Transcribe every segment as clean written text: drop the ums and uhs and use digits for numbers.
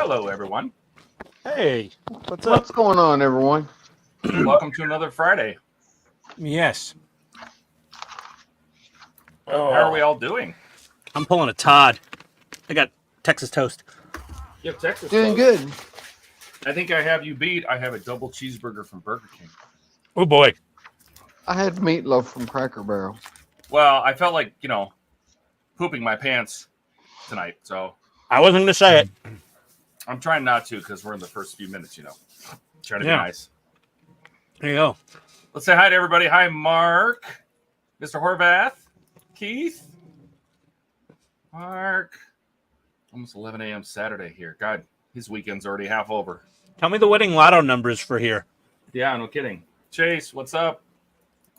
Hello, everyone. Hey, what's up? What's going on, everyone? Welcome to another Friday. Yes. How are we all doing? I'm pulling a Todd. I got Texas toast. You have Texas Doing toast. good. I think I have you beat. I have a double cheeseburger from Burger King. Oh boy. I had meatloaf from Cracker Barrel. Well, I felt like, pooping my pants tonight, so I wasn't going to say it. I'm trying not to because we're in the first few minutes, Trying to be nice. There you go. Let's say hi to everybody. Hi, Mark, Mr. Horvath, Keith, Mark. Almost 11 a.m. Saturday here. God, his weekend's already half over. Tell me the winning lotto numbers for here. Yeah, no kidding. Chase, what's up?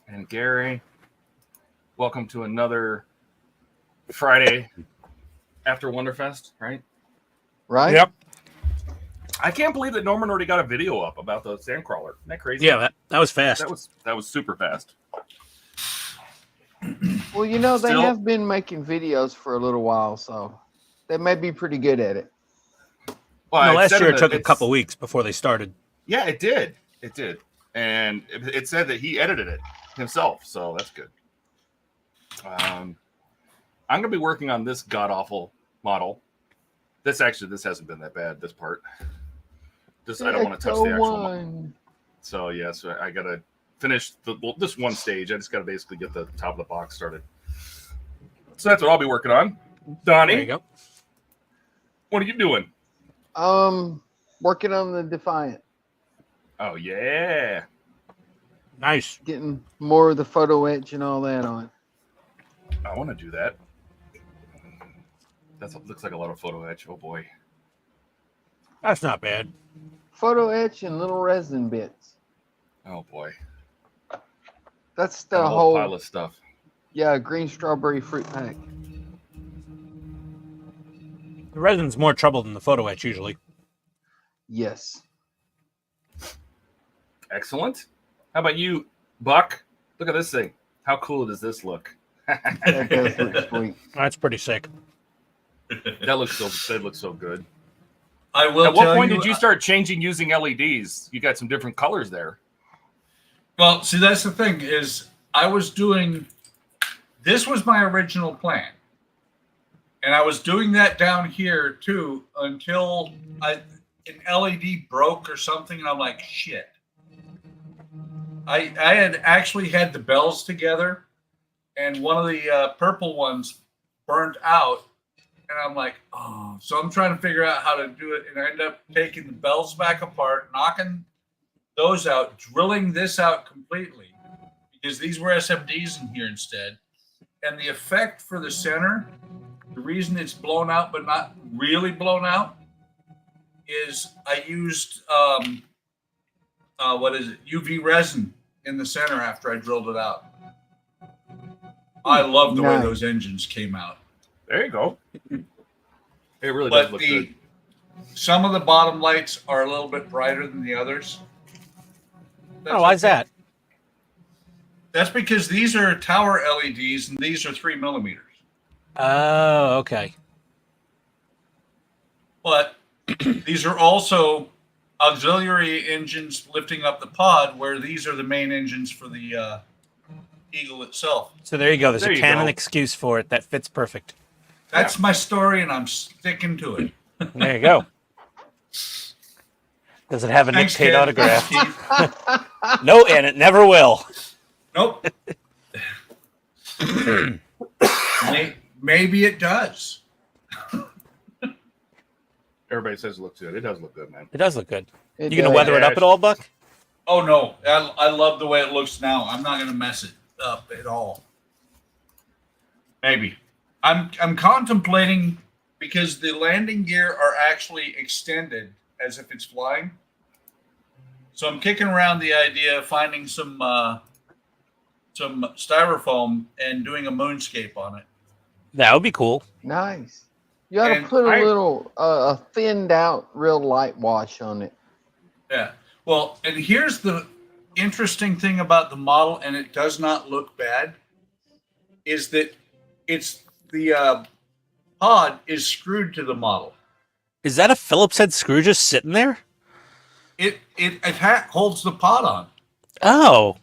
And Gary, welcome to another Friday after Wonderfest, right? Right? Yep. I can't believe that Norman already got a video up about the sandcrawler. Isn't that crazy? Yeah, that was fast. That was super fast. Well, they have been making videos for a little while, so they may be pretty good at it. Well, last year it took a couple weeks before they started. Yeah, it did. It did. And it said that he edited it himself, so that's good. I'm going to be working on this god-awful model. This hasn't been that bad, this part. I don't want to touch the actual model. So, yes, I got to finish this one stage. I just got to basically get the top of the box started. So that's what I'll be working on. Donnie, There you go. what are you doing? Working on the Defiant. Oh, yeah. Nice. Getting more of the photo etch and all that on. I want to do that. That looks like a lot of photo etch. Oh, boy. That's not bad. Photo etch and little resin bits. Oh, boy. That's the A whole pile of stuff. Yeah, green strawberry fruit pack. The resin's more trouble than the photo etch usually. Yes. Excellent. How about you, Buck? Look at this thing. How cool does this look? That does look sweet. That's pretty sick. That looks so good. I will. At what point did you start changing using LEDs? You got some different colors there. Well, see, that's the thing is I was doing. This was my original plan, and I was doing that down here too until an LED broke or something, and I'm like, shit. I had actually had the bells together, and one of the purple ones burnt out, and I'm like, oh. So I'm trying to figure out how to do it, and I end up taking the bells back apart, knocking those out, drilling this out completely, because these were SMDs in here instead. And the effect for the center, the reason it's blown out but not really blown out, is I used UV resin in the center after I drilled it out. I love the way those engines came out. There you go. It really does look good. Some of the bottom lights are a little bit brighter than the others. Why is that? That's because these are tower LEDs and these are 3 millimeters. Oh, okay. But these are also auxiliary engines lifting up the pod, where these are the main engines for the Eagle itself. So there you go. There's a canon excuse for it that fits perfect. That's my story, and I'm sticking to it. There you go. Does it have a Nick Tate autograph? No, and it never will. Nope. Maybe it does. Everybody says it looks good. It does look good, man. It does look good. You going to weather it up at all, Buck? Oh, no. I love the way it looks now. I'm not going to mess it up at all. Maybe. I'm contemplating, because the landing gear are actually extended as if it's flying. So I'm kicking around the idea of finding some styrofoam and doing a moonscape on it. That would be cool. Nice. You ought to put a little thinned out real light wash on it. Yeah. Well, and here's the interesting thing about the model, and it does not look bad, is that it's the pod is screwed to the model. Is that a Phillips head screw just sitting there? It holds the pot on. Oh.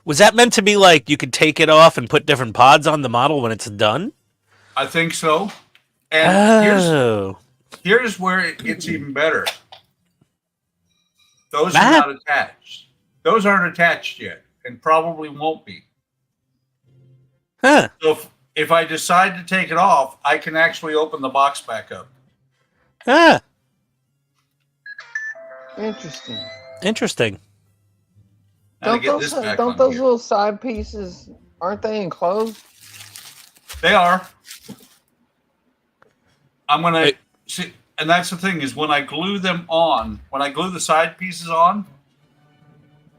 Was that meant to be like you could take it off and put different pods on the model when it's done? I think so. And Oh. here's where it gets even better. Those are That- not attached. Those aren't attached yet, and probably won't be. Huh. So if I decide to take it off, I can actually open the box back up. Ah. Interesting. Interesting. Now to Don't get this those, back don't on those here. little side pieces, aren't they enclosed? They are. I'm gonna Hey. see, and that's the thing is when I glue them on, when I glue the side pieces on,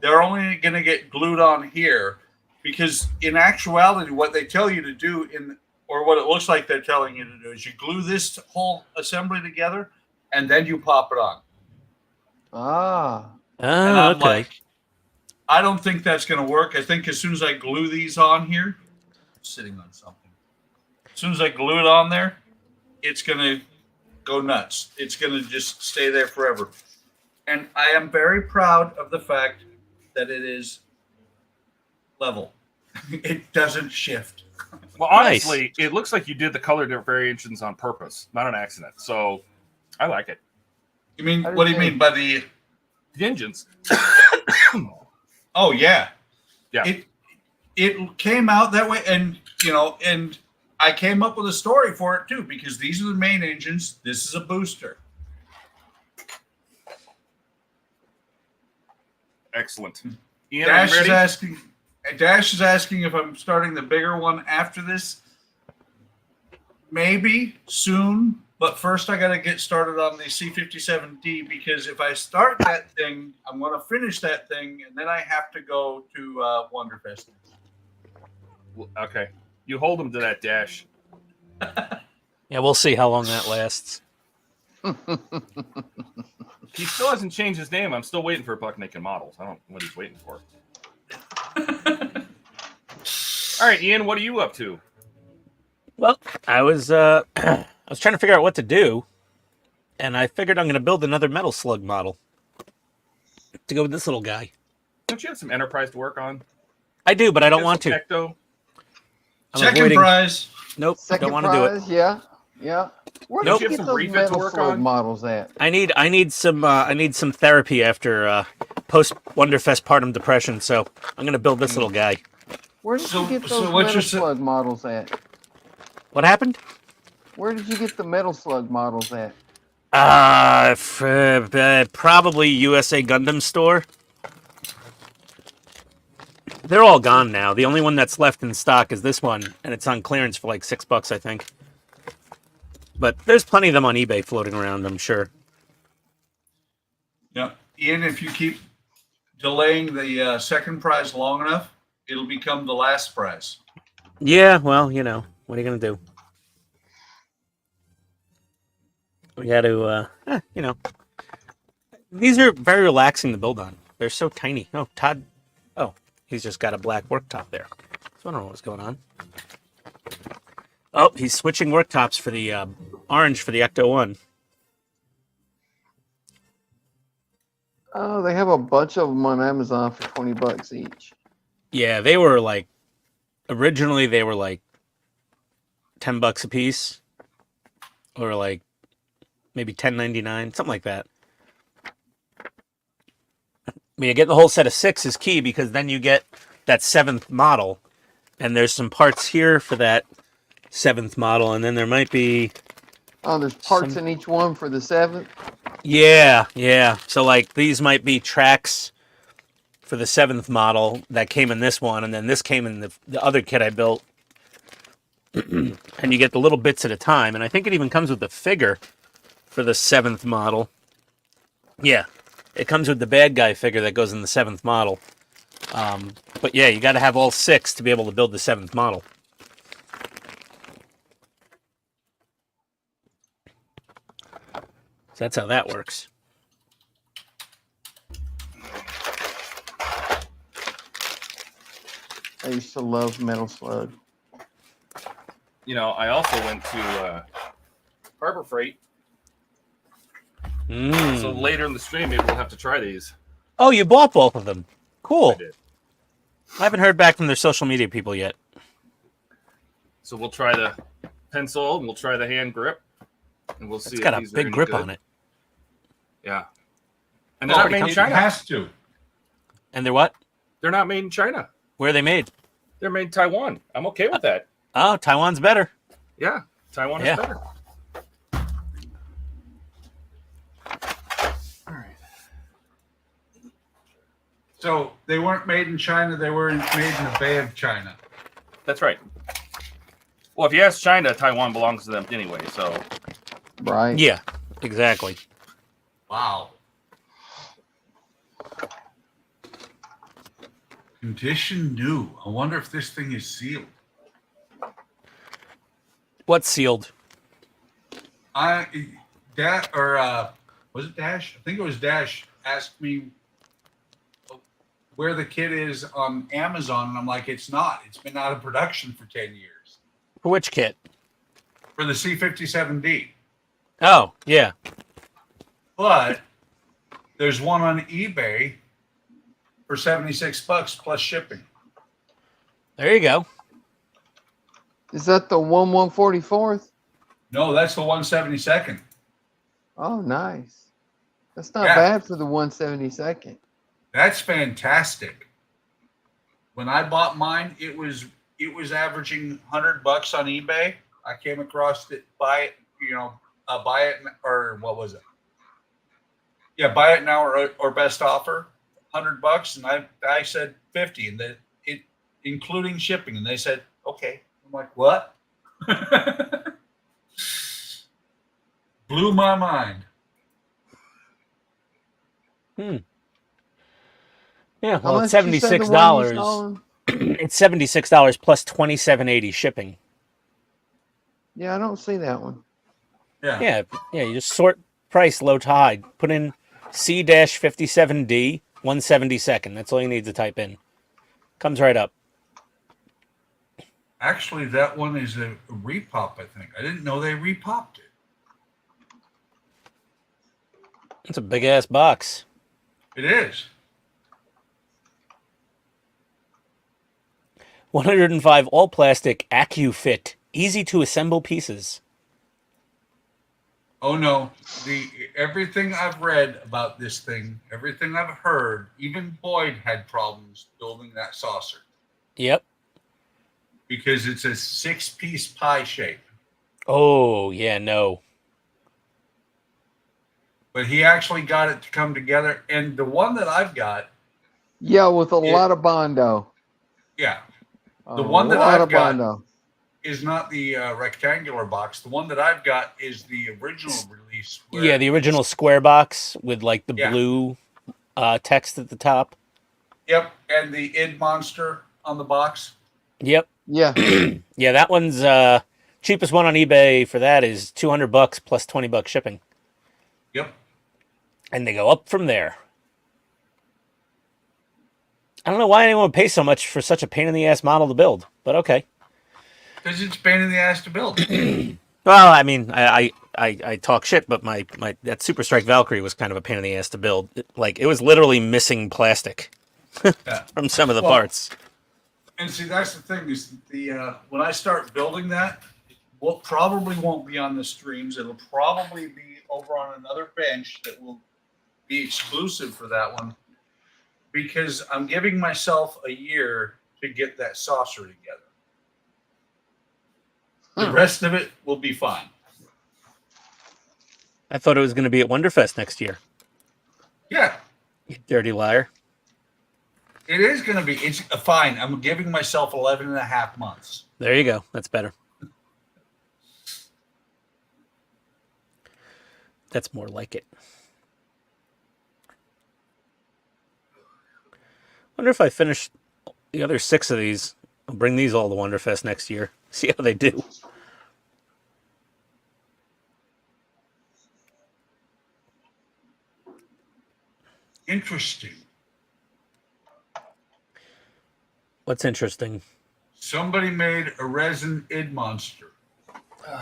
they're only gonna get glued on here because in actuality, what they tell you to do or what it looks like they're telling you to do is you glue this whole assembly together and then you pop it on. Ah. And Oh, I'm okay. like, I don't think that's gonna work. I think as soon as I glue these on here, I'm sitting on something. As soon as I glue it on there, it's going to go nuts. It's going to just stay there forever. And I am very proud of the fact that it is level. It doesn't shift. Well, honestly, it looks like you did the color variations on purpose, not an accident. So I like it. You mean, How do what do you you mean by the... The engines. Oh, yeah. Yeah. It came out that way. And, and I came up with a story for it, too, because these are the main engines. This is a booster. Excellent. Ian, are you ready? Dash is asking if I'm starting the bigger one after this. Maybe soon, but first I got to get started on the C57D because if I start that thing, I'm going to finish that thing, and then I have to go to Wonderfest. Okay. You hold him to that, Dash. Yeah, we'll see how long that lasts. He still hasn't changed his name. I'm still waiting for Buck Naked Models. I don't know what he's waiting for. All right, Ian, what are you up to? Well, I was I was trying to figure out what to do, and I figured I'm going to build another Metal Slug model to go with this little guy. Don't you have some Enterprise to work on? I do, but I don't want to. Ecto? I'm Second avoiding- prize. Nope, Second don't want to do it. prize, yeah. Yeah. Where Nope. did You you have get some those refit to metal work slug on? models at? I need some therapy after post Wonderfest partum depression, so I'm going to build this little guy. Where did So- you get so those what's metal your slug models at? What happened? Where did you get the metal slug models at? Probably USA Gundam store. They're all gone now. The only one that's left in stock is this one, and it's on clearance for like $6, I think. But there's plenty of them on eBay floating around, I'm sure. Yeah. Ian, if you keep delaying the second prize long enough, it'll become the last prize. Yeah, well, what are you gonna do? We got to, these are very relaxing to build on. They're so tiny. Oh, Todd. Oh, he's just got a black worktop there. So I don't know what's going on. Oh, he's switching worktops for the orange for the Ecto 1. Oh, they have a bunch of them on Amazon for $20 each. Yeah, they were like, originally they were like $10 a piece, or like maybe $10.99, something like that. I mean, getting the whole set of 6 is key because then you get that 7th model, and there's some parts here for that 7th model, and then there might be. Oh, there's parts in each one for the 7th? Yeah. So like these might be tracks for the 7th model that came in this one, and then this came in the other kit I built. And you get the little bits at a time, and I think it even comes with the figure for the 7th model. Yeah, it comes with the bad guy figure that goes in the 7th model. But yeah, you got to have all 6 to be able to build the 7th model. So that's how that works. I used to love Metal Slug. I also went to Harbor Freight So later in the stream, maybe we'll have to try these. Oh, you bought both of them. Cool. I did. I haven't heard back from their social media people yet. So we'll try the pencil and we'll try the hand grip, and we'll see. It's got if a these are big any grip good. on it. Yeah. And they're not made in It China. has to. And they're what? They're not made in China. Where are they made? They're made in Taiwan. I'm okay with that. Oh, Taiwan's better. Yeah, Taiwan Yeah. is better. All right. So they weren't made in China. They were made in the Bay of China. That's right. Well, if you ask China, Taiwan belongs to them anyway. So Right. Yeah, exactly. Wow. Condition new. I wonder if this thing is sealed. What's sealed? Was it Dash? I think it was Dash asked me where the kit is on Amazon, and I'm like, it's not. It's been out of production for 10 years. For which kit? For the C57D. Oh, yeah. But there's one on eBay for $76 plus shipping. There you go. Is that the 1/144th? No, that's the 172nd. Oh, nice. That's not Yeah. bad for the 172nd. That's fantastic. When I bought mine, it was averaging $100 on eBay. I came across it, buy it or what was it? Yeah, buy it now or best offer, $100, and I said 50, and it including shipping, and they said okay. I'm like, what? Blew my mind. Yeah, How well, it's much you said the one you $76. saw? It's $76 plus $27.80 shipping. Yeah, I don't see that one. Yeah. Yeah. You just sort price low to high. Put in C-57D 172nd. That's all you need to type in. Comes right up. Actually, that one is a repop, I think. I didn't know they repopped it. It's a big ass box. It is. 105 all plastic AccuFit. Easy to assemble pieces. Oh no, everything I've read about this thing, everything I've heard, even Boyd had problems building that saucer Yep. because it's a 6-piece pie shape. Oh, yeah, no. But he actually got it to come together, and the one that I've got, Yeah, with a lot of Bondo. yeah, A one that lot I've of got- Bondo. is not the rectangular box. The one that I've got is the original release. where- Yeah, the original square box with like the Yeah. blue text at the top. Yep, and the id monster on the box. Yep. Yeah. Yeah, that one's cheapest one on eBay for that is $200 plus $20 shipping. Yep. And they go up from there. I don't know why anyone would pay so much for such a pain in the ass model to build, but okay. Because it's a pain in the ass to build. Well, I mean, I talk shit, but my that Super Strike Valkyrie was kind of a pain in the ass to build. It was literally missing plastic Yeah. from some of the Well, parts. And see, that's the thing is when I start building that, probably won't be on the streams. It'll probably be over on another bench that will be exclusive for that one because I'm giving myself a year to get that saucer together. The rest of it will be fine. I thought it was going to be at Wonderfest next year. Yeah, You dirty liar. it is going to be. It's fine. I'm giving myself 11 and a half months. There you go. That's better. That's more like it. Wonder if I finish the other 6 of these. I'll bring these all to Wonderfest next year. See how they do. Interesting. What's interesting? Somebody made a resin id monster.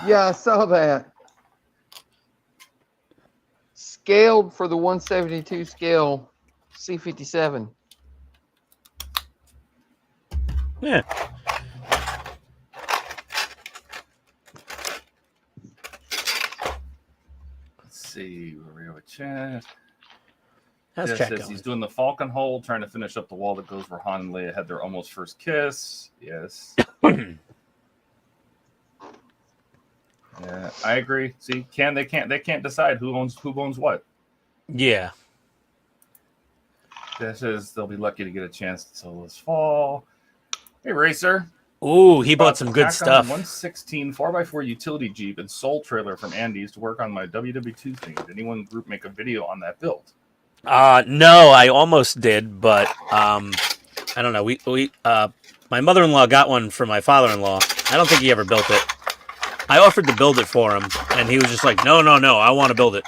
Yeah, I saw that. scaled for the 172 scale C57. Yeah. Let's see where we are with chat. How's Jeff chat says going? he's doing the Falcon hole, trying to finish up the wall that goes where Han and Leia had their almost first kiss. Yes. Yeah, I agree. See, they can't decide who owns what. Yeah. Jeff says they'll be lucky to get a chance until this fall. Hey, Racer. Ooh, he bought some good Pack on stuff. 116 4x4 utility Jeep and Soul trailer from Andy's to work on my WW2 thing. Did anyone group make a video on that build? No, I almost did, but I don't know. My mother-in-law got one for my father-in-law. I don't think he ever built it. I offered to build it for him, and he was just like, no, I want to build it.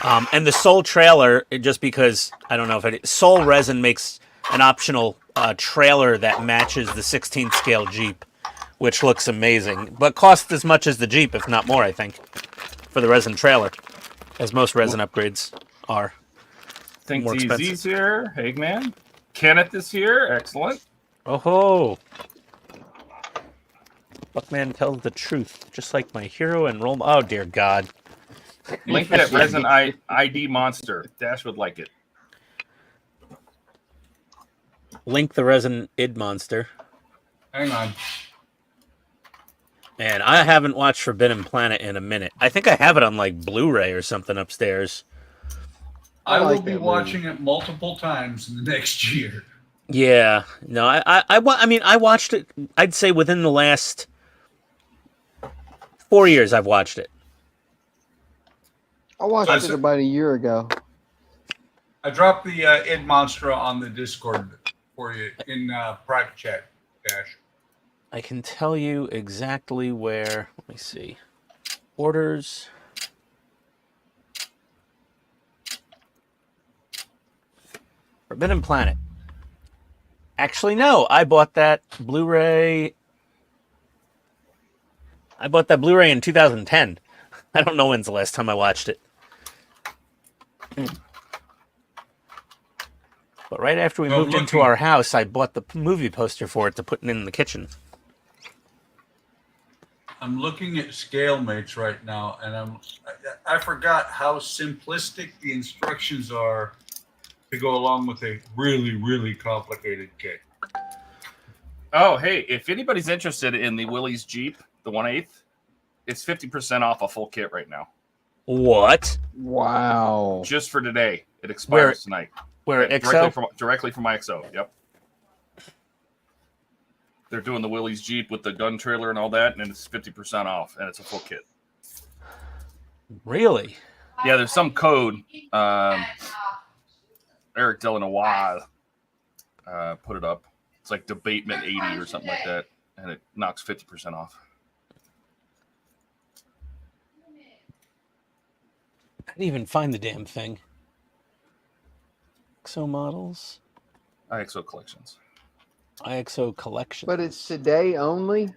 And the Soul trailer, just because, I don't know if Soul Resin makes an optional trailer that matches the 16th scale Jeep, which looks amazing, but costs as much as the Jeep, if not more, I think, for the resin trailer, as most resin upgrades are. Think More expensive. TZ's here. Eggman. Kenneth is here. Excellent. Oh ho! Buckman tells the truth, just like my hero and role. Oh dear God! Link that resin ID monster. Dash would like it. Link the resin id monster. Hang on. And I haven't watched Forbidden Planet in a minute. I think I have it on like Blu-ray or something upstairs. I like will be that movie. watching it multiple times in the next year. Yeah, no, I mean, I watched it. I'd say within the last 4 years, I've watched it. I watched it about a year ago. I dropped the id Monstra on the Discord for you in private chat, Dash. I can tell you exactly where. Let me see. Orders. Forbidden Planet. Actually, no. I bought that Blu-ray. I bought that Blu-ray in 2010. I don't know when's the last time I watched it. But right after we moved into our house, I bought the movie poster for it to put it in the kitchen. I'm looking at scale mates right now, and I forgot how simplistic the instructions are to go along with a really, really complicated kit. Oh, hey, if anybody's interested in the Willys Jeep, the 1/8, it's 50% off a full kit right now. What? Wow. Just for today. It expires tonight. Where XO? Directly from XO, yep. They're doing the Willys Jeep with the gun trailer and all that, and it's 50% off, and it's a full kit. Really? Yeah, there's some code. Eric Delanois put it up. It's like Debatement 80 or something like that, and it knocks 50% off. I didn't even find the damn thing. IXO models. IXO collections. IXO collection. But it's today only?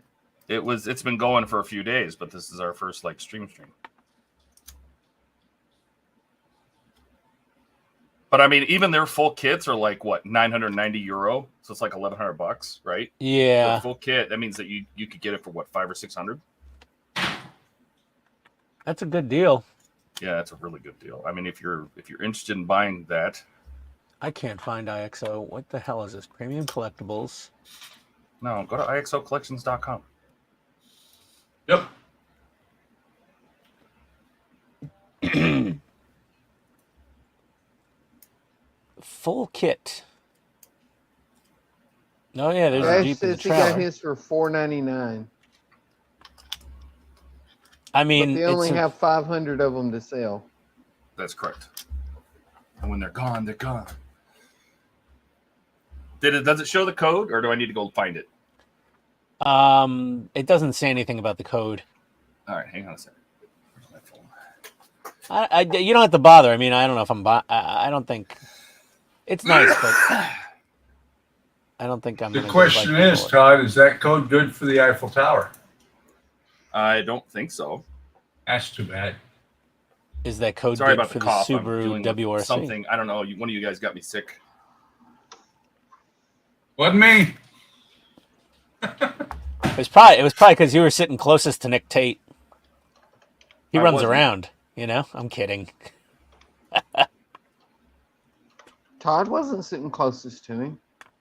It's been going for a few days, but this is our first like stream. But I mean, even their full kits are like what, 990 euro, so it's like $1,100, right? Yeah. For a full kit, that means that you could get it for what, 500 or 600. That's a good deal. Yeah, that's a really good deal. I mean, if you're interested in buying that, I can't find IXO. What the hell is this? Premium collectibles. no, go to ixocollections.com. Yep. Full kit. Oh yeah, there's a Dash Jeep in the says he got trailer. his for $4.99. I mean, But they only have 500 of them to sell. That's correct. And when they're gone, they're gone. Does it show the code, or do I need to go find it? It doesn't say anything about the code. All right, hang on a second. Where's my phone? You don't have to bother. I mean, I don't know if I'm. I don't think it's nice, but I don't think I'm. The gonna question go is, Todd, is that code good for the Eiffel Tower? I don't think so. That's too bad. is that code Sorry good about for the the cough. I'm Subaru dealing with WRC? something. I don't know. One of you guys got me sick. Wasn't me. It was probably because you were sitting closest to Nick Tate. He I runs wasn't. around, you know. I'm kidding. Todd wasn't sitting closest to him.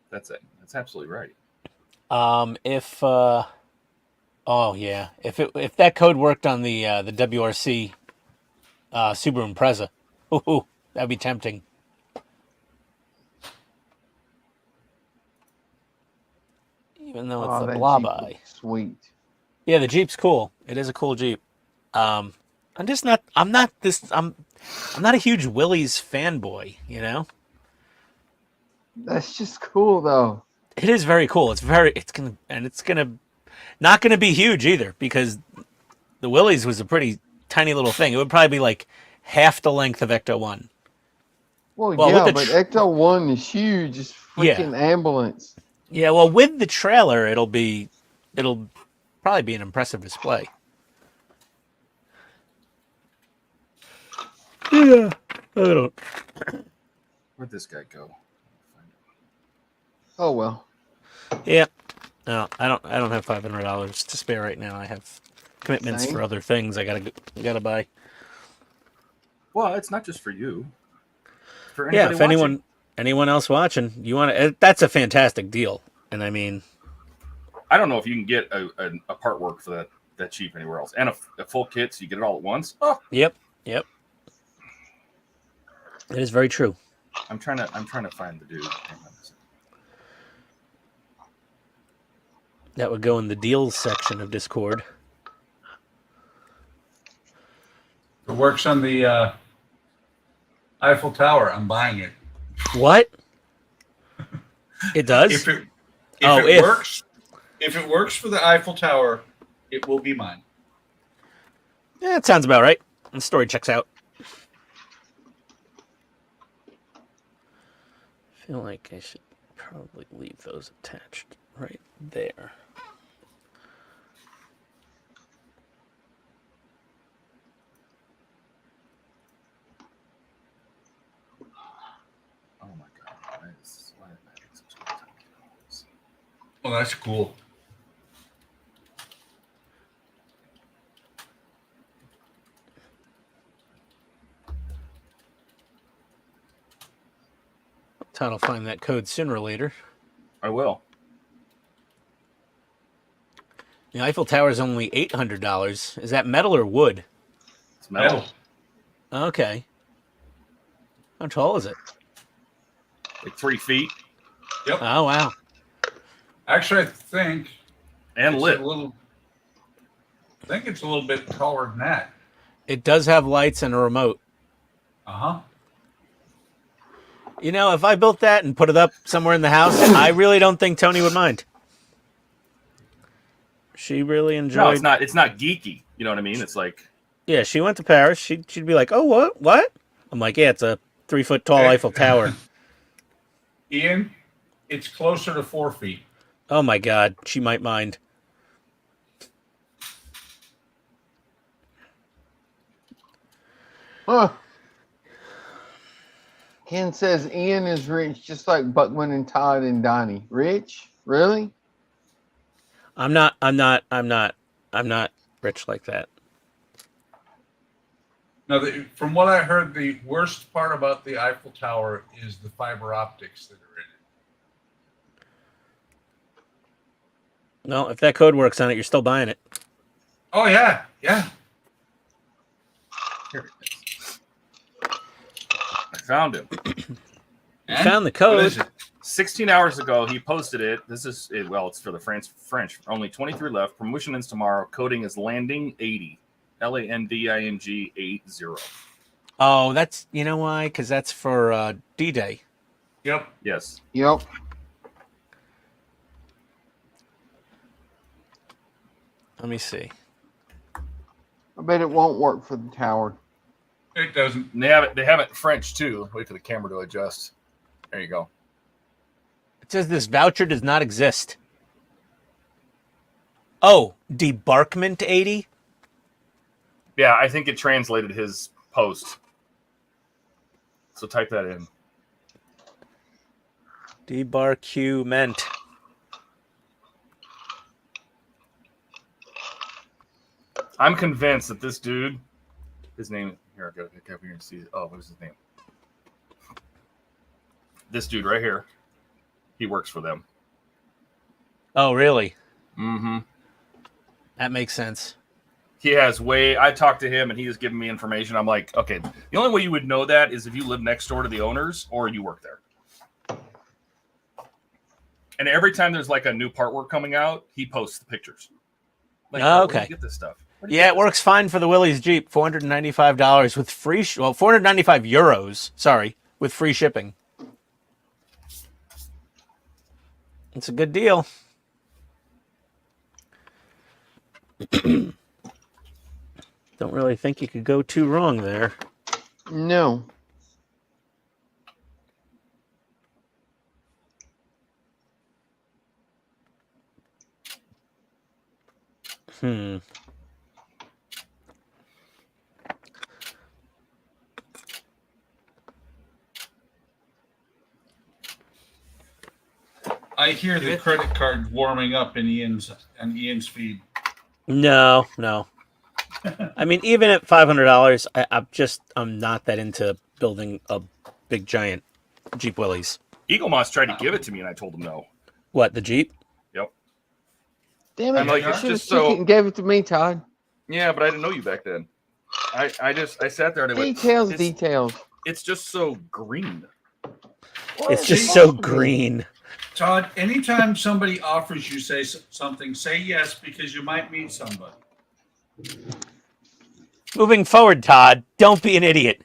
That's it. That's absolutely right. Oh yeah, if that code worked on the WRC Subaru Impreza, ooh, that'd be tempting. Even though it's a that blob Jeep eye. looks sweet. Yeah, the Jeep's cool. It is a cool Jeep. I'm not a huge Willys fanboy, you know? That's just cool though. It is very cool. It's not gonna be huge either, because the Willys was a pretty tiny little thing. It would probably be like half the length of Ecto 1. Well, Well, yeah, with but the Ecto 1 is huge. It's freaking ambulance. Yeah, well, with the trailer, it'll probably be an impressive display. Yeah, I don't. Where'd this guy go? Oh well. Yeah, no, I don't have $500 to spare right now. I have commitments Same. for other things. I gotta buy. Well, it's not just for you. For Yeah, anybody if watching. anyone else watching, you want to, that's a fantastic deal. And I mean, I don't know if you can get a part work for that cheap anywhere else, and a full kit, so you get it all at once. Oh, yep, it is very true. I'm trying to find the dude. Hang on a second. That would go in the deals section of Discord. It works on the Eiffel Tower. I'm buying it. What? It does? If it works for the Eiffel Tower, it will be mine. Yeah, that sounds about right. The story checks out. I feel like I should probably leave those attached right there. Oh my god! Why am I having such a good time doing this? Oh, that's cool. Todd will find that code sooner or later. I will. The Eiffel Tower is only $800. Is that metal or wood? It's metal. Okay. How tall is it? Like 3 feet Yep. Oh, wow. Actually, I think and it's lit. I think it's a little bit taller than that. It does have lights and a remote. Uh-huh. You know, if I built that and put it up somewhere in the house, I really don't think Tony would mind. She really enjoyed... No, it's not. It's not geeky. You know what I mean? It's like... Yeah, she went to Paris. She'd be like, oh, what? I'm like, yeah, it's a 3-foot tall Eiffel Tower. Ian, it's closer to 4 feet. Oh, my God. She might mind. Huh. Ken says Ian is rich just like Buckman and Todd and Donnie. Rich? Really? I'm not rich like that. Now, from what I heard, the worst part about the Eiffel Tower is the fiber optics that are in it. No, if that code works on it, you're still buying it. Oh, yeah. Yeah. Here it is. I found him. You found the What is code. it? 16 hours ago, he posted it. This is, well, it's for the French. Only 23 left. Promotion ends tomorrow. Coding is landing 80. LANDING 80. Oh, that's, you know why? Because that's for D-Day. Yep. Yes. Yep. Let me see. I bet it won't work for the tower. It doesn't. And they have it in French too. Wait for the camera to adjust. There you go. It says this voucher does not exist. Oh, debarkment 80? Yeah, I think it translated his post. So type that in. DBarQment. I'm convinced that this dude, his name, here, I gotta get over here and see. Oh, what is his name? This dude right here, he works for them. Oh, really? Mm-hmm. That makes sense. He has I talked to him and he has given me information. I'm like, okay, the only way you would know that is if you live next door to the owners or you work there. And every time there's like a new part work coming out, he posts the pictures. Like, Oh, where do okay. you get this stuff? Yeah, it works fine for the Willys Jeep. $495 with free, 495 euros. Sorry, with free shipping. It's a good deal. Don't really think you could go too wrong there. No. I hear the credit card warming up in Ian's feed. No. I mean, even at $500, I'm not that into building a big giant Jeep Willys. Eagle Moss tried to give it to me and I told him no. What, the Jeep? Yep. Damn it! I'm like, you it's should have just took so. it and gave it to me, Todd. Yeah, but I didn't know you back then. I sat there and I went, Details. It's just so green. It's just so green. Todd, anytime somebody offers you something, say yes because you might meet somebody. Moving forward, Todd, don't be an idiot.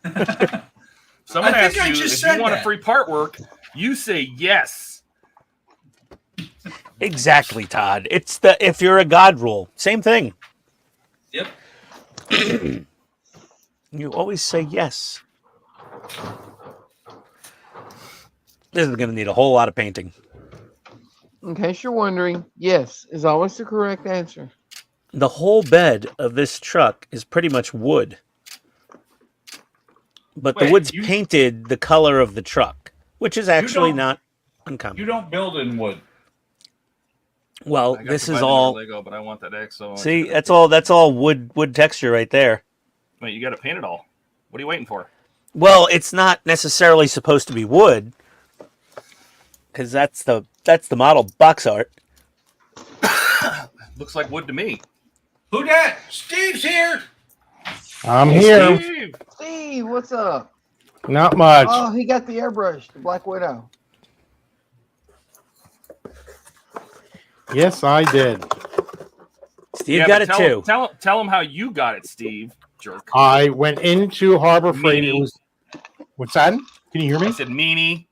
Someone I asks think I you just if you said want a that. free part work, you say yes. Exactly, Todd. It's the if you're a god rule. Same thing. Yep. You always say yes. This is going to need a whole lot of painting. In case you're wondering, yes is always the correct answer. The whole bed of this truck is pretty much wood. But the Wait, wood's painted the color of the truck, which is actually don't- not uncommon. You don't build in wood. Well, I got this to is buy the all. Lego, but I want that XO. See, that's all wood texture right there. Wait, you got to paint it all. What are you waiting for? Well, it's not necessarily supposed to be wood, because that's the model box art. Looks like wood to me. Who dat? Steve's here. I'm here. Steve! Steve, what's up? Not much. Oh, he got the airbrush, the Black Widow. Yes, I did. Steve got but it too. Tell him how you got it, Steve. Jerk. I went into Harbor Freight. Meanie. It was. What's that? Can you hear I me? said meanie.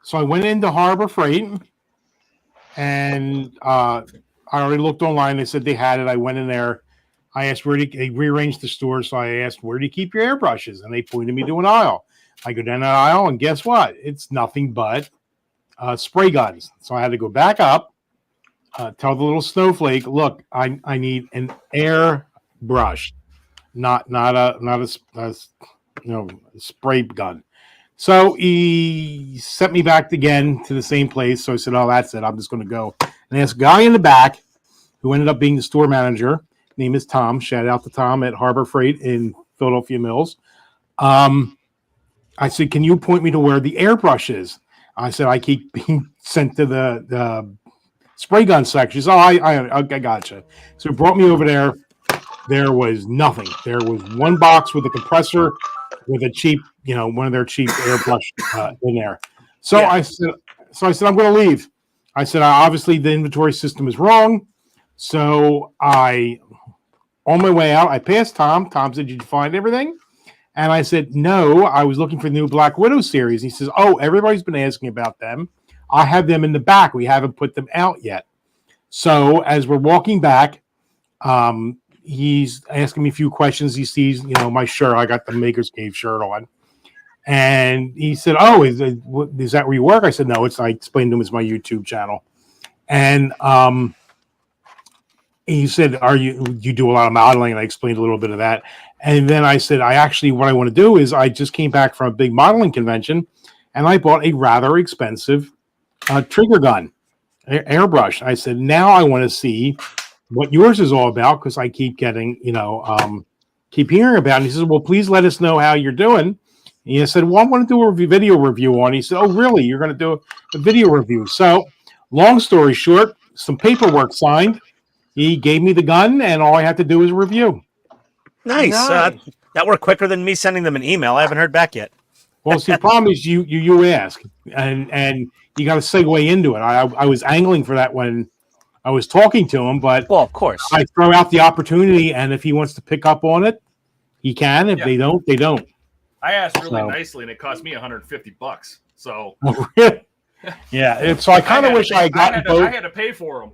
So I went into Harbor Freight, and I already looked online. They said they had it. I went in there. I asked they rearranged the store, so I asked, where do you keep your airbrushes? And they pointed me to an aisle. I go down that aisle, and guess what? It's nothing but spray guns. So I had to go back up, tell the little snowflake, look, I need an airbrush, not a spray gun. So he sent me back again to the same place. So I said, oh, that's it. I'm just going to go. And this guy in the back who ended up being the store manager, name is Tom. Shout out to Tom at Harbor Freight in Philadelphia Mills. I said, can you point me to where the airbrush is? I said, I keep being sent to the spray gun section. She said, I gotcha. So he brought me over there. There was nothing. There was one box with a compressor with a cheap, one of their cheap airbrush in there. So yeah. I said, I'm going to leave. I said, obviously the inventory system is wrong. So on my way out, I passed Tom. Tom said, did you find everything? And I said, no, I was looking for the new Black Widow series. He says, oh, everybody's been asking about them. I have them in the back. We haven't put them out yet. So as we're walking back, he's asking me a few questions. He sees, my shirt. I got the Maker's Cave shirt on. And he said, oh, is that where you work? I said, no, I explained to him it's my YouTube channel. And he said, you do a lot of modeling? And I explained a little bit of that. And then I said, what I want to do is I just came back from a big modeling convention and I bought a rather expensive trigger gun, airbrush. I said, now I want to see what yours is all about, because I keep getting, keep hearing about it. He says, well, please let us know how you're doing. And he said, well, I want to do a video review on it. He said, oh, really? You're going to do a video review? So long story short, some paperwork signed. He gave me the gun, and all I have to do is review. Nice. Nice. That worked quicker than me sending them an email. I haven't heard back yet. Well, see, the problem is you ask, and you got to segue into it. I was angling for that when I was talking to him, but Well, of course. I throw out the opportunity, and if he wants to pick up on it, he can. If they don't, they don't. I asked really So. nicely, and it cost me $150. So Yeah. So I kind of wish I had gotten both. I had to pay for them.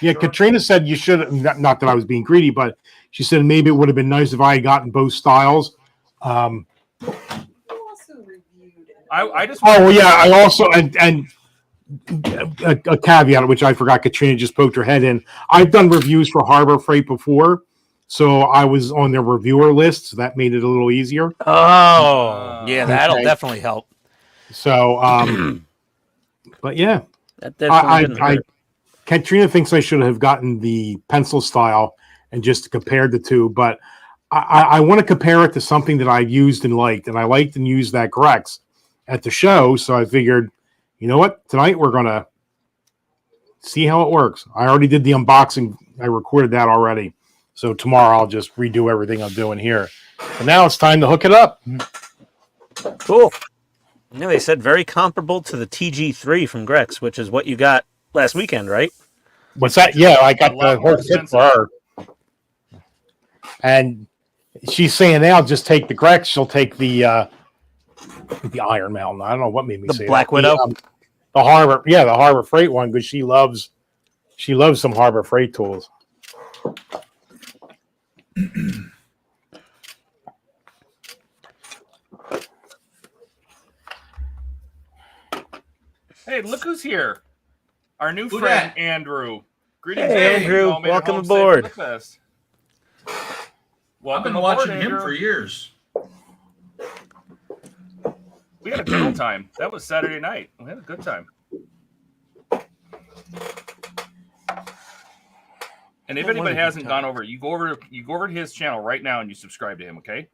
Yeah, Katrina said you should. Not that I was being greedy, but she said maybe it would have been nice if I had gotten both styles. You also reviewed it. I just. Oh well, yeah. I also and a caveat which I forgot. Katrina just poked her head in. I've done reviews for Harbor Freight before, so I was on their reviewer list. So that made it a little easier. Oh, yeah, that'll Okay. definitely help. So, but yeah, That definitely didn't hurt. Katrina thinks I should have gotten the pencil style and just compared the two, but I want to compare it to something that I've used and liked, and I liked and used that Grex at the show. So I figured, you know what? Tonight we're gonna see how it works. I already did the unboxing. I recorded that already. So tomorrow I'll just redo everything I'm doing here. But now it's time to hook it up. Cool. Yeah, they said very comparable to the TG3 from Grex, which is what you got last weekend, right? What's that? Yeah, I got A lot the more whole kit for her. And she's saying now just take the Grex. She'll take the Iron Mountain. I don't know what made me The say Black that. Widow? The Harbor, yeah, the Harbor Freight one, because she loves some Harbor Freight tools. Hey, look who's here! Our new Who friend dat? Andrew. Greetings, Hey, Andrew. Andrew. You all made it Welcome home safe aboard. and the best. I've Welcome been aboard, watching him Andrew. for years. We had a good old time. That was Saturday night. We had a good time. And if anybody hasn't gone over, you go over to his channel right now and you subscribe to him, okay?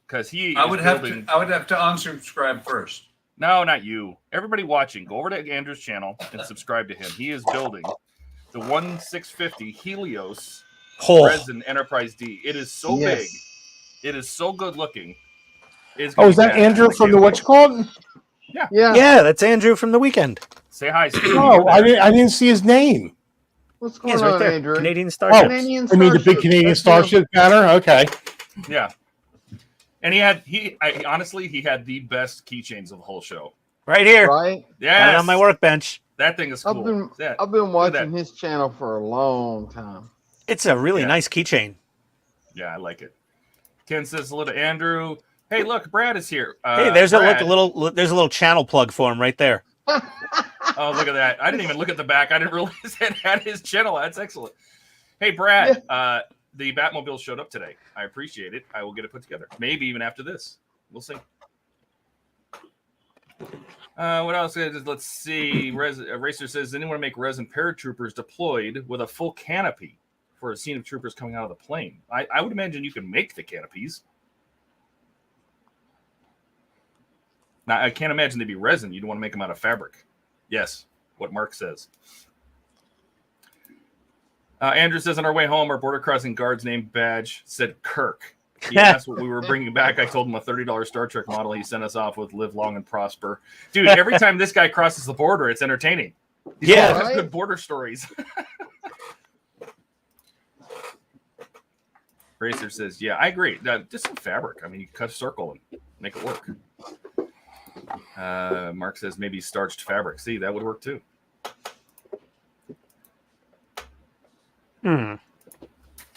Because I would have to unsubscribe first. No, not you. Everybody watching, go over to Andrew's channel and subscribe to him. He is building the 1650 Helios Resin Enterprise D. It is so Yes. big. It is so good looking. It's Oh, gonna is be that bad. Andrew I from can't the wait. what's it called? Yeah. Yeah, that's Andrew from the weekend. Say hi, Steve. Oh, I didn't see his name. What's Yeah, going it's right on, there. Andrew? Canadian Oh, Starship. Canadian I mean the big Starship. Canadian That's him. Starship banner. Okay. Yeah. And honestly, he had the best keychains of the whole show. Right here. Right? Got Yeah, it on my workbbench. That thing is cool. I've been at watching that. his channel for a long time. It's a really Yeah. nice keychain. Yeah, I like it. Ken says hello to Andrew. Hey, look, Brad is here. Hey, there's Brad. there's a little channel plug for him right there. Oh, look at that. I didn't even look at the back. I didn't realize it had his channel. That's excellent. Hey, Brad, the Batmobile showed up today. I appreciate it. I will get it put together. Maybe even after this. We'll see. What else? Let's see. Racer says, anyone make resin paratroopers deployed with a full canopy for a scene of troopers coming out of the plane? I would imagine you can make the canopies. Now, I can't imagine they'd be resin. You'd want to make them out of fabric. Yes, what Mark says. Andrew says, on our way home, our border crossing guard's name badge said Kirk. He asked what we were bringing back. I told him a $30 Star Trek model he sent us off with live long and prosper. Dude, every time this guy crosses the border, it's entertaining. He's Yeah. always has good border stories. Racer says, yeah, I agree. Just some fabric. I mean, you can cut a circle and make it work. Mark says maybe starched fabric. See, that would work too. Hmm.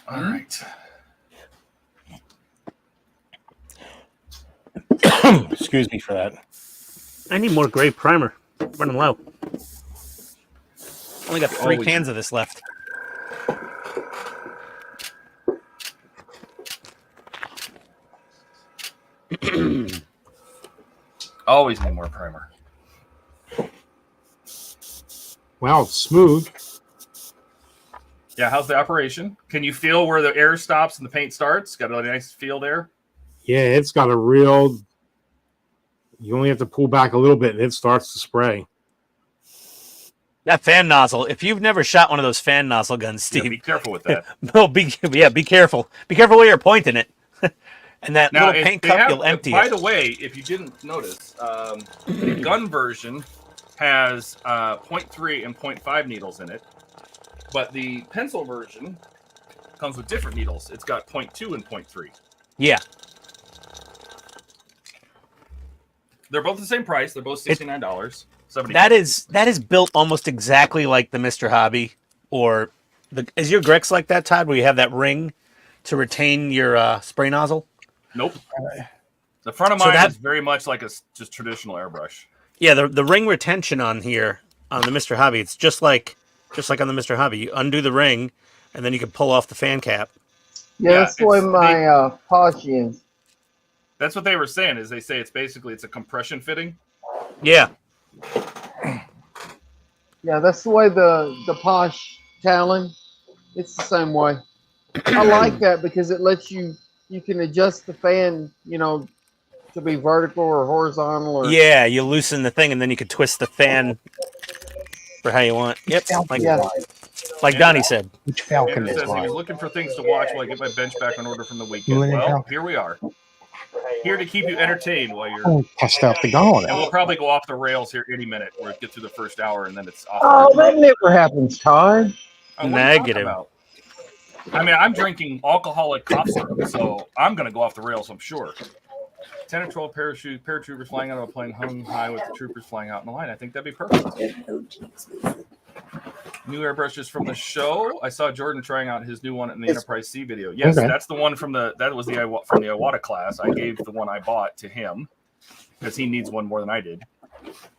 All right. Excuse me for that. I need more gray primer. Running low. Only got 3 Always. cans of this left. Always need more primer. Wow, it's smooth. Yeah, how's the operation? Can you feel where the air stops and the paint starts? Got a nice feel there. Yeah, it's got a real. You only have to pull back a little bit, and it starts to spray. That fan nozzle. If you've never shot one of those fan nozzle guns, Yeah, Steve, be careful with that. no, be careful. Be careful where you're pointing it. And that Now, little paint cup, you'll empty by it. the way, if you didn't notice, the gun version has 0.3 and 0.5 needles in it, but the pencil version comes with different needles. It's got 0.2 and 0.3. Yeah. They're both the same price. They're both $69. That is built almost exactly like the Mr. Hobby, or is your Grex like that, Todd, where you have that ring to retain your spray nozzle? Nope. The front of So mine that- is very much like a just traditional airbrush. Yeah, the ring retention on here on the Mr. Hobby, it's just like on the Mr. Hobby. You undo the ring, and then you can pull off the fan cap. Yeah, Yeah, that's the way it's- my Posh is. That's what they were saying. Is they say it's a compression fitting. Yeah. Yeah, that's the way the Posh Talon. It's the same way. I like that because it lets you can adjust the fan, to be vertical or horizontal or Yeah, you loosen the thing, and then you can twist the fan for how you want. Yep, like Donnie said. Which Falcon Andrew is says he was mine? looking for things to watch while I get my bench back on order from the weekend. Millennium Well, Falcon. here we are. Here to keep you entertained while you're. Oh, test out the gun. And we'll probably go off the rails here any minute. We'll get through the first hour and then it's off. Oh, that never happens, Todd. What are you talking Negative. about? I mean, I'm drinking alcoholic cough syrup, so I'm going to go off the rails, I'm sure. 10 or 12 paratroopers flying out of a plane hung high with the troopers flying out in the line. I think that'd be perfect. New airbrushes from the show. I saw Jordan trying out his new one in the Enterprise C video. Yes, Okay. that's the one from the Iwata class. I gave the one I bought to him because he needs one more than I did.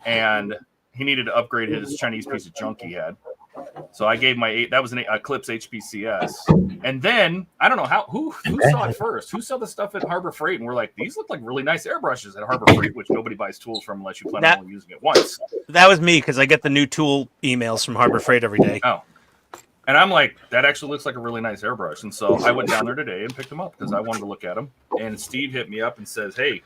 And he needed to upgrade his Chinese piece of junk he had. So I gave that was an Eclipse HPCS. And then I don't know who saw it first. Who saw the stuff at Harbor Freight and we're like, these look like really nice airbrushes at Harbor Freight, which nobody buys tools from unless you plan on only using it once. That was me because I get the new tool emails from Harbor Freight every day. Oh. And I'm like, that actually looks like a really nice airbrush. And so I went down there today and picked them up because I wanted to look at them. And Steve hit me up and says, hey,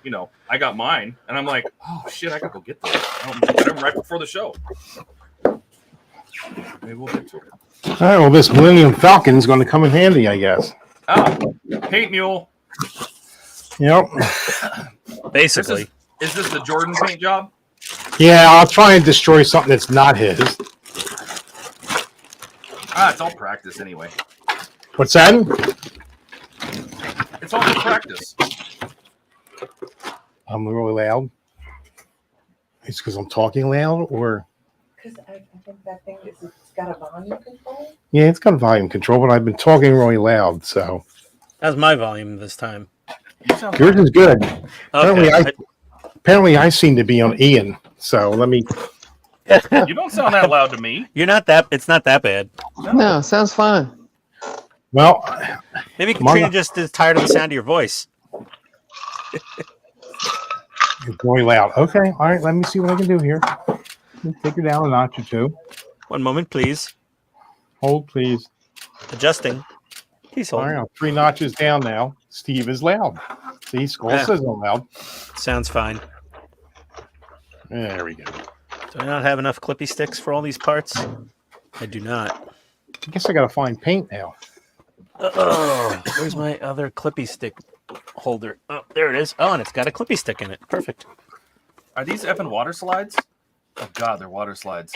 I got mine. And I'm like, oh, shit, I got to go get those. I got them right before the show. Maybe we'll get to it. All right, well, this Millennium Falcon is going to come in handy, I guess. Ah, paint mule. Yep. Basically. Is this the Jordan paint job? Yeah, I'll try and destroy something that's not his. It's all practice anyway. What's that? It's all for practice. I'm really loud. It's because I'm talking loud, or Because I think that thing it's got a volume control. yeah, it's got volume control, but I've been talking really loud, so That's my volume this time. yours is good. Okay. Apparently, I seem to be on Ian. So let me. You don't sound that loud to me. It's not that bad. No, sounds fine. Well, Maybe Come on Katrina now. just is tired of the sound of your voice. it's really loud. Okay, all right. Let me see what I can do here. Take her down a notch or two. One moment, please. Hold, please. Adjusting. Please All hold. right, I'm 3 notches down now. Steve is loud. See, Skull Yeah. says I'm loud. Sounds fine. There we go. Do I not have enough clippy sticks for all these parts? I do not. I guess I got to find paint now. Oh, where's my other clippy stick holder? Oh, there it is. Oh, and it's got a clippy stick in it. Perfect. Are these effing water slides? Oh, God, they're water slides.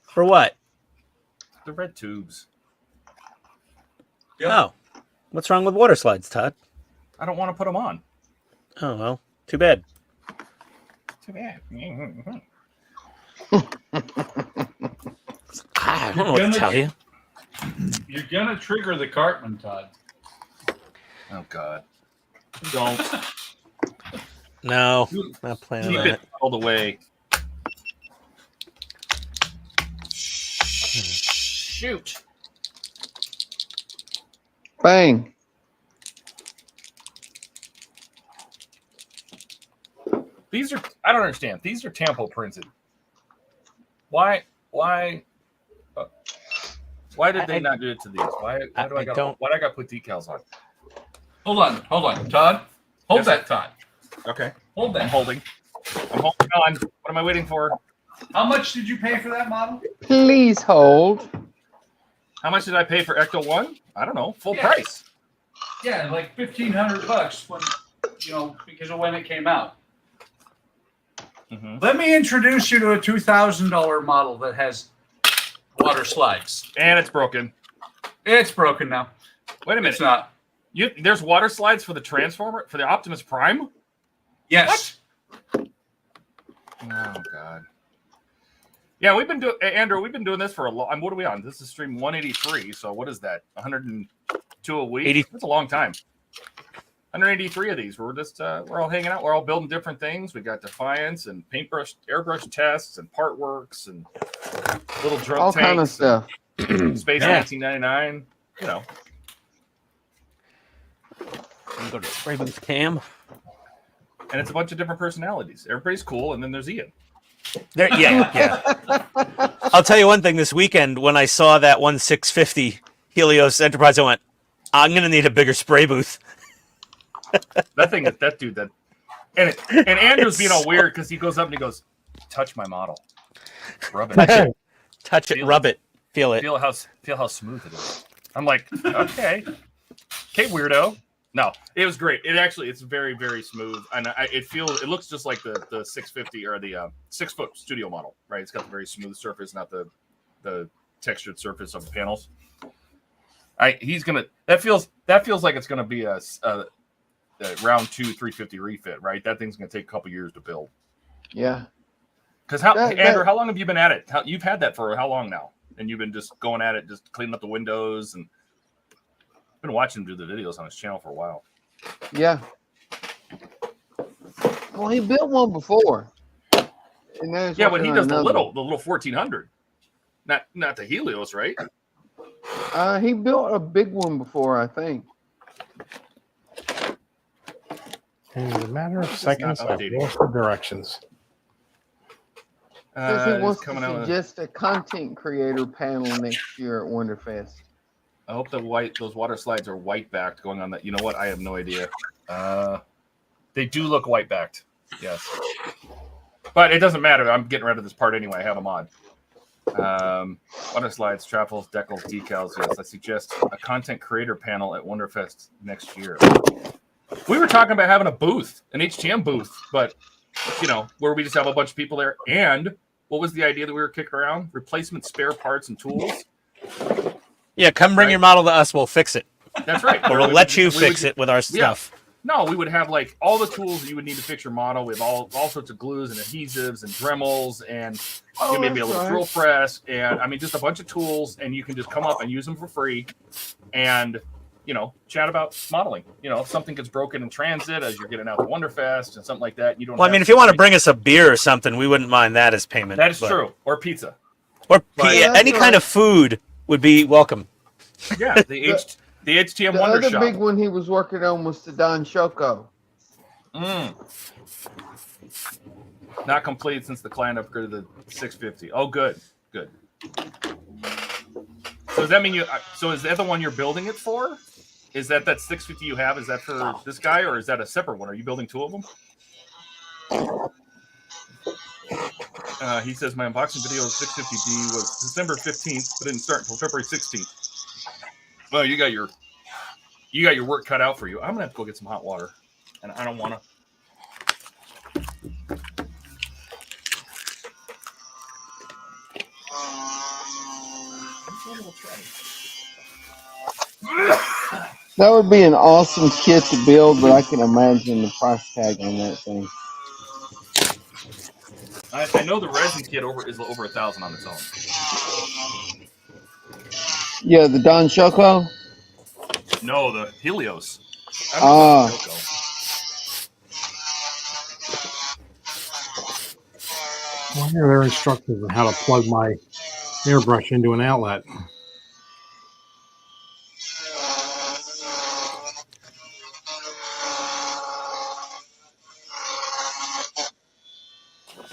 For what? The red tubes. Oh, what's wrong with water slides, Todd? I don't want to put them on. Oh, well, too bad. Too bad. I don't know what to tell you. You're gonna trigger the Cartman, Todd. Oh, God. Don't. No, not planning Keep on it it. all the way. Shoot. These are, I don't understand. These are Tampo printed. Why did they not do it to these? Why do I got to put decals on? Hold on, Todd. Hold that, Todd. Okay. Hold that. I'm holding on. What am I waiting for? How much did you pay for that model? Please hold. How much did I pay for Ecto 1? I don't know. Full price. Yeah, like $1,500 when, because of when it came out. Mm-hmm. Let me introduce you to a $2,000 model that has water slides. And it's broken. It's broken now. Wait a minute. It's not. There's water slides for the Transformer, for the Optimus Prime? Yes. What? Oh, God. Yeah, we've been doing this for a long. What are we on? This is stream 183. So what is that? 102 a week. 80. That's a long time. 183 of these. We're just we're all hanging out. We're all building different things. We got Defiance and paintbrush, airbrush tests, and part works, and little drone All tanks, kind of stuff. Space 1999. You know. You go to Spray Booth Cam. And it's a bunch of different personalities. Everybody's cool, and then there's Ian. Yeah. I'll tell you one thing. This weekend, when I saw that 1650 Helios Enterprise, I went, "I'm going to need a bigger spray booth." That thing is that dude. And Andrew's being all weird because he goes up and he goes, "Touch my model, rub it, touch it, rub it, feel it, feel how smooth it is." I'm like, okay, weirdo. No, it was great. It's very, very smooth, and it looks just like the 650 or the 6 foot studio model, right? It's got the very smooth surface, not the textured surface of the panels. That feels like it's gonna be a round 2 350 refit, right? That thing's gonna take a couple years to build. Yeah. Because Andrew, how long have you been at it? You've had that for how long now? And you've been just going at it, just cleaning up the windows, and been watching him do the videos on his channel for a while. Yeah. Well, he built one before. And But he does the little 1400, not the Helios, right? He built a big one before, I think. In a matter of seconds, I've updating. lost the directions. Says he wants coming to out. suggest a content creator panel next year at Wonderfest. I hope those water slides are white backed going on that. You know what? I have no idea. They do look white backed. Yes. But it doesn't matter. I'm getting rid of this part anyway. I have them on. Water slides, traffles, decals, decals. Yes, I suggest a content creator panel at Wonderfest next year. We were talking about having a booth, an HTM booth, but where we just have a bunch of people there. And what was the idea that we were kicking around? Replacement spare parts and tools. Yeah, come bring your model to us. We'll fix it. That's right. Or we'll let you fix it with our stuff. No, we would have like all the tools you would need to fix your model. We have all sorts of glues and adhesives and Dremels and maybe a little drill press and just a bunch of tools, and you can just come up and use them for free and chat about modeling. If something gets broken in transit as you're getting out to Wonderfest and something like that, you don't. Well, if you want to bring us a beer or something, we wouldn't mind that as payment. That is true. Or pizza. Or any kind of food would be welcome. Yeah, the HTM Wonder other Shop. big one he was working on was the Don Shoko. Not complete since the client upgraded the 650. Oh, good. So does that mean is that the one you're building it for? Is that 650 you have? Is that for this guy, or is that a separate one? Are you building 2 of them? He says my unboxing video of 650D was December 15th, but didn't start until February 16th. Well, you got your work cut out for you. I'm gonna have to go get some hot water, and I don't want to. That would be an awesome kit to build, but I can imagine the price tag on that thing. I know the resin kit is over 1,000 on its own. Yeah, the Don Shoko? No, the Helios. Ah. Well, here are instructions on how to plug my airbrush into an outlet.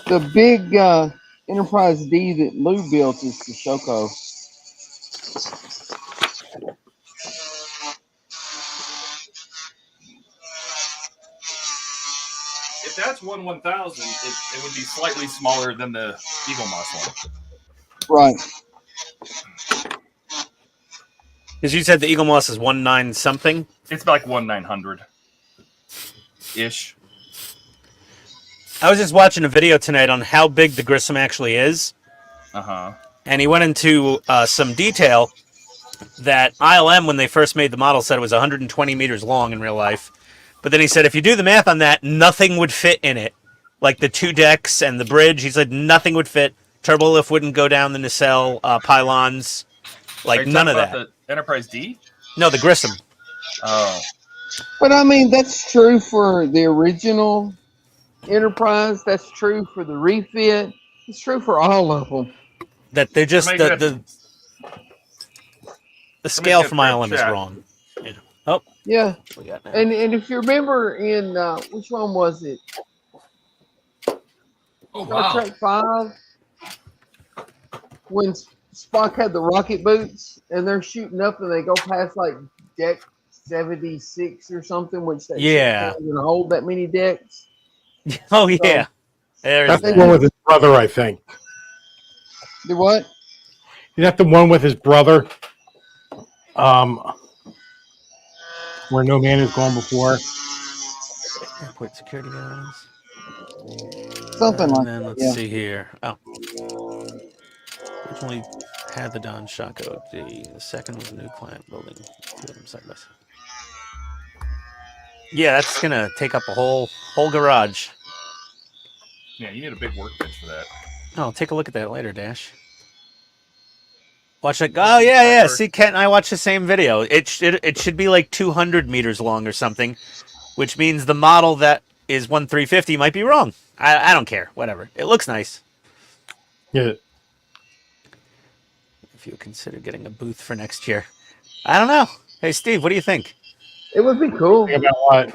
The big Enterprise D that Lou built is the Shoko. If that's 1/1000, it would be slightly smaller than the Eagle Moss one. Right. Because you said the Eagle Moss is 1.9 something. It's like 1/900 ish. I was just watching a video tonight on how big the Grissom actually is. Uh-huh. And he went into some detail that ILM, when they first made the model, said it was 120 meters long in real life. But then he said if you do the math on that, nothing would fit in it. Like the 2 decks and the bridge, he said nothing would fit. Turbo lift wouldn't go down the nacelle pylons. Like none of that. The Enterprise D? No, the Grissom. Oh. But I mean, that's true for the original Enterprise. That's true for the refit. It's true for all of them. That they're just the scale from ILM is check. wrong. Yeah. Oh, Yeah. we got that. And if you remember in which one was it? Oh, Star wow. Trek 5, when Spock had the rocket boots and they're shooting up and they go past like deck 76 or something, which that Yeah. ship doesn't hold that many decks. Oh yeah. There's That's the that. one with his brother, I think. The what? Is that the one with his brother? Where no man has gone before. Airport security guys. Something like And then that. let's Yeah. see here. Oh. Originally had the Don Shako. The second was a new client building. 2 of them side by side. Yeah, that's gonna take up a whole garage. Yeah, you need a big workbench for that. Oh, take a look at that later, Dash. Watch it. Oh yeah. See, Kent and I watched the same video. It should be like 200 meters long or something, which means the model that is 1/350 might be wrong. I don't care. Whatever. It looks nice. Yeah. If you consider getting a booth for next year, I don't know. Hey, Steve, what do you think? It would be cool. Think about what?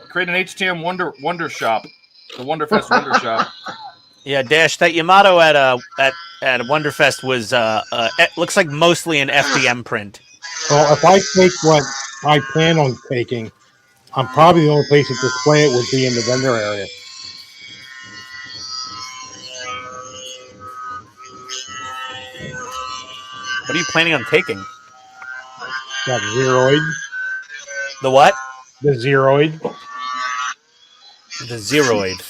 Create an HTM Wonder Shop. The Wonderfest Wonder Shop. Yeah, Dash, that Yamato at Wonderfest was it looks like mostly an FDM print. Well, if I take what I plan on taking, I'm probably the only place to display it would be in the vendor area. What are you planning on taking? That Zeroid. The what? The Zeroid. The Zeroid.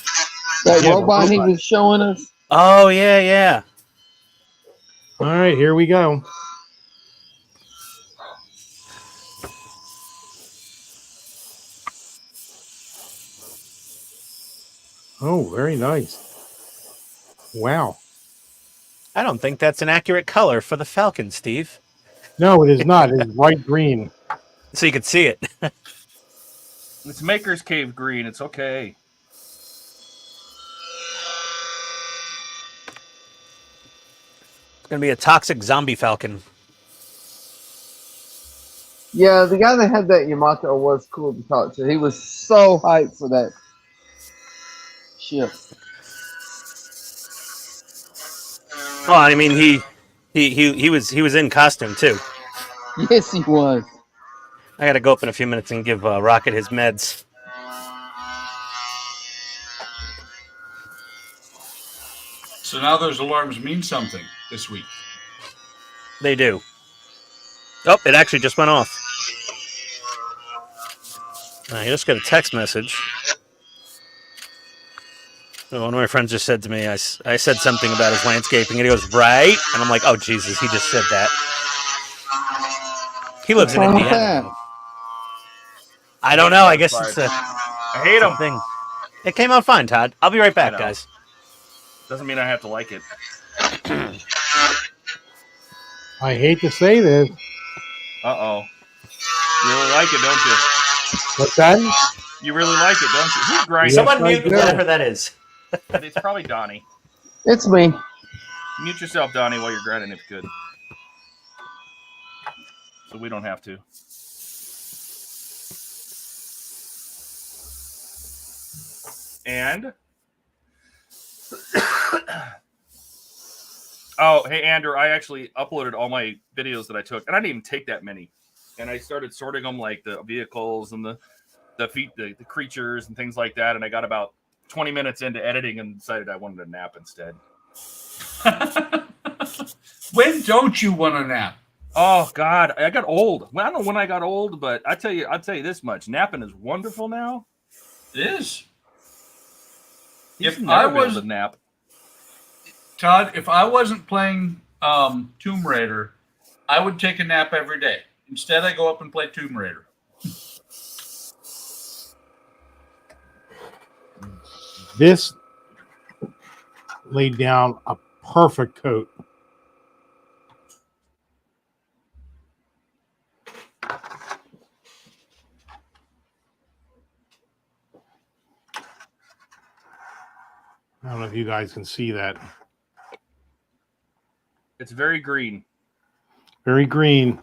That Yeah, robot he robot. was showing us. Oh yeah. All right, here we go. Oh, very nice. Wow. I don't think that's an accurate color for the Falcon, Steve. No, it is not. It is bright green. So you could see it. It's Maker's Cave green. It's okay. It's gonna be a toxic zombie Falcon. Yeah, the guy that had that Yamato was cool to talk to. He was so hyped for that ship. Oh, I mean he was in costume too. Yes, he was. I gotta go up in a few minutes and give Rocket his meds. So now those alarms mean something this week. They do. Oh, it actually just went off. I just got a text message. One of my friends just said to me, I said something about his landscaping, and he goes, right? And I'm like, oh, Jesus, he just said that. He lives in What's wrong with Indiana. that? I don't know. I guess it's a I hate them. thing. It came out fine, Todd. I'll be right back, know. guys. Doesn't mean I have to like it. I hate to say this. Uh-oh. You really like it, don't you? What's that? You really like it, don't you? Who's grinding? Yes, Someone I mute do. whatever that is. It's probably Donnie. It's me. Mute yourself, Donnie, while you're grinding if good. So we don't have to. And Oh, hey Andrew, I actually uploaded all my videos that I took, and I didn't even take that many. And I started sorting them like the vehicles and the creatures and things like that. And I got about 20 minutes into editing and decided I wanted a nap instead. When don't you want to nap? Oh God, I got old. Well, I don't know when I got old, but I'll tell you this much: napping is wonderful now. It is. If If I I was was a nap, Todd, if I wasn't playing Tomb Raider, I would take a nap every day. Instead, I go up and play Tomb Raider. This laid down a perfect coat. I don't know if you guys can see that. it's very green. Very green.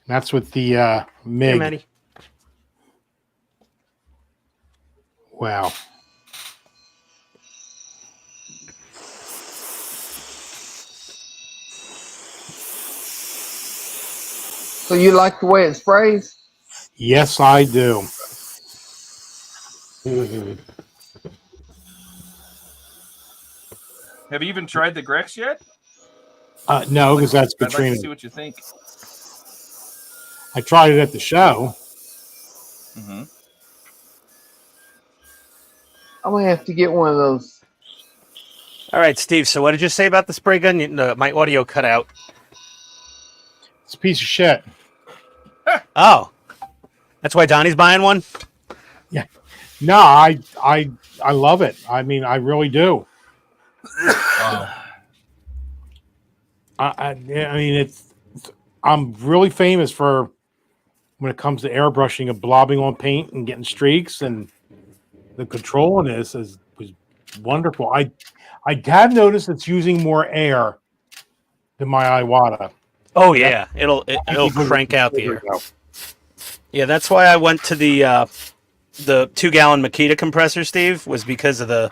That's with the Hey, MIG. Maddie. Wow. So you like the way it sprays? Yes, I do. Have you even tried the Grex yet? No, because that's I'd like Katrina. to see what you think. I tried it at the show. Mm-hmm. I'm gonna have to get one of those. All right, Steve. So what did you say about the spray gun? My audio cut out. It's a piece of shit. Oh, that's why Donnie's buying one. No, I love it. I mean, I really do. Wow. I mean, I'm really famous for when it comes to airbrushing and blobbing on paint and getting streaks, and the control on this was wonderful. I have noticed it's using more air than my Iwata. Oh yeah, it'll crank out the air. Yeah, that's why I went to the 2-gallon Makita compressor, Steve, was because of the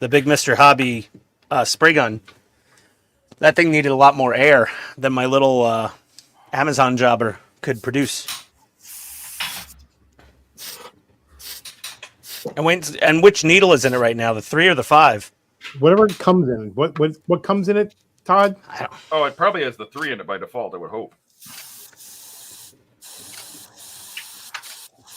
big Mr. Hobby spray gun. That thing needed a lot more air than my little Amazon jobber could produce. And which needle is in it right now? The 3 or the 5? Whatever it comes in. What comes in it, Todd? Oh, it probably has the 3 in it by default, I would hope.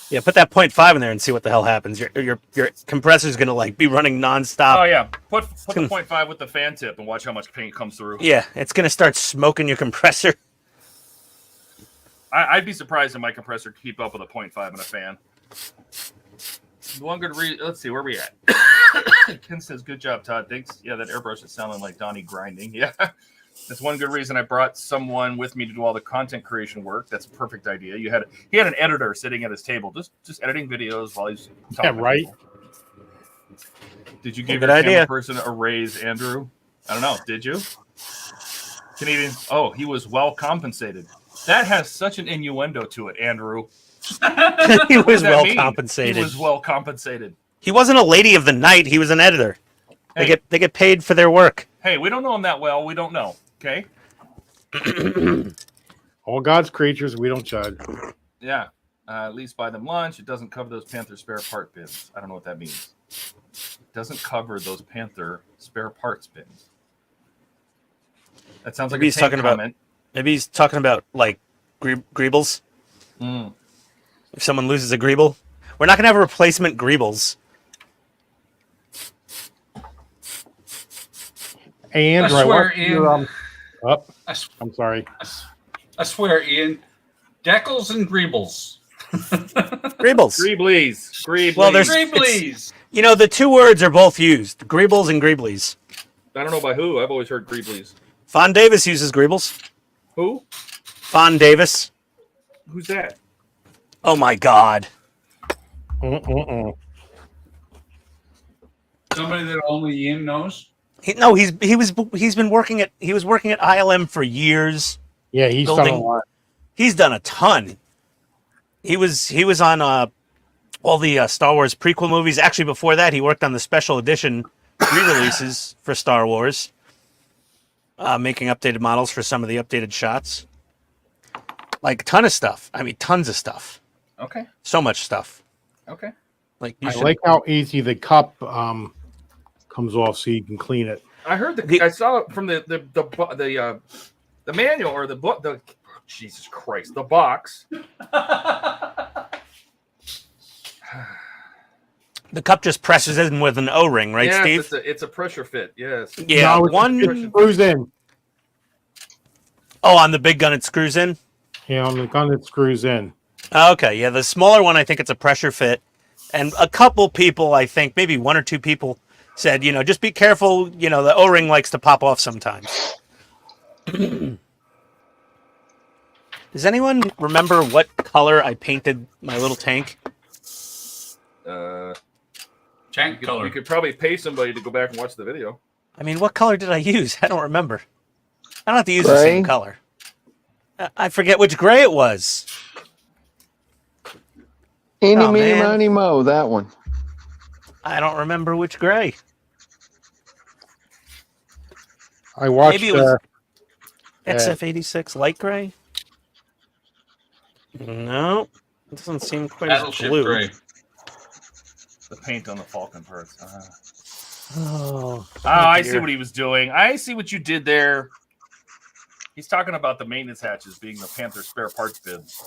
Yeah, put that 0.5 in there and see what the hell happens. Your compressor's gonna like be running nonstop. Oh yeah, put the 0.5 with the fan tip and watch how much paint comes through. Yeah, it's gonna start smoking your compressor. I'd be surprised if my compressor could keep up with a 0.5 and a fan. One good reason. Let's see where we at. Ken says, "Good job, Todd." Thanks. Yeah, that airbrush is sounding like Donnie grinding. Yeah, that's one good reason I brought someone with me to do all the content creation work. That's a perfect idea. He had an editor sitting at his table, just editing videos while he's talking. Yeah, right. To people. Did you give Good your idea. camera person a raise, Andrew? I don't know. Did you? Canadian. Oh, he was well compensated. That has such an innuendo to it, Andrew. He was that well mean? compensated. He was well compensated. He wasn't a lady of the night. He was an editor. Hey. They get paid for their work. Hey, we don't know him that well. We don't know. Okay. All God's creatures, we don't judge. Yeah. At least buy them lunch. It doesn't cover those Panther spare part bins. I don't know what that means. It doesn't cover those Panther spare parts bins. That sounds like Maybe a he's talking comment. Maybe he's talking about like greebles. Mm. If someone loses a greeble, we're not gonna have a replacement greebles. Hey, Andrew, I swear, watched Ian. your, up. I, s- I'm sorry. I swear, Ian. Deckles and Greebles. Greebles. Greeblies. Well, there's- Greeblies. You know, the two words are both used. Greebles and greeblies. I don't know by who. I've always heard Greeblies. Fawn Davis uses greebles. Who? Fawn Davis. Who's that? Oh my God. Somebody that only Ian knows. He was working at ILM for years. Yeah, he's done a Building. lot. He's done a ton. He was on all the Star Wars prequel movies. Actually, before that, he worked on the special edition re-releases for Star Wars, making updated models for some of the updated shots. Like, a ton of stuff. I mean, tons of stuff. Okay. So much stuff. Okay. Like, you I should... like how easy the cup comes off, so you can clean it. I heard I saw it from the manual or the book. The Jesus Christ, the box. The cup just presses in with an O-ring, right, yes, Steve? it's a pressure fit. Yes. Yeah, No, it screws in. Oh, on the big gun, it screws in? Yeah, on the gun, it screws in. Okay, yeah, the smaller one, I think it's a pressure fit. And a couple people, I think, maybe one or two people said, you know, just be careful. You know, the O-ring likes to pop off sometimes. Does anyone remember what color I painted my little tank? Tank color. You could probably pay somebody to go back and watch the video. I mean, what color did I use? I don't remember. I don't have to use the same Gray? color. I forget which gray it was. Eeny, Oh, meeny, man. miny, mo, that one. I don't remember which gray. I watched. Maybe it was XF86 light gray? No, it doesn't seem quite as Battleship blue. gray. The paint on the Falcon parts. Oh, I see dear. what he was doing. I see what you did there. He's talking about the maintenance hatches being the Panther spare parts bins.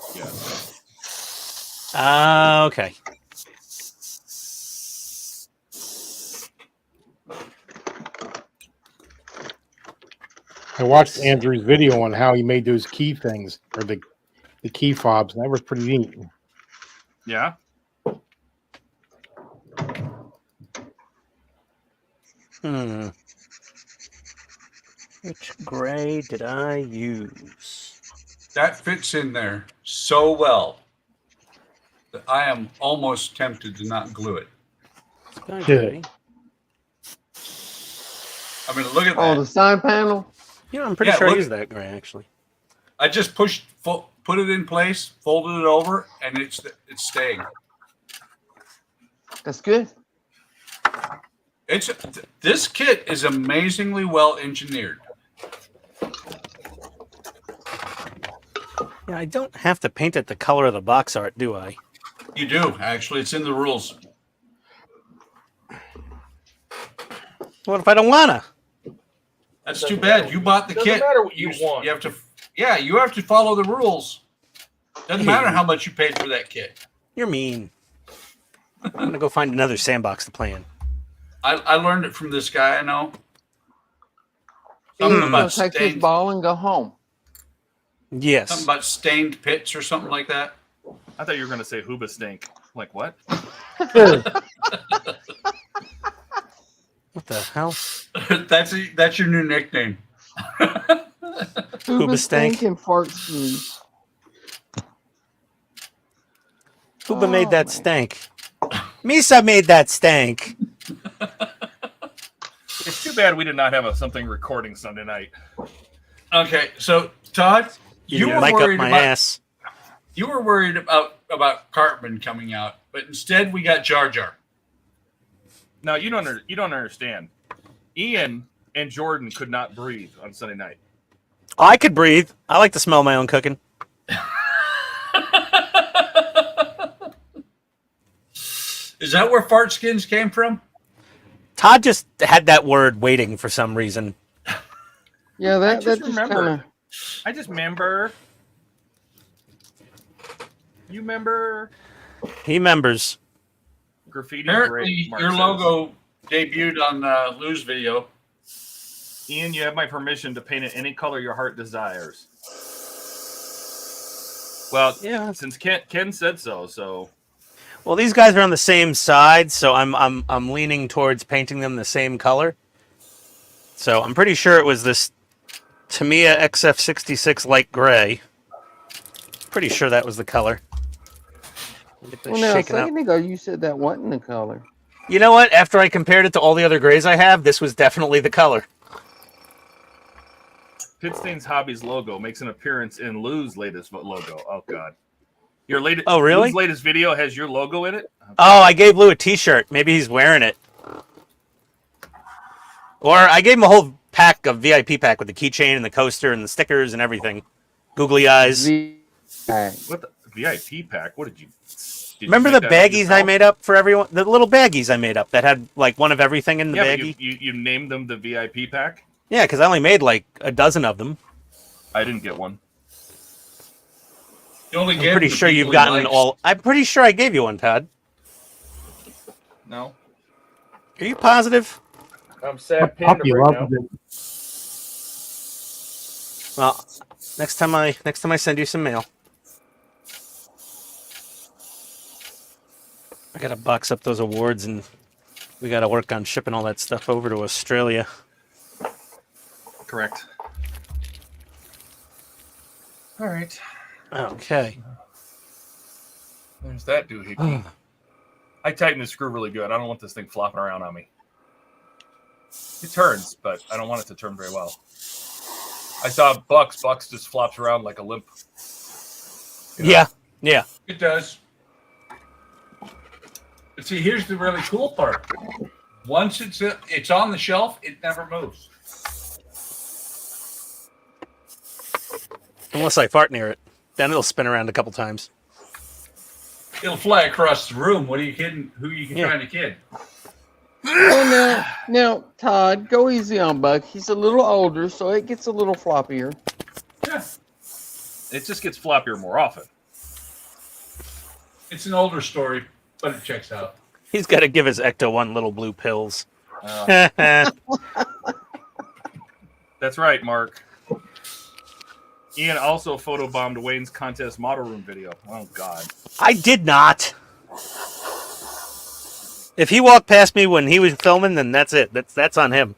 Yeah. Okay. I watched Andrew's video on how he made those key things, or the key fobs, and that was pretty neat. Yeah. Which gray did I use? That fits in there so well that I am almost tempted to not glue it. Sky Yeah. gray. I mean, look at Oh, that. the side panel? You know, I'm pretty Yeah, sure I look- used that gray, actually. I just put it in place, folded it over, and it's staying. That's good. This kit is amazingly well engineered. Yeah, I don't have to paint it the color of the box art, do I? You do, actually. It's in the rules. What if I don't wanna? That's too bad. You bought the Doesn't kit. matter what you want. You have to, yeah, you have to follow the rules. Doesn't matter how much you paid for that kit. You're mean. I'm gonna go find another sandbox to play in. I learned it from this guy I know. He's Something gonna about take his stained, ball and go home. something Yes. about stained pits or something like that. I thought you were going to say Hooba Stink. Like, what? What the hell? That's your new nickname. Hooba stank. stink and fart sneeze. Hooba made Oh, that man. stank. Misa made that stank. It's too bad we did not have something recording Sunday night. Okay, so Todd, you were mic up worried my about ass. you were worried about Cartman coming out, but instead we got Jar Jar. Now, you don't understand. Ian and Jordan could not breathe on Sunday night. I could breathe. I like to smell my own cooking. Is that where fart skins came from? Todd just had that word waiting for some reason. Yeah, I that just just remember. kind of. I just remember. You remember He members. graffiti? Apparently, Mark your says. logo debuted on Lou's video. Ian, you have my permission to paint it any color your heart desires. Well, Yeah. since Ken said so. Well, these guys are on the same side, so I'm leaning towards painting them the same color. So I'm pretty sure it was this Tamiya XF66 light gray. Pretty sure that was the color. Get this Well, now a shaken up. second ago you said that wasn't the color. You know what? After I compared it to all the other grays I have, this was definitely the color. PITSTAIN's Hobbies logo makes an appearance in Lou's latest logo. Oh, God. Your latest, Oh, really? Lou's latest video has your logo in it. Oh, I gave Lou a T-shirt. Maybe he's wearing it. Or I gave him a whole pack of VIP pack with the keychain and the coaster and the stickers and everything. Googly eyes. What the VIP pack? What did you? Remember the baggies I made up for everyone? The little baggies I made up that had like one of everything in the baggie. You named them the VIP pack. Yeah, because I only made like a dozen of them. I didn't get one. You only I'm gave pretty the sure you've people gotten he likes. all. I'm pretty sure I gave you one, Todd. No, Are you positive? I'm sad panda Puppy right love now. it. Well, next time I send you some mail, I gotta box up those awards and we gotta work on shipping all that stuff over to Australia. Correct. All right. Okay. There's that doohickey. I tightened the screw really good. I don't want this thing flopping around on me. It turns, but I don't want it to turn very well. I saw Bucks. Bucks just flops around like a limp. You know? Yeah. It does. But see, here's the really cool part. Once it's on the shelf, it never moves. Unless I fart near it, then it'll spin around a couple times. It'll fly across the room. What are you kidding? Who are you trying to kid? Well, now, Todd, go easy on Buck. He's a little older, so it gets a little floppier. Yeah. It just gets floppier more often. It's an older story, but it checks out. He's got to give his Ecto-1 little blue pills. That's right, Mark. Ian also photobombed Wayne's contest model room video. Oh, God. I did not. If he walked past me when he was filming, then that's it. That's on him.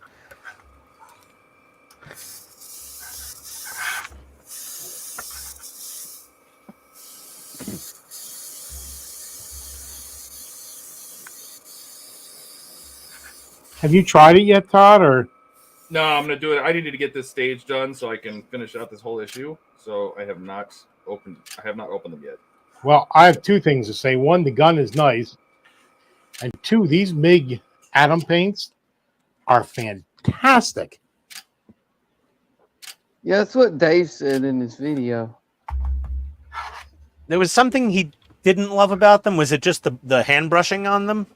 Have you tried it yet, Todd? Or No, I'm going to do it. I needed to get this stage done so I can finish out this whole issue. So I have not opened them yet. well, I have two things to say. One, the gun is nice, and two, these MIG Atom paints are fantastic. Yeah, that's what Dave said in his video. There was something he didn't love about them. Was it just the hand brushing on them?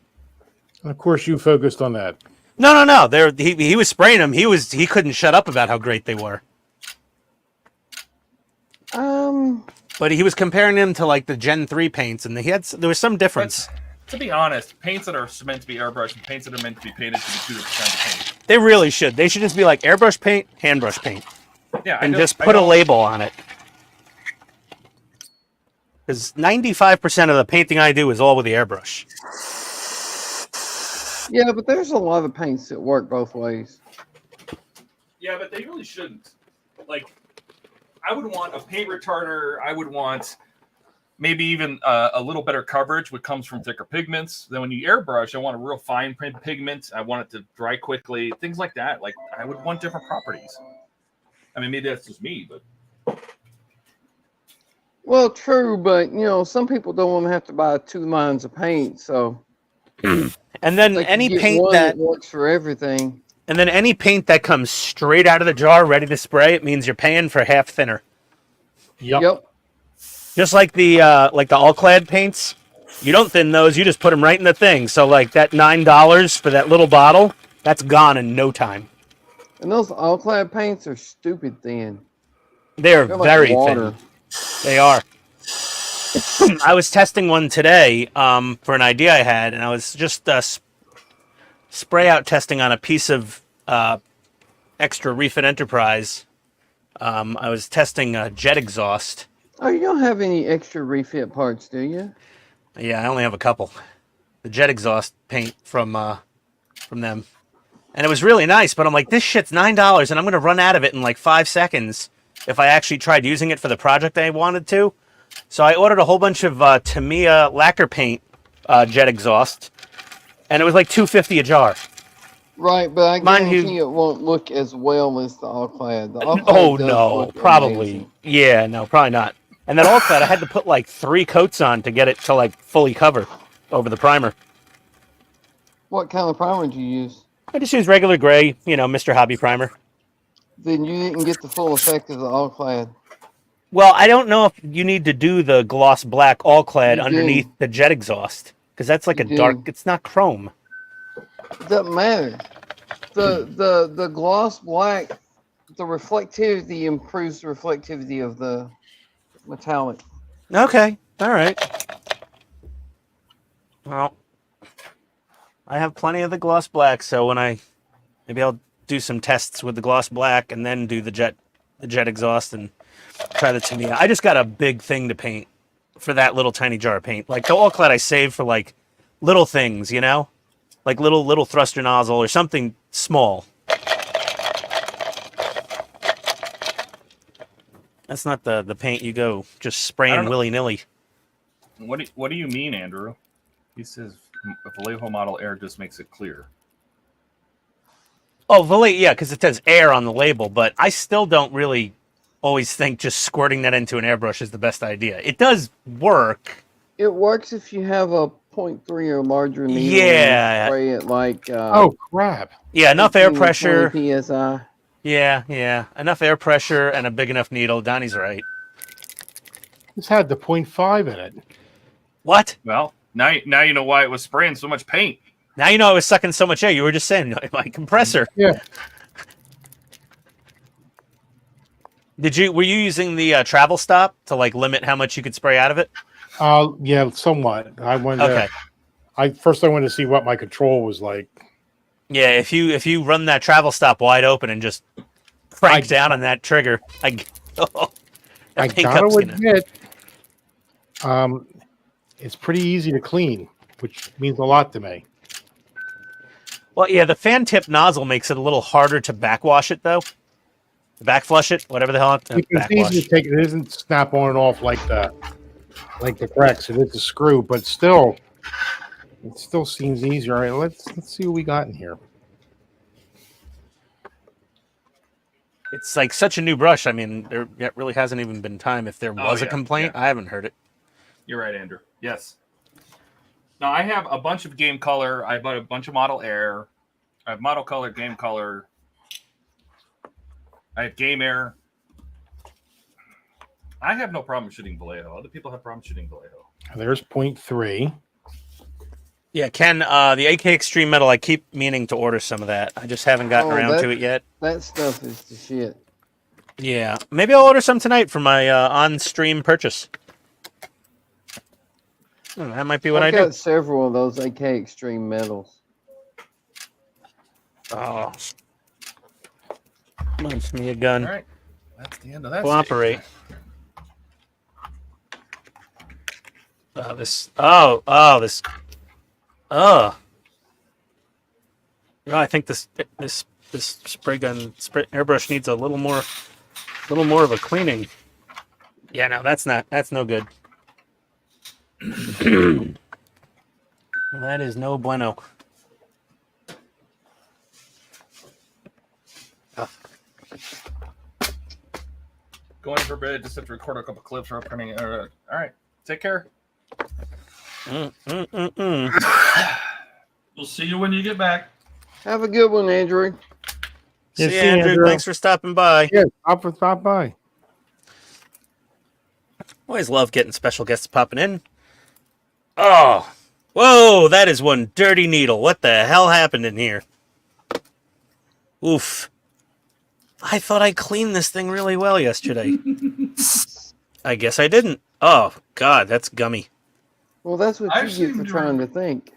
And of course, you focused on that. No. He was spraying them. He couldn't shut up about how great they were. But he was comparing them to like the Gen 3 paints, and there was some difference. But, to be honest, paints that are meant to be airbrushed and paints that are meant to be painted should be 2 different kinds of paint. They really should. They should just be like airbrush paint, hand brush paint, Yeah, and just put a label on it. Because 95% of the painting I do is all with the airbrush. Yeah, but there's a lot of paints that work both ways. Yeah, but they really shouldn't. Like, I would want a paint retarder. I would want maybe even a little better coverage, which comes from thicker pigments. Then when you airbrush, I want a real fine print pigment. I want it to dry quickly, things like that. Like, I would want different properties. I mean, maybe that's just me, but Well, true, but you know, some people don't want to have to buy 2 lines of paint, so And then they can any get paint one that works for everything. And then any paint that comes straight out of the jar, ready to spray, it means you're paying for half thinner. Yep. Just like the all-clad paints, you don't thin those; you just put them right in the thing. So like that $9 for that little bottle, that's gone in no time. And those all-clad paints are stupid thin. They're They're like very water. thin. They are. I was testing one today for an idea I had, and I was just spray out testing on a piece of extra Refit Enterprise. I was testing jet exhaust. Oh, you don't have any extra refit parts, do you? Yeah, I only have a couple. The jet exhaust paint from them, and it was really nice. But I'm like, this shit's $9, and I'm gonna run out of it in like 5 seconds if I actually tried using it for the project I wanted to. So I ordered a whole bunch of Tamiya lacquer paint jet exhaust, and it was like $2.50 a jar. Right, but I Mind you- guarantee it won't look as well as the all-clad. The all-clad Oh does no, look probably. amazing. Yeah, no, probably not. And that all clad, I had to put like 3 coats on to get it to like fully cover over the primer. What kind of primer did you use? I just use regular gray, you know, Mr. Hobby primer. Then you didn't get the full effect of the all clad. Well, I don't know if you need to do the gloss black all clad You underneath do. the jet exhaust because that's like You a do. dark. It's not chrome. It doesn't matter. The gloss black, the reflectivity improves the reflectivity of the metallic. Okay, all right. Well, I have plenty of the gloss black, so maybe I'll do some tests with the gloss black and then do the jet exhaust and try the Tamiya. I just got a big thing to paint for that little tiny jar of paint. Like the all clad I saved for like little things, you know? Like little thruster nozzle or something small. That's not the paint you go just spraying willy-nilly. What do you mean, Andrew? He says a Vallejo model air just makes it clear. Oh, Vallejo, yeah, because it says air on the label, but I still don't really always think just squirting that into an airbrush is the best idea. It does work. It works if you have a 0.3 or larger needle. Yeah. And spray it like. Oh crap! Yeah, enough air 18 or pressure. 20 psi. Yeah. Enough air pressure and a big enough needle. Donnie's right. This had the 0.5 in it. What? Well, now you know why it was spraying so much paint. Now you know I was sucking so much air. You were just saying my compressor. Yeah. Were you using the travel stop to like limit how much you could spray out of it? Yeah, somewhat. I wanted. Okay. I wanted to see what my control was like. Yeah, if you run that travel stop wide open and just crank down on that trigger, I gotta admit, it's pretty easy to clean, which means a lot to me. Well, yeah, the fan tip nozzle makes it a little harder to backwash it, though. Backflush it, whatever the hell. It's easy to take. It isn't snap on and off like the Grex. It is a screw, but still, it still seems easier. All right, let's see what we got in here. It's like such a new brush. I mean, there really hasn't even been time. If there was a complaint, I haven't heard it. You're right, Andrew. Yes. Now, I have a bunch of game color. I bought a bunch of model air. I have model color, game color. I have game air. I have no problem shooting Vallejo. Other people have problems shooting Vallejo. There's 0.3. Yeah, Ken, the AK Extreme Metal, I keep meaning to order some of that. I just haven't gotten around to it yet. That stuff is the shit. Yeah, maybe I'll order some tonight for my on-stream purchase. That might be what I do. I've got several of those AK Extreme Metals. Oh. Wants me a gun. All right. That's the end of that. Cooperate. This. This. No, I think this spray airbrush needs a little more of a cleaning. Yeah, no, that's no good. That is no bueno. Going for bed, just have to record a couple clips or printing. All right. Take care. We'll see you when you get back. Have a good one, Andrew. See you, Andrew. Thanks for stopping by. Yeah, stop by. Always love getting special guests popping in. Oh, whoa, that is one dirty needle. What the hell happened in here? Oof. I thought I cleaned this thing really well yesterday. I guess I didn't. Oh, God, that's gummy. Well, that's what you get for trying to think.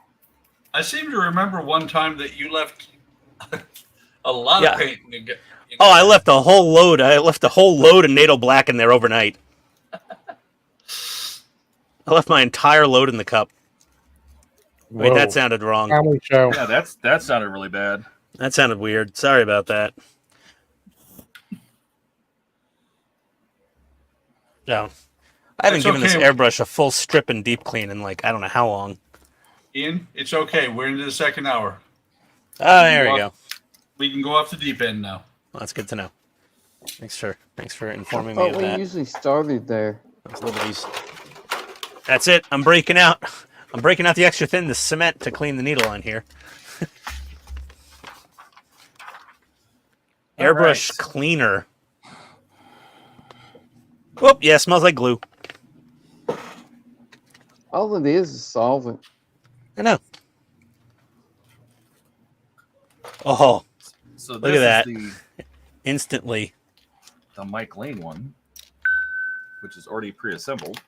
I seem to remember one time that you left a lot of paint. Oh, I left a whole load. I left a whole load of NATO black in there overnight. I left my entire load in the cup. Wait, that sounded wrong. Family show. Yeah, that sounded really bad. That sounded weird. Sorry about that. No. I haven't given this airbrush a full strip and deep clean in like, I don't know how long. Ian, it's okay. We're into the second hour. Oh, there we go. We can go off the deep end now. Well, that's good to know. Thanks for informing I me thought of we that. usually started there. Those liberties. That's it. I'm breaking out. I'm breaking out the extra thin, the cement to clean the needle on here. All Airbrush right. cleaner. Oh, yeah, smells like glue. All it is solvent. I know. Oh, So Look this at that. is instantly. the Mike Lane one, which is already pre-assembled.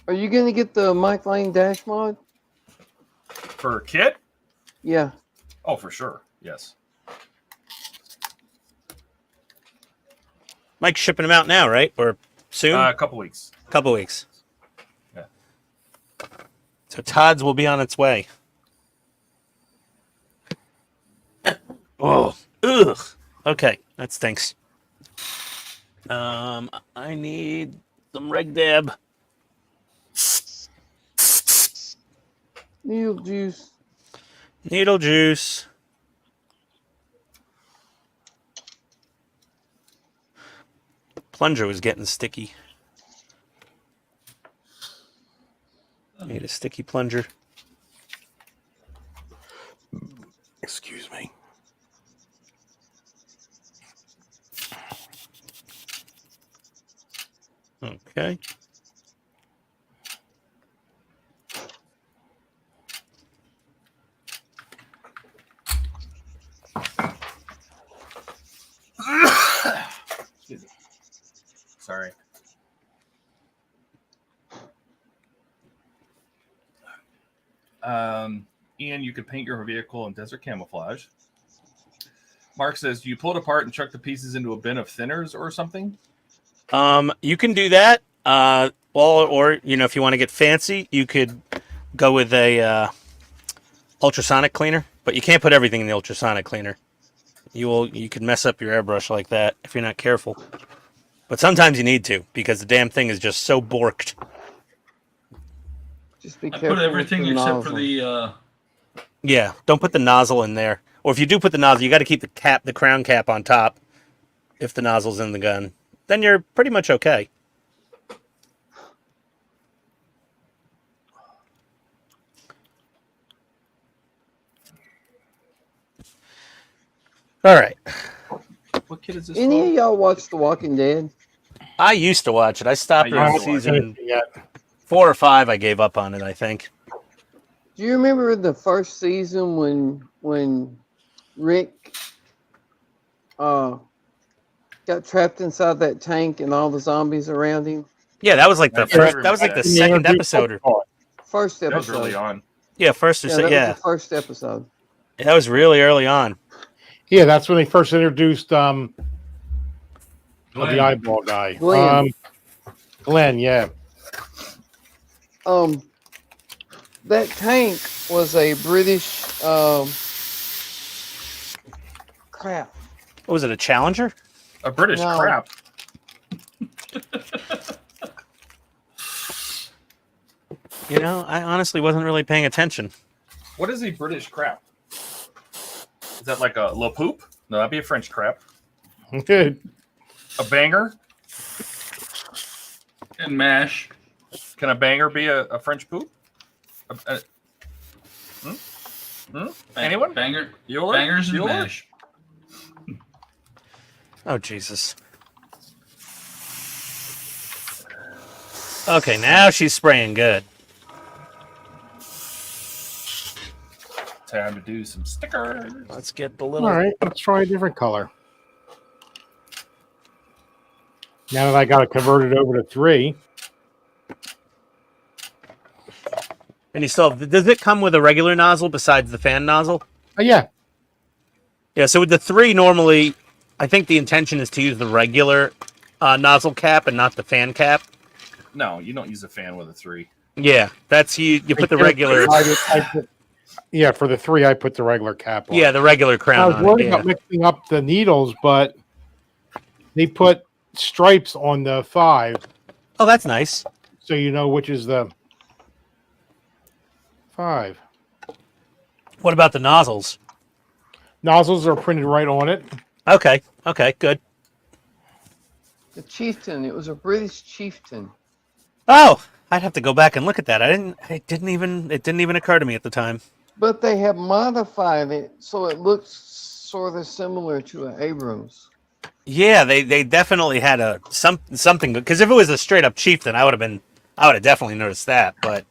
Are you gonna get the Mike Lane dash mod? For kit? Yeah. Oh, for sure. Yes. Mike's shipping them out now, right? Or soon? A couple weeks. Couple weeks. Yeah. So Todd's will be on its way. Oh, ugh. Okay, that stinks. I need some Reg Dab. Needle juice. Needle juice. Plunger was getting sticky. Need a sticky plunger. Excuse me. Okay. Excuse me. Sorry. Ian, you could paint your vehicle in desert camouflage. Mark says, do you pull it apart and chuck the pieces into a bin of thinners or something? You can do that. Or you know, if you want to get fancy, you could go with a ultrasonic cleaner, but you can't put everything in the ultrasonic cleaner. You could mess up your airbrush like that if you're not careful. But sometimes you need to, because the damn thing is just so borked. Just be I careful. put everything with the except for nozzle. the. Yeah, don't put the nozzle in there. Or if you do put the nozzle, you got to keep the crown cap on top if the nozzle's in the gun. Then you're pretty much okay. All right. What kit is this Any of for? y'all watch The Walking Dead? I used to watch it. I stopped I around used to watch season Yeah. 4 or 5. I gave up on it, I think. Do you remember the first season when Rick got trapped inside that tank and all the zombies around him? Yeah, that was like the I first. remember That was like the that. second episode. Or, First That was episode. early on. yeah, first or Yeah, second. that Yeah, was the first episode. that was really early on. Yeah, that's when they first introduced the Glenn. eyeball guy. Glenn. Glenn, yeah. That tank was a British crap. What was it? A Challenger? A British No. crap. You know, I honestly wasn't really paying attention. What is a British crap? Is that like a La Poop? No, that'd be a French crap. Good. A banger? And mash. Can a banger be a French poop? Anyone? Banger. Bueller? Bangers and Bueller? mash. Oh Jesus. Okay, now she's spraying good. Time to do some stickers. Let's get the little. All right, let's try a different color. Now that I got it converted over to 3. And you still have, does it come with a regular nozzle besides the fan nozzle? Oh, yeah. Yeah, so with the 3 normally, I think the intention is to use the regular nozzle cap and not the fan cap. No, you don't use a fan with a 3. Yeah, that's you put the regular. Yeah, for the 3, I put the regular cap on. Yeah, the regular I crown was on worried it. about Yeah. mixing up the needles, but they put stripes on the 5, Oh, that's nice. so you know which is the 5. What about the nozzles? Nozzles are printed right on it. Okay, good. The chieftain. It was a British chieftain. Oh, I'd have to go back and look at that. It didn't even occur to me at the time. But they have modified it so it looks sort of similar to an Abrams. Yeah, they definitely had something, because if it was a straight up chieftain, I would have definitely noticed that. But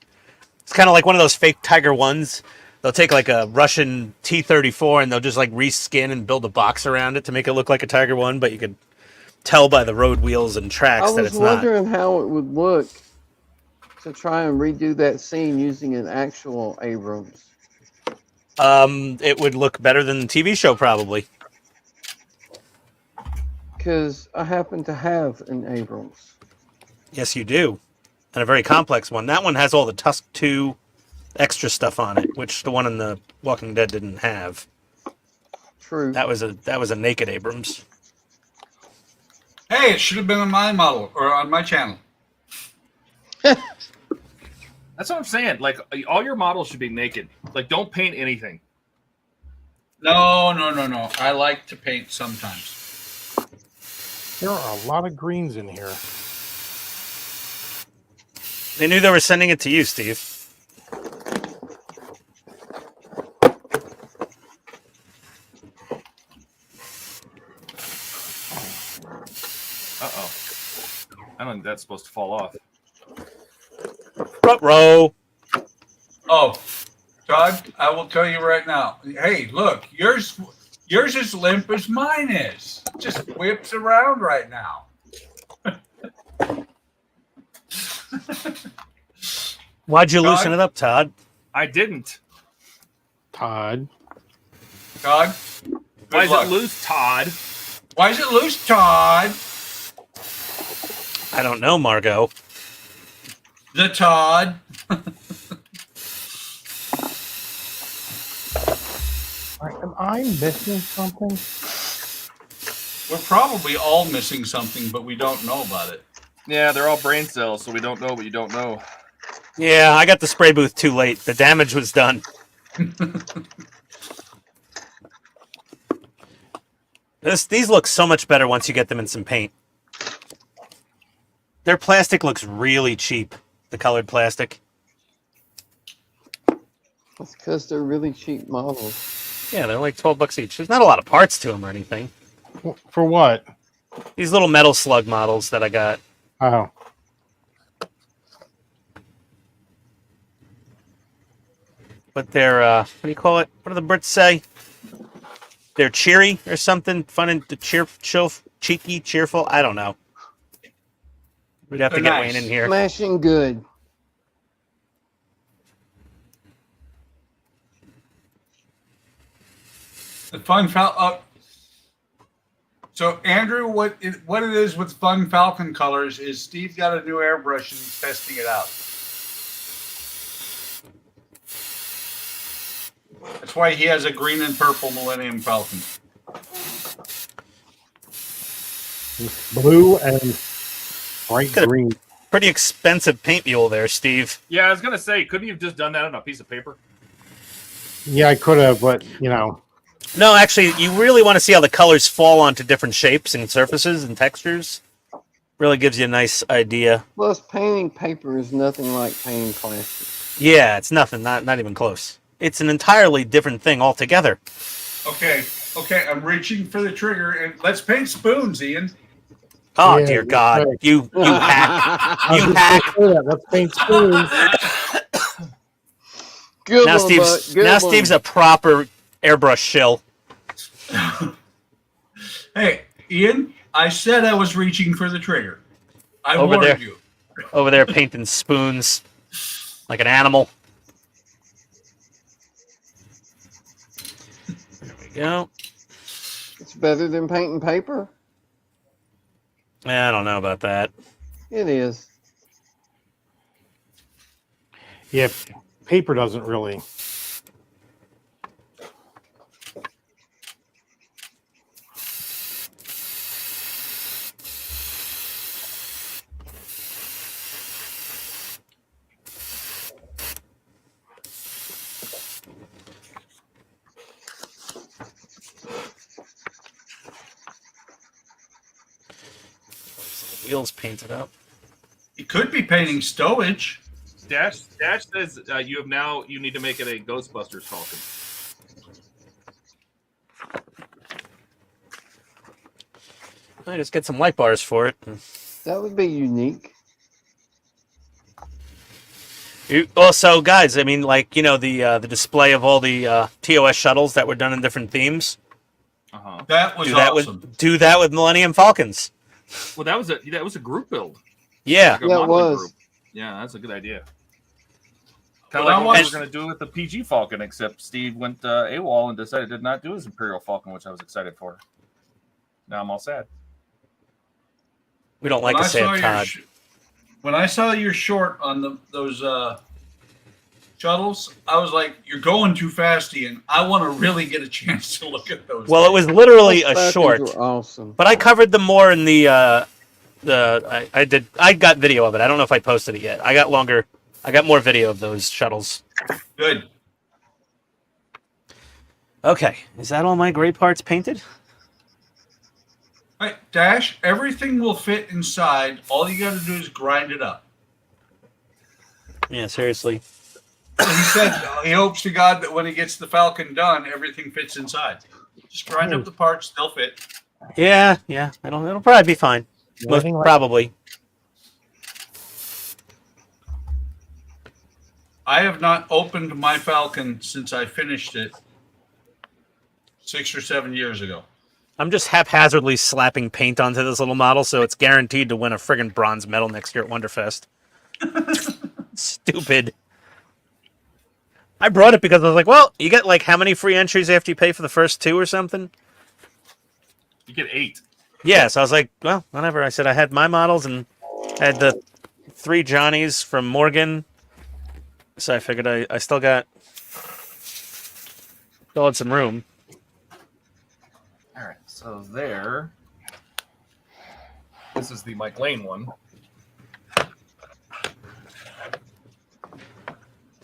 it's kind of like one of those fake Tiger ones. They'll take like a Russian T-34 and they'll just like reskin and build a box around it to make it look like a Tiger one, but you could tell by the road wheels and tracks that I was it's not. wondering how it would look to try and redo that scene using an actual Abrams. It would look better than the TV show probably. Because I happen to have an Abrams. Yes, you do, and a very complex one. That one has all the Tusk 2 extra stuff on it, which the one in the Walking Dead didn't have. True. That was a naked Abrams. Hey, it should have been on my model or on my channel. That's what I'm saying. Like, all your models should be naked. Like, don't paint anything. No. I like to paint sometimes. There are a lot of greens in here. They knew they were sending it to you, Steve. Uh-oh. I don't think that's supposed to fall off. Front row. Oh, Todd, I will tell you right now. Hey, look, yours is limp as mine is. Just whips around right now. Why'd you Todd? loosen it up, Todd? I didn't. Todd. Todd, Why is luck. it loose, Todd? Why is it loose, Todd? I don't know, Margot. The Todd. Am I missing something? We're probably all missing something, but we don't know about it. Yeah, they're all brain cells, so we don't know what you don't know. Yeah, I got the spray booth too late. The damage was done. These look so much better once you get them in some paint. Their plastic looks really cheap. The colored plastic. That's because they're really cheap models. Yeah, they're like $12 each. There's not a lot of parts to them or anything. For what? These little metal slug models that I got. Oh. But they're, what do you call it? What do the Brits say? They're cheery or something? Fun and cheeky, cheerful? I don't know. We'd have to They're get nice. Wayne in here. Smashing good. The Fun Falcon. So Andrew, what it is with Fun Falcon colors is Steve's got a new airbrush and he's testing it out. That's why he has a green and purple Millennium Falcon. Blue and bright green. Pretty expensive paint mule there, Steve. Yeah, I was gonna say, couldn't you have just done that on a piece of paper? Yeah, I could have, but, you know. No, actually, you really want to see how the colors fall onto different shapes and surfaces and textures. Really gives you a nice idea. Plus, painting paper is nothing like painting plastic. Yeah, it's nothing. Not even close. It's an entirely different thing altogether. Okay, I'm reaching for the trigger and let's paint spoons, Ian. Oh, Yeah, dear that's God. right. You hack. You hack. Yeah, let's paint spoons. Good Now one, Steve's, Buck. Good now one. Steve's a proper airbrush shill. Hey, Ian, I said I was reaching for the trigger. I Over warned there. you. Over there painting spoons like an animal. There we go. It's better than painting paper. I don't know about that. It is. Yeah, paper doesn't really. wheels painted up. You could be painting stowage. Dash says you need to make it a Ghostbusters Falcon. I just get some light bars for it. That would be unique. Also, guys, I mean, like, you know, the display of all the TOS shuttles that were done in different themes. Uh-huh. That was Do that awesome. do that with Millennium Falcons. Well, that was a group build. Yeah. Like a Yeah, it modeling was. Group. Yeah, that's a good idea. Kind Well, of like what we watched- were going to do with the PG Falcon, except Steve went AWOL and decided to not do his Imperial Falcon, which I was excited for. Now I'm all sad. We don't like When a I saw sad your Todd. when I saw your short on those shuttles, I was like, "You're going too fast, Ian. I want to really get a chance to look at those." Well, it things." was literally Those a Falcons short, were awesome. but I covered them more in the I got video of it. I don't know if I posted it yet. I got more video of those shuttles. Good. Okay, is that all my gray parts painted? All right, Dash. Everything will fit inside. All you got to do is grind it up. Yeah, seriously. He said he hopes to God that when he gets the Falcon done, everything fits inside. Just grind up the parts; they'll fit. Yeah. It'll probably be fine. Most Nothing like- probably. I have not opened my Falcon since I finished it 6 or 7 years ago. I'm just haphazardly slapping paint onto this little model, so it's guaranteed to win a friggin' bronze medal next year at Wonderfest. Stupid. I brought it because I was like, well, you get like how many free entries after you pay for the first 2 or something? You get 8. Yeah, so I was like, well, whatever. I said I had my models and had the 3 Johnnies from Morgan. So I figured I still had some room. All right, so there. This is the Mike Lane one.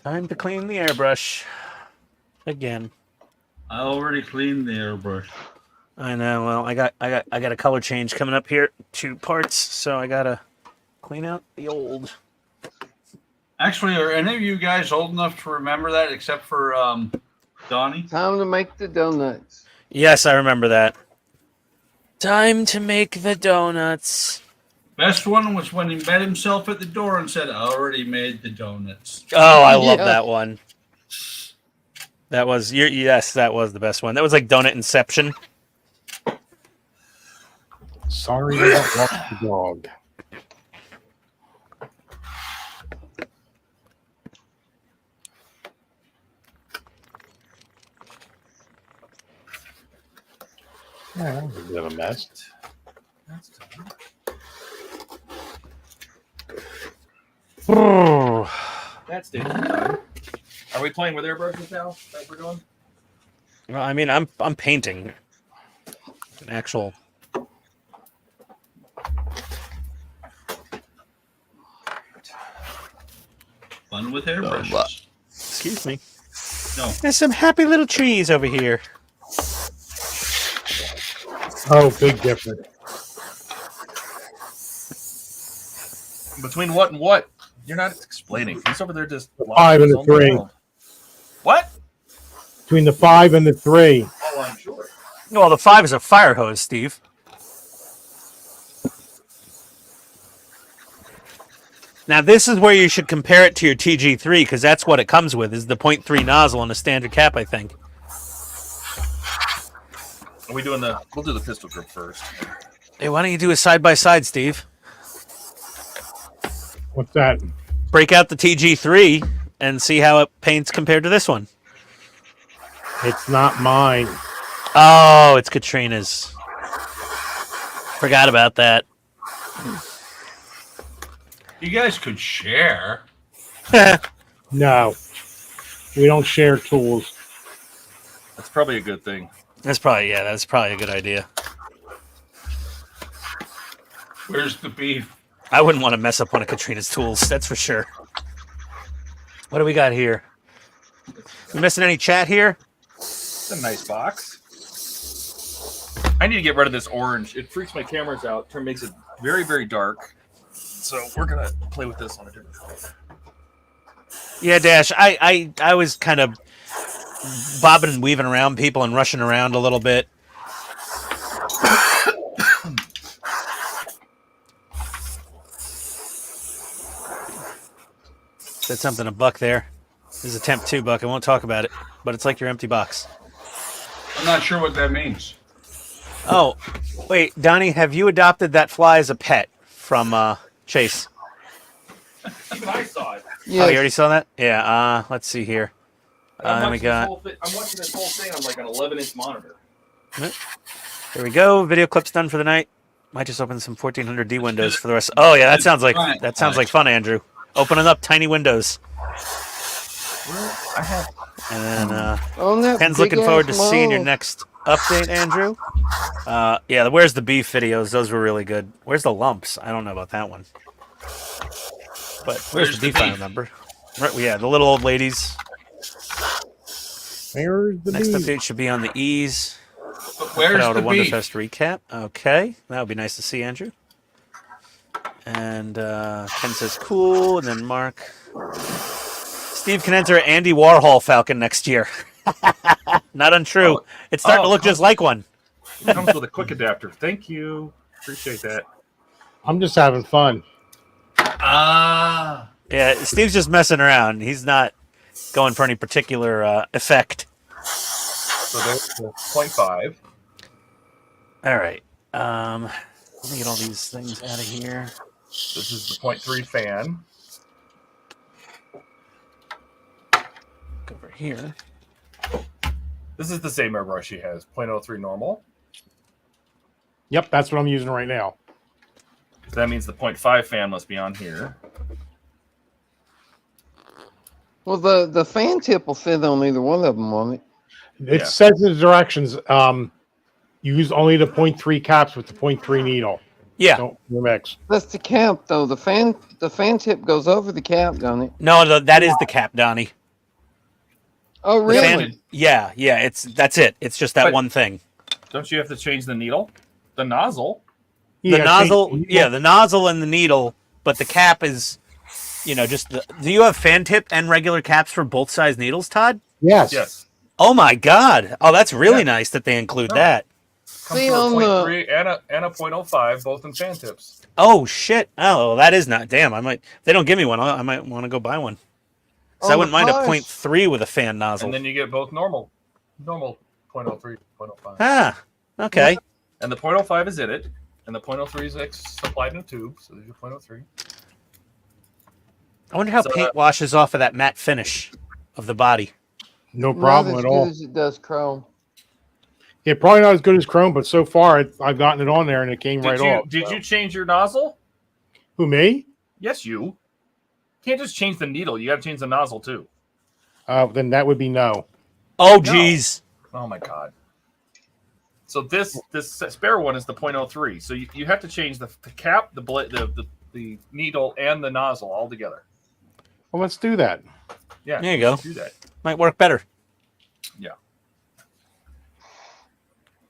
Time to clean the airbrush. Again. I already cleaned the airbrush. I know. Well, I got a color change coming up here. 2 parts, so I gotta clean out the old. Actually, are any of you guys old enough to remember that, except for Donnie? Time to make the donuts. Yes, I remember that. Time to make the donuts. Best one was when he met himself at the door and said, "I already made the donuts." Oh, I love Yeah. that one. That was yes, that was the best one. That was like Donut Inception. Sorry about walking the dog. Yeah, that was a bit of a mess. That's time. Are we playing with airbrushes now? Like we're doing? Well, I mean, I'm painting an actual. Fun with airbrushes. Excuse me. No. There's some happy little trees over here. Oh, big difference. Between what and what? You're not explaining. He's over there just 5 and the 3. What? Between the 5 and the 3. Oh, I'm sure. Well, the 5 is a fire hose, Steve. Now, this is where you should compare it to your TG3, because that's what it comes with, is the 0.3 nozzle and a standard cap, I think. Are we doing the? We'll do the pistol grip first. Hey, why don't you do a side-by-side, Steve? What's that? Break out the TG3 and see how it paints compared to this one. It's not mine. Oh, it's Katrina's. Forgot about that. You guys could share. No. We don't share tools. That's probably a good thing. That's probably a good idea. Where's the beef? I wouldn't want to mess up one of Katrina's tools, that's for sure. What do we got here? You missing any chat here? It's a nice box. I need to get rid of this orange. It freaks my cameras out. Makes it very, very dark. So we're gonna play with this on a different color. Yeah, Dash. I was kind of bobbing and weaving around people and rushing around a little bit. Said something to Buck there. This is attempt 2, Buck. I won't talk about it, but it's like your empty box. I'm not sure what that means. Oh, wait, Donnie, have you adopted that fly as a pet from Chase? Even I saw it. Yes. Oh, you already saw that? Yeah. Let's see here. I'm We watching got. I'm watching this whole thing on like an 11-inch monitor. There we go. Video clips done for the night. Might just open some 1400D windows for the rest. Oh yeah, that sounds like fun, Andrew. Opening up tiny windows. I have. And then On that Ken's big looking forward to ass seeing your mug. next update, Andrew. Yeah, where's the beef videos? Those were really good. Where's the lumps? I don't know about that one. But where's the beef? I remember. Right, yeah, the little old ladies. Where's the Next beef? update should be on the E's. But where's Put out the a beef? Wonderfest recap. Okay, that would be nice to see, Andrew. And Ken says cool, and then Mark. Steve can enter Andy Warhol Falcon next year. Not untrue. It's starting to look just like one. It comes with a quick adapter. Thank you. Appreciate that. I'm just having fun. Ah. Yeah, Steve's just messing around. He's not going for any particular effect. So there's the 0.5. All right. Let me get all these things out of here. This is the 0.3 fan. Go over here. This is the same airbrush he has. 0.03 normal. Yep, that's what I'm using right now. So that means the 0.5 fan must be on here. Well, the fan tip will fit on either one of them, won't it? It Yeah. says in the directions, use only the 0.3 caps with the 0.3 needle. Yeah. Don't mix. That's the cap, though. The fan tip goes over the cap, don't it? No, that is the cap, Donnie. Oh, The really? fan- yeah. That's it. It's just that But- one thing. Don't you have to change the needle? The nozzle? The nozzle, the nozzle and the needle, but the cap is, just the. Do you have fan tip and regular caps for both size needles, Todd? Yes. Yes. Oh my God! Oh, that's really Yeah. nice that they include No. that. Comes See, with a on 0.3 and a 0.05, both in fan tips. Oh shit! Oh, that is not. Damn, I might. If they don't give me one, I might want to go buy one. So I On wouldn't the mind a Posh- 0.3 with a fan nozzle. And then you get both normal 0.03, 0.05. Ah, okay. And the 0.05 is in it, and the 0.03 is supplied in a tube, so there's your 0.03. I wonder how So, paint washes off of that matte finish of the body. No problem Not as at all. good as it does chrome. Yeah, probably not as good as Chrome, but so far I've gotten it on there and it came right off. Did so. you change your nozzle? Who, me? Yes, you. Can't just change the needle. You got to change the nozzle too. Then that would be no. Oh, geez. Oh my god. So this spare one is the 0.03. So you have to change the cap, the needle, and the nozzle all together. Well, let's do that. Yeah. There you go. Do that. Might work better. Yeah.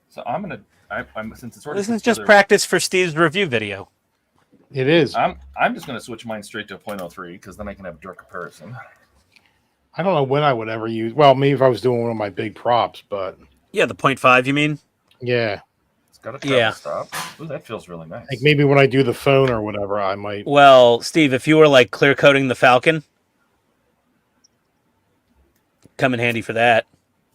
So I'm since it's already This put is just together, practice for Steve's review video. It is. I'm just gonna switch mine straight to a 0.03 because then I can have a direct comparison. I don't know when I would ever use. Well, maybe if I was doing one of my big props, but Yeah, the 0.5, you mean? yeah, It's got a travel Yeah. stop. Ooh, that feels really nice. like maybe when I do the phone or whatever, I might. Well, Steve, if you were like clear coating the Falcon, come in handy for that.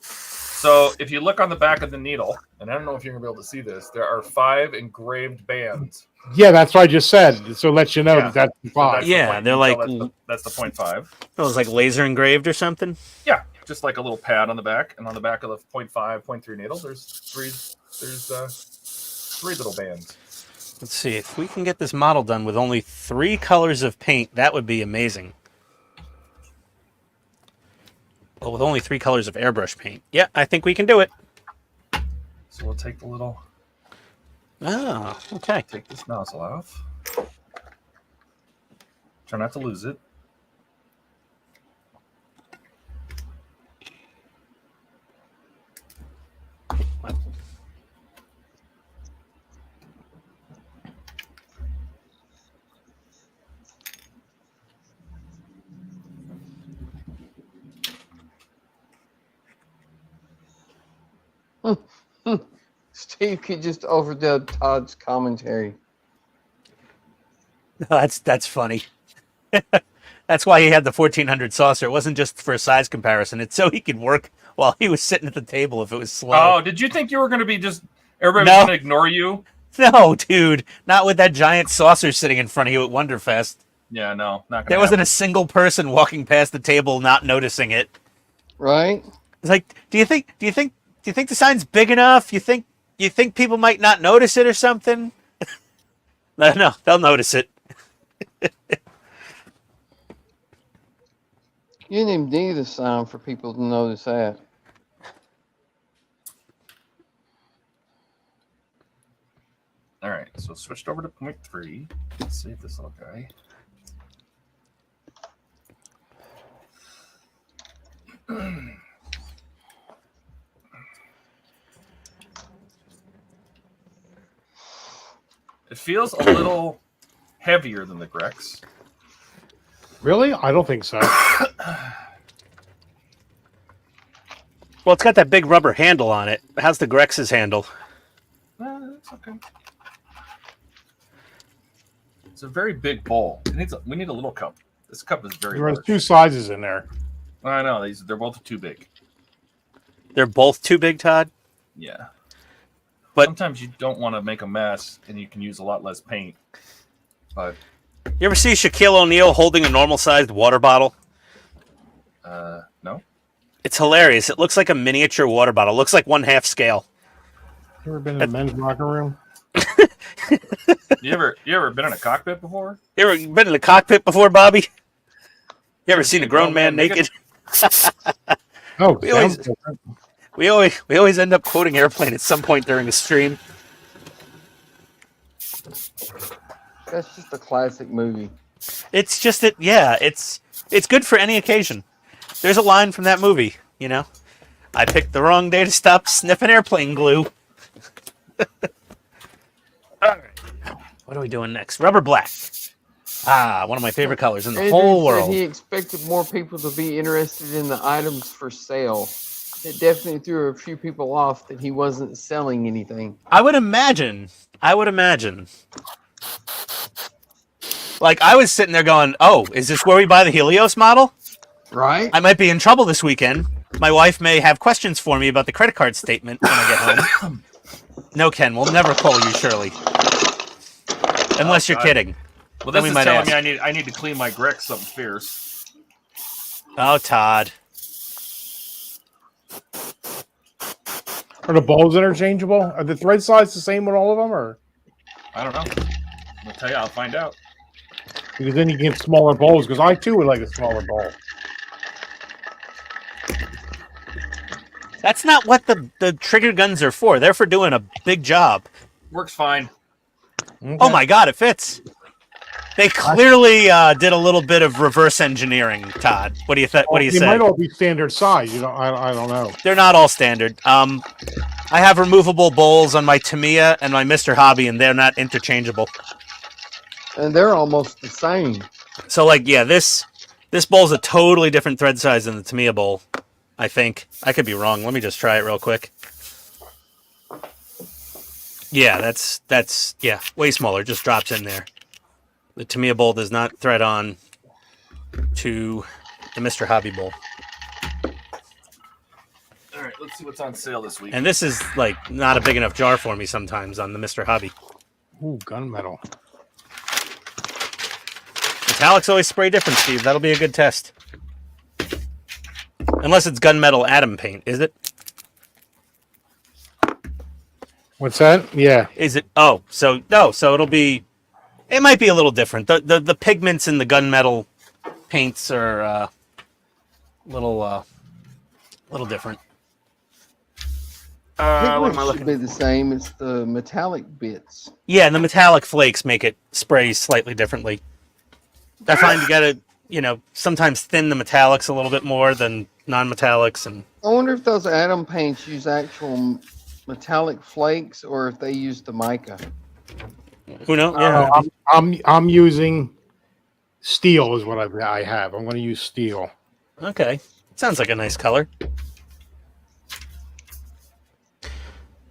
So if you look on the back of the needle, and I don't know if you're gonna be able to see this, there are 5 engraved bands. Yeah, that's what I just said. So let you know Yeah. that's So fine. that's the Yeah, point. they're You can like- tell that's the 0.5. It was like laser engraved or something. Yeah, just like a little pad on the back, and on the back of the 0.5, 0.3 needle, there's three little bands. Let's see if we can get this model done with only 3 colors of paint. That would be amazing. Well, with only 3 colors of airbrush paint. Yeah, I think we can do it. So we'll take the little, Oh, okay. take this nozzle off. Try not to lose it. Steve could just overdub Todd's commentary. That's funny. That's why he had the 1400 saucer. It wasn't just for a size comparison. It's so he could work while he was sitting at the table if it was slow. Oh, did you think you were going to be just everybody No. was going to ignore you? No, dude. Not with that giant saucer sitting in front of you at Wonderfest. Yeah, no, not going to. There wasn't a single person walking past the table not noticing it. Right? It's like, do you think the sign's big enough? You think people might not notice it or something? No, they'll notice it. You didn't even need a sign for people to notice that. All right, so switched over to point 3. Let's save this little guy. It feels a little heavier than the Grex. Really? I don't think so. Well, it's got that big rubber handle on it. How's the Grex's handle? It's okay. It's a very big bowl. We need a little cup. This cup is very There are large. 2 sizes in there. I know they're both too big. They're both too big, Todd? Yeah. But- sometimes you don't want to make a mess, and you can use a lot less paint. But You ever see Shaquille O'Neal holding a normal-sized water bottle? no. It's hilarious. It looks like a miniature water bottle. It looks like 1/2 scale. You ever been in the men's locker room? You ever been in a cockpit before? You ever been in the cockpit before, Bobby? You ever seen a grown man naked? Oh, We always- We always end up quoting Airplane at some point during a stream. That's just a classic movie. It's just that, yeah, it's good for any occasion. There's a line from that movie, you know. I picked the wrong day to stop sniffing airplane glue. All right. What are we doing next? Rubber black. Ah, one of my favorite colors in the Andrew whole said world. he expected more people to be interested in the items for sale. It definitely threw a few people off that he wasn't selling anything. I would imagine. Like, I was sitting there going, oh, is this where we buy the Helios model? Right? I might be in trouble this weekend. My wife may have questions for me about the credit card statement when I get home. No, Ken, we'll never call you Shirley. Unless you're God. kidding. Well, Then this we is might telling ask. me I need to clean my Grex something fierce. Oh, Todd. Are the bulbs interchangeable? Are the thread size the same with all of them, or I don't know. I'll tell you. I'll find out. because then you can get smaller bulbs? Because I too would like a smaller bulb. That's not what the trigger guns are for. They're for doing a big job. Works fine. Okay. Oh my God, it fits. They clearly did a little bit of reverse engineering, Todd. What do you think? What do you They say? might all be standard size. You know, I don't know. They're not all standard. I have removable bowls on my Tamiya and my Mr. Hobby, and they're not interchangeable. And they're almost the same. So, like, yeah, this bowl's a totally different thread size than the Tamiya bowl. I think I could be wrong. Let me just try it real quick. Yeah, that's way smaller. Just drops in there. The Tamiya bowl does not thread on to the Mr. Hobby bowl. All right, let's see what's on sale this week. And this is like not a big enough jar for me sometimes on the Mr. Hobby. Ooh, gunmetal. Metallics always spray different, Steve. That'll be a good test. Unless it's gunmetal atom paint, is it? What's that? Yeah. Is it? Oh, so no. So it'll be. It might be a little different. The pigments in the gunmetal paints are little different. What am I Pigments looking? should be the same. It's the metallic bits. Yeah, and the metallic flakes make it spray slightly differently. I find you gotta, sometimes thin the metallics a little bit more than non-metallics, and I wonder if those atom paints use actual metallic flakes or if they use the mica. who knows? Yeah, I'm using steel is what I have. I'm going to use steel. okay. Sounds like a nice color.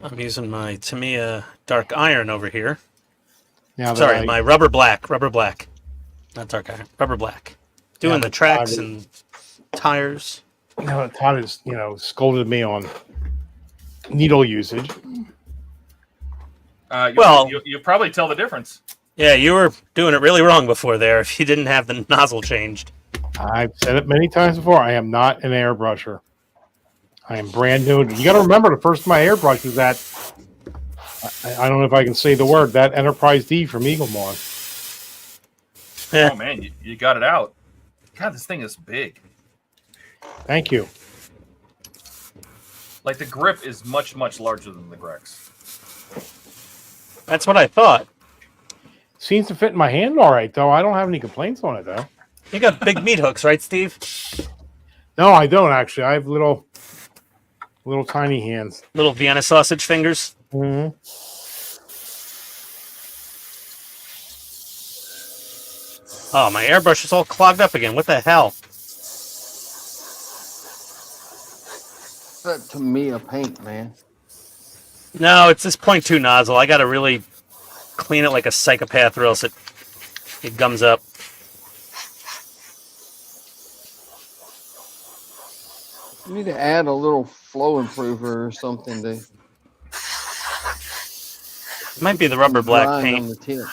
I'm using my Tamiya dark iron over here. Now that Sorry, I- my rubber black, not dark iron, rubber black. Doing Yeah, the but tracks Todd- and tires. Todd has, scolded me on needle usage. Well- you probably tell the difference. Yeah, you were doing it really wrong before there if you didn't have the nozzle changed. I've said it many times before. I am not an airbrusher. I am brand new. You got to remember, the first of my airbrush is that, I don't know if I can say the word, that Enterprise D from Eaglemon. Yeah. Oh man, you got it out. God, this thing is big. Thank you. Like the grip is much larger than the Grex. That's what I thought. Seems to fit in my hand all right, though. I don't have any complaints on it, though. You got big meat hooks, right, Steve? No, I don't, actually. I have little tiny hands. Little Vienna sausage fingers. Mm-hmm. Oh, my airbrush is all clogged up again. What the hell? That to me a paint, man. No, it's this 0.2 nozzle. I gotta really clean it like a psychopath or else it gums up. You need to add a little flow improver or something to It might be the rubber black grind paint. on the tip.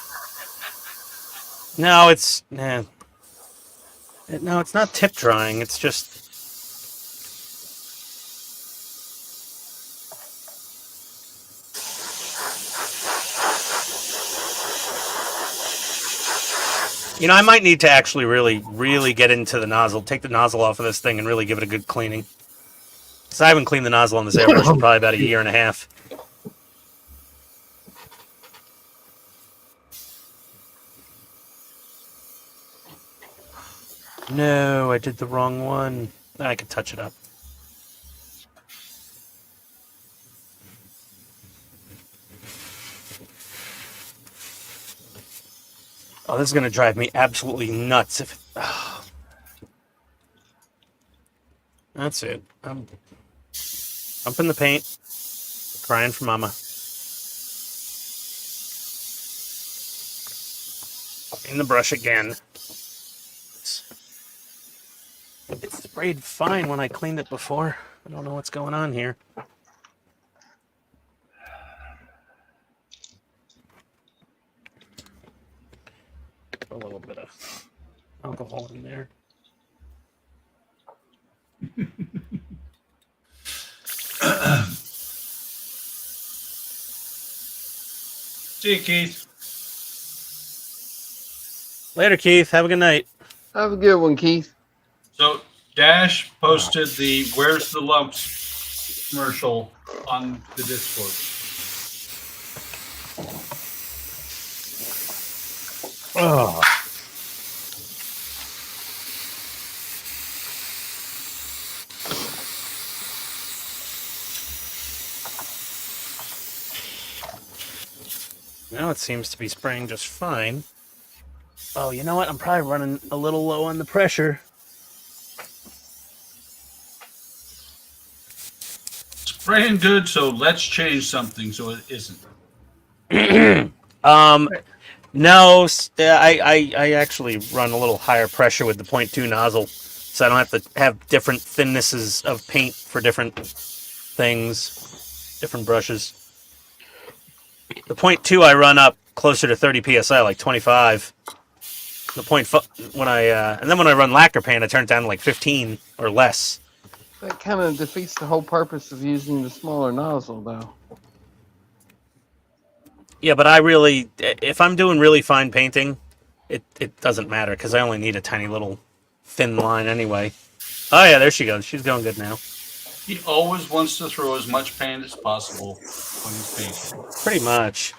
No, it's no, it's not tip drying. It's just I might need to actually really get into the nozzle, take the nozzle off of this thing, and really give it a good cleaning. Because I haven't cleaned the nozzle on this airbrush in probably about a year and a half. No, I did the wrong one. I could touch it up. Oh, this is going to drive me absolutely nuts if it... Oh. That's it. I'm dumping the paint, crying for mama. In the brush again. It sprayed fine when I cleaned it before. I don't know what's going on here. A little bit of alcohol in there. See you, Keith. Later, Keith. Have a good night. Have a good one, Keith. So Dash posted the "Where's the Lumps" commercial on the Discord. Oh. Now it seems to be spraying just fine. Oh, you know what? I'm probably running a little low on the pressure. Spraying good, so let's change something so it isn't. No, I actually run a little higher pressure with the 0.2 nozzle, so I don't have to have different thinnesses of paint for different things, different brushes. The 0.2 I run up closer to 30 psi, like 25. The when and then when I run lacquer paint, I turn it down to like 15 or less. That kind of defeats the whole purpose of using the smaller nozzle, though. Yeah, but if I'm doing really fine painting, it doesn't matter because I only need a tiny little thin line anyway. Oh yeah, there she goes. She's going good now. He always wants to throw as much paint as possible when he's painting. Pretty much.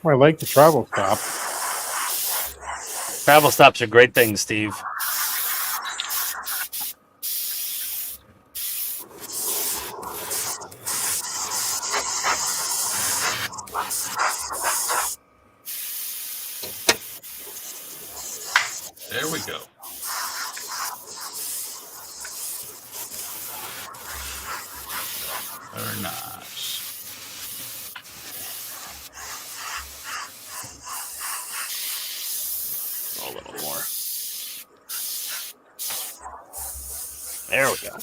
I like the travel stop. Travel stops are great things, Steve. There we go. Very nice. A little more. There we go.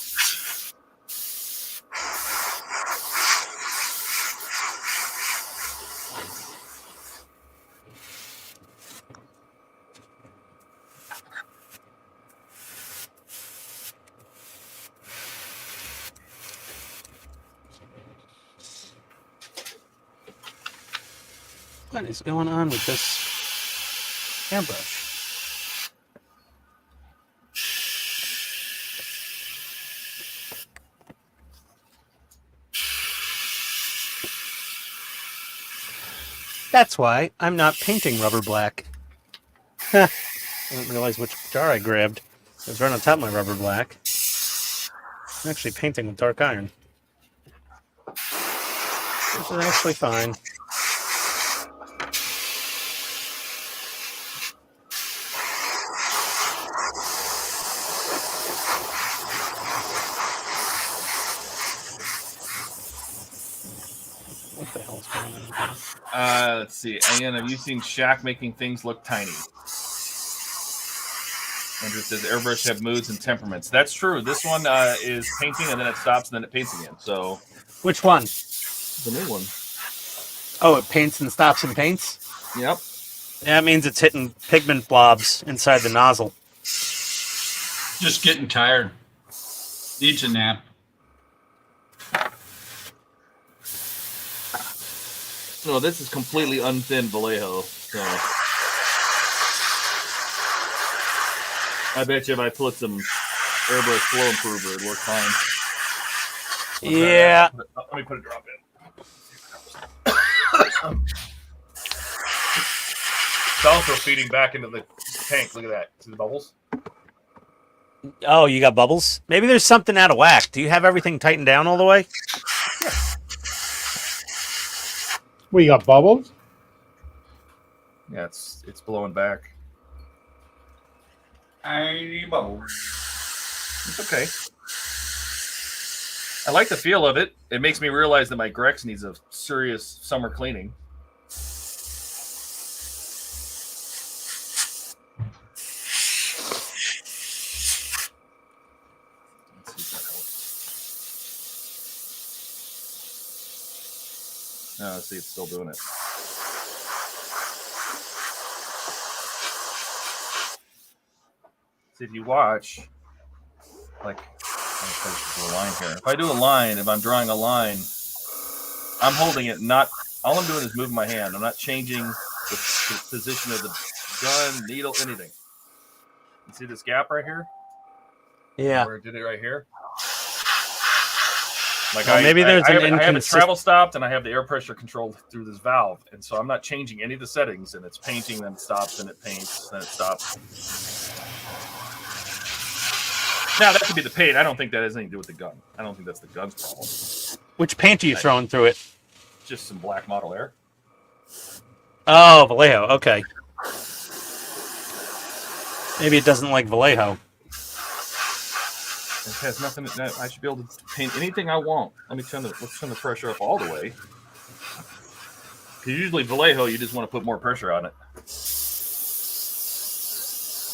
What is going on with this airbrush? That's why I'm not painting rubber black. I didn't realize which jar I grabbed. It was right on top of my rubber black. I'm actually painting with dark iron. This is actually fine. What the hell's going on here? Let's see. Ian, have you seen Shaq making things look tiny? Andrew says airbrush have moods and temperaments. That's true. This one is painting and then it stops and then it paints again. So Which one? the new one. Oh, it paints and stops and paints? Yep. That means it's hitting pigment blobs inside the nozzle. Just getting tired. Needs a nap. No, this is completely unthinned Vallejo. So I bet you if I put some airbrush flow improver, it'd work fine. Yeah. Let me put a drop in. It's also feeding back into the tank. Look at that. See the bubbles? Oh, you got bubbles? Maybe there's something out of whack. Do you have everything tightened down all the way? Well, you got bubbles? Yeah, it's blowing back. Tiny bubbles. It's okay. I like the feel of it. It makes me realize that my Grex needs a serious summer cleaning. Let's see if that helps. No, see, it's still doing it. See, if you watch, like, I'm do a line here. If I do a line, if I'm drawing a line, I'm holding it. Not all I'm doing is moving my hand. I'm not changing the position of the gun, needle, anything. You see this gap right here? Yeah. Where I did it right here. Like Well, maybe there's I an have it inconsist- travel stopped, and I have the air pressure controlled through this valve, and so I'm not changing any of the settings. And it's painting, then it stops, then it paints, then it stops. Now, that could be the paint. I don't think that has anything to do with the gun. I don't think that's the gun's problem. Which paint are you throwing through it? Just some black model air. Oh, Vallejo. Okay. Maybe it doesn't like Vallejo. It has nothing. I should be able to paint anything I want. Let's turn the pressure up all the way. Because usually Vallejo, you just want to put more pressure on it.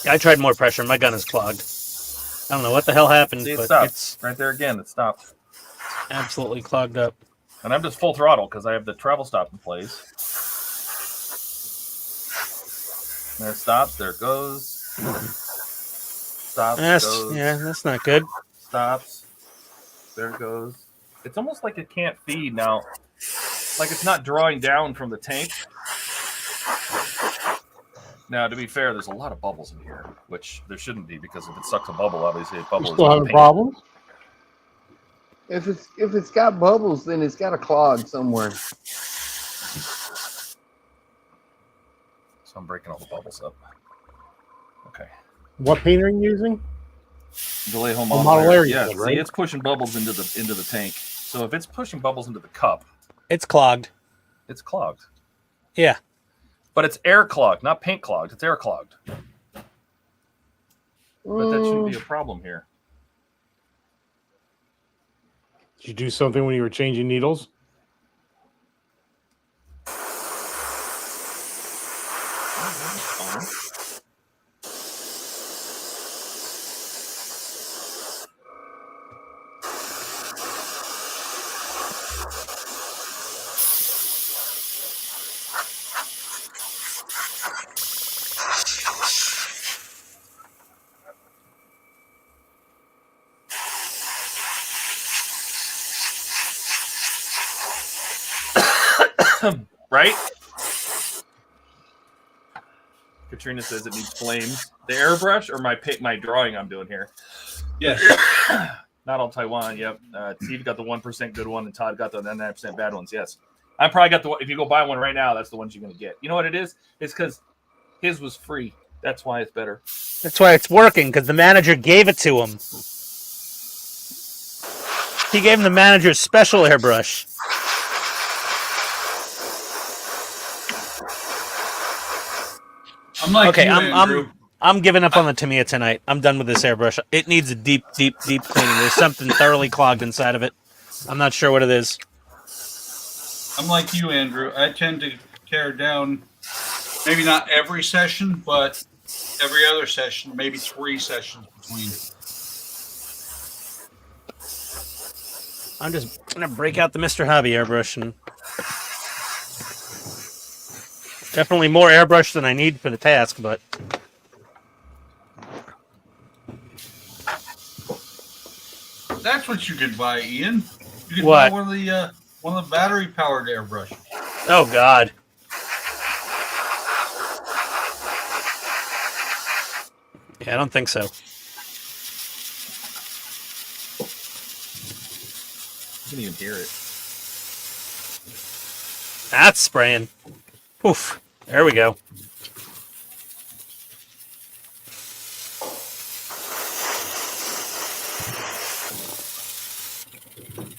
I tried more pressure. My gun is clogged. I don't know what the hell happened, See, it but stopped. it's Right there again, it stopped. absolutely clogged up. And I'm just full throttle because I have the travel stop in place. There it stops. There it goes. Stops. Goes. Yeah, that's not good. Stops. There it goes. It's almost like it can't feed now. Like it's not drawing down from the tank. Now, to be fair, there's a lot of bubbles in here, which there shouldn't be because if it sucks a bubble, obviously it bubbles. You still having problems? If it's got bubbles, then it's got a clog somewhere. So I'm breaking all the bubbles up. Okay. What paint are you using? Vallejo Model model air, air. you Yeah, said, right? see, it's pushing bubbles into the tank. So if it's pushing bubbles into the cup, It's clogged. it's clogged. Yeah. But it's air clogged, not paint clogged. It's air clogged. But that shouldn't be a problem here. Did you do something when you were changing needles? Right? Katrina says it needs flames. The airbrush or my drawing I'm doing here? Yes. Not all Taiwan. Yep. Steve got the 1% good one, and Todd got the 99% bad ones. Yes. I probably got the one. If you go buy one right now, that's the ones you're going to get. You know what it is? It's because his was free. That's why it's better. That's why it's working, because the manager gave it to him. He gave him the manager's special airbrush. I'm like Okay, you, Andrew. I'm giving up on the Tamiya tonight. I'm done with this airbrush. It needs a deep cleaning. There's something thoroughly clogged inside of it. I'm not sure what it is. I'm like you, Andrew. I tend to tear down, maybe not every session, but every other session, maybe 3 sessions between. I'm just gonna break out the Mr. Hobby airbrush, and definitely more airbrush than I need for the task, but That's what you could buy, Ian. You could What? buy one of the battery powered airbrushes. oh god. Yeah, I don't think so. You can even hear it. That's spraying. Oof. There we go.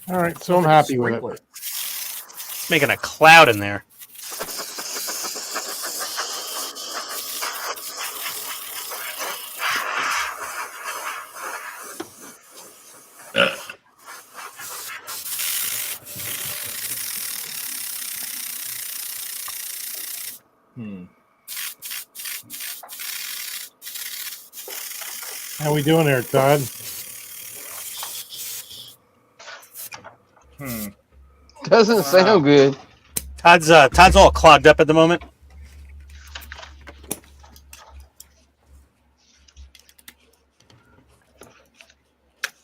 All right, so I'm happy with it. Sprinkler. It's making a cloud in there. How we doing there, Todd? Doesn't sound good. Todd's all clogged up at the moment.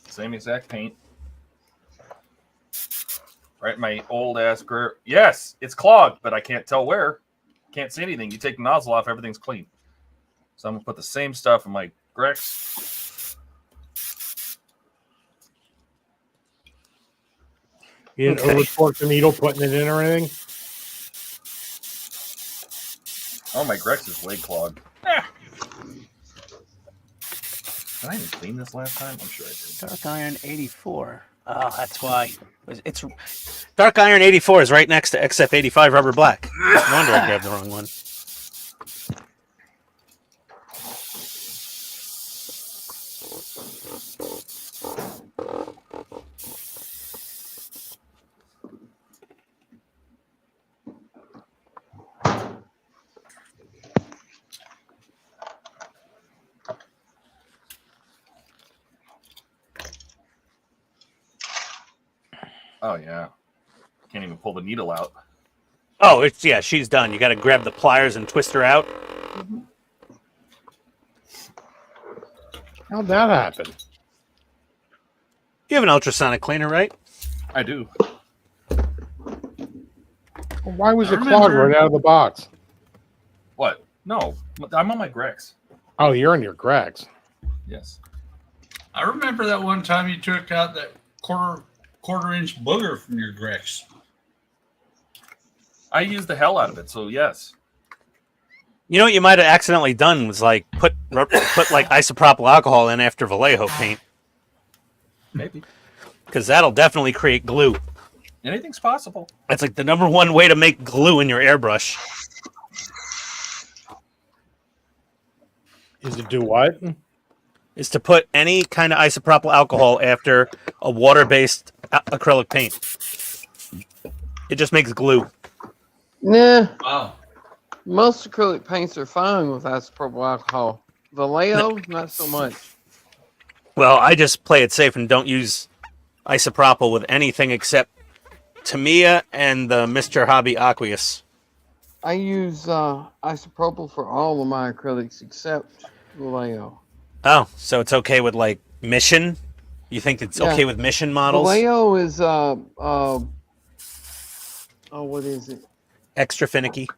Same exact paint. Right, my old ass grip. Yes, it's clogged, but I can't tell where. Can't see anything. You take the nozzle off, everything's clean. So I'm gonna put the same stuff in my Grex. You didn't Okay. over-torque the needle putting it in or anything? Oh, my Grex is way clogged. Did I even clean this last time? I'm sure I did. Dark Iron 84. Oh, that's why. It's Dark Iron 84 is right next to XF 85 Rubber Black. No wonder I grabbed the wrong one. Oh, yeah. Can't even pull the needle out. Oh, yeah, she's done. You got to grab the pliers and twist her out. How'd that happen? You have an ultrasonic cleaner, right? I do. Well, why was I it clogged remember- right out of the box? What? No, I'm on my Grex. Oh, you're in your Grex. Yes. I remember that one time you took out that quarter-inch booger from your Grex. I used the hell out of it, so yes. You know what you might have accidentally done was like put like isopropyl alcohol in after Vallejo paint, Maybe. because that'll definitely create glue. Anything's possible. That's like the #1 way to make glue in your airbrush. Is it do what? is to put any kind of isopropyl alcohol after a water-based acrylic paint. It just makes glue. Nah, Wow. most acrylic paints are fine with isopropyl alcohol. Vallejo, not so much. Well, I just play it safe and don't use isopropyl with anything except Tamiya and the Mr. Hobby Aqueous. I use isopropyl for all of my acrylics except Vallejo. Oh, so it's okay with like Mission? You think it's Yeah. okay with Mission models? Vallejo is oh, what is it? Extra finicky.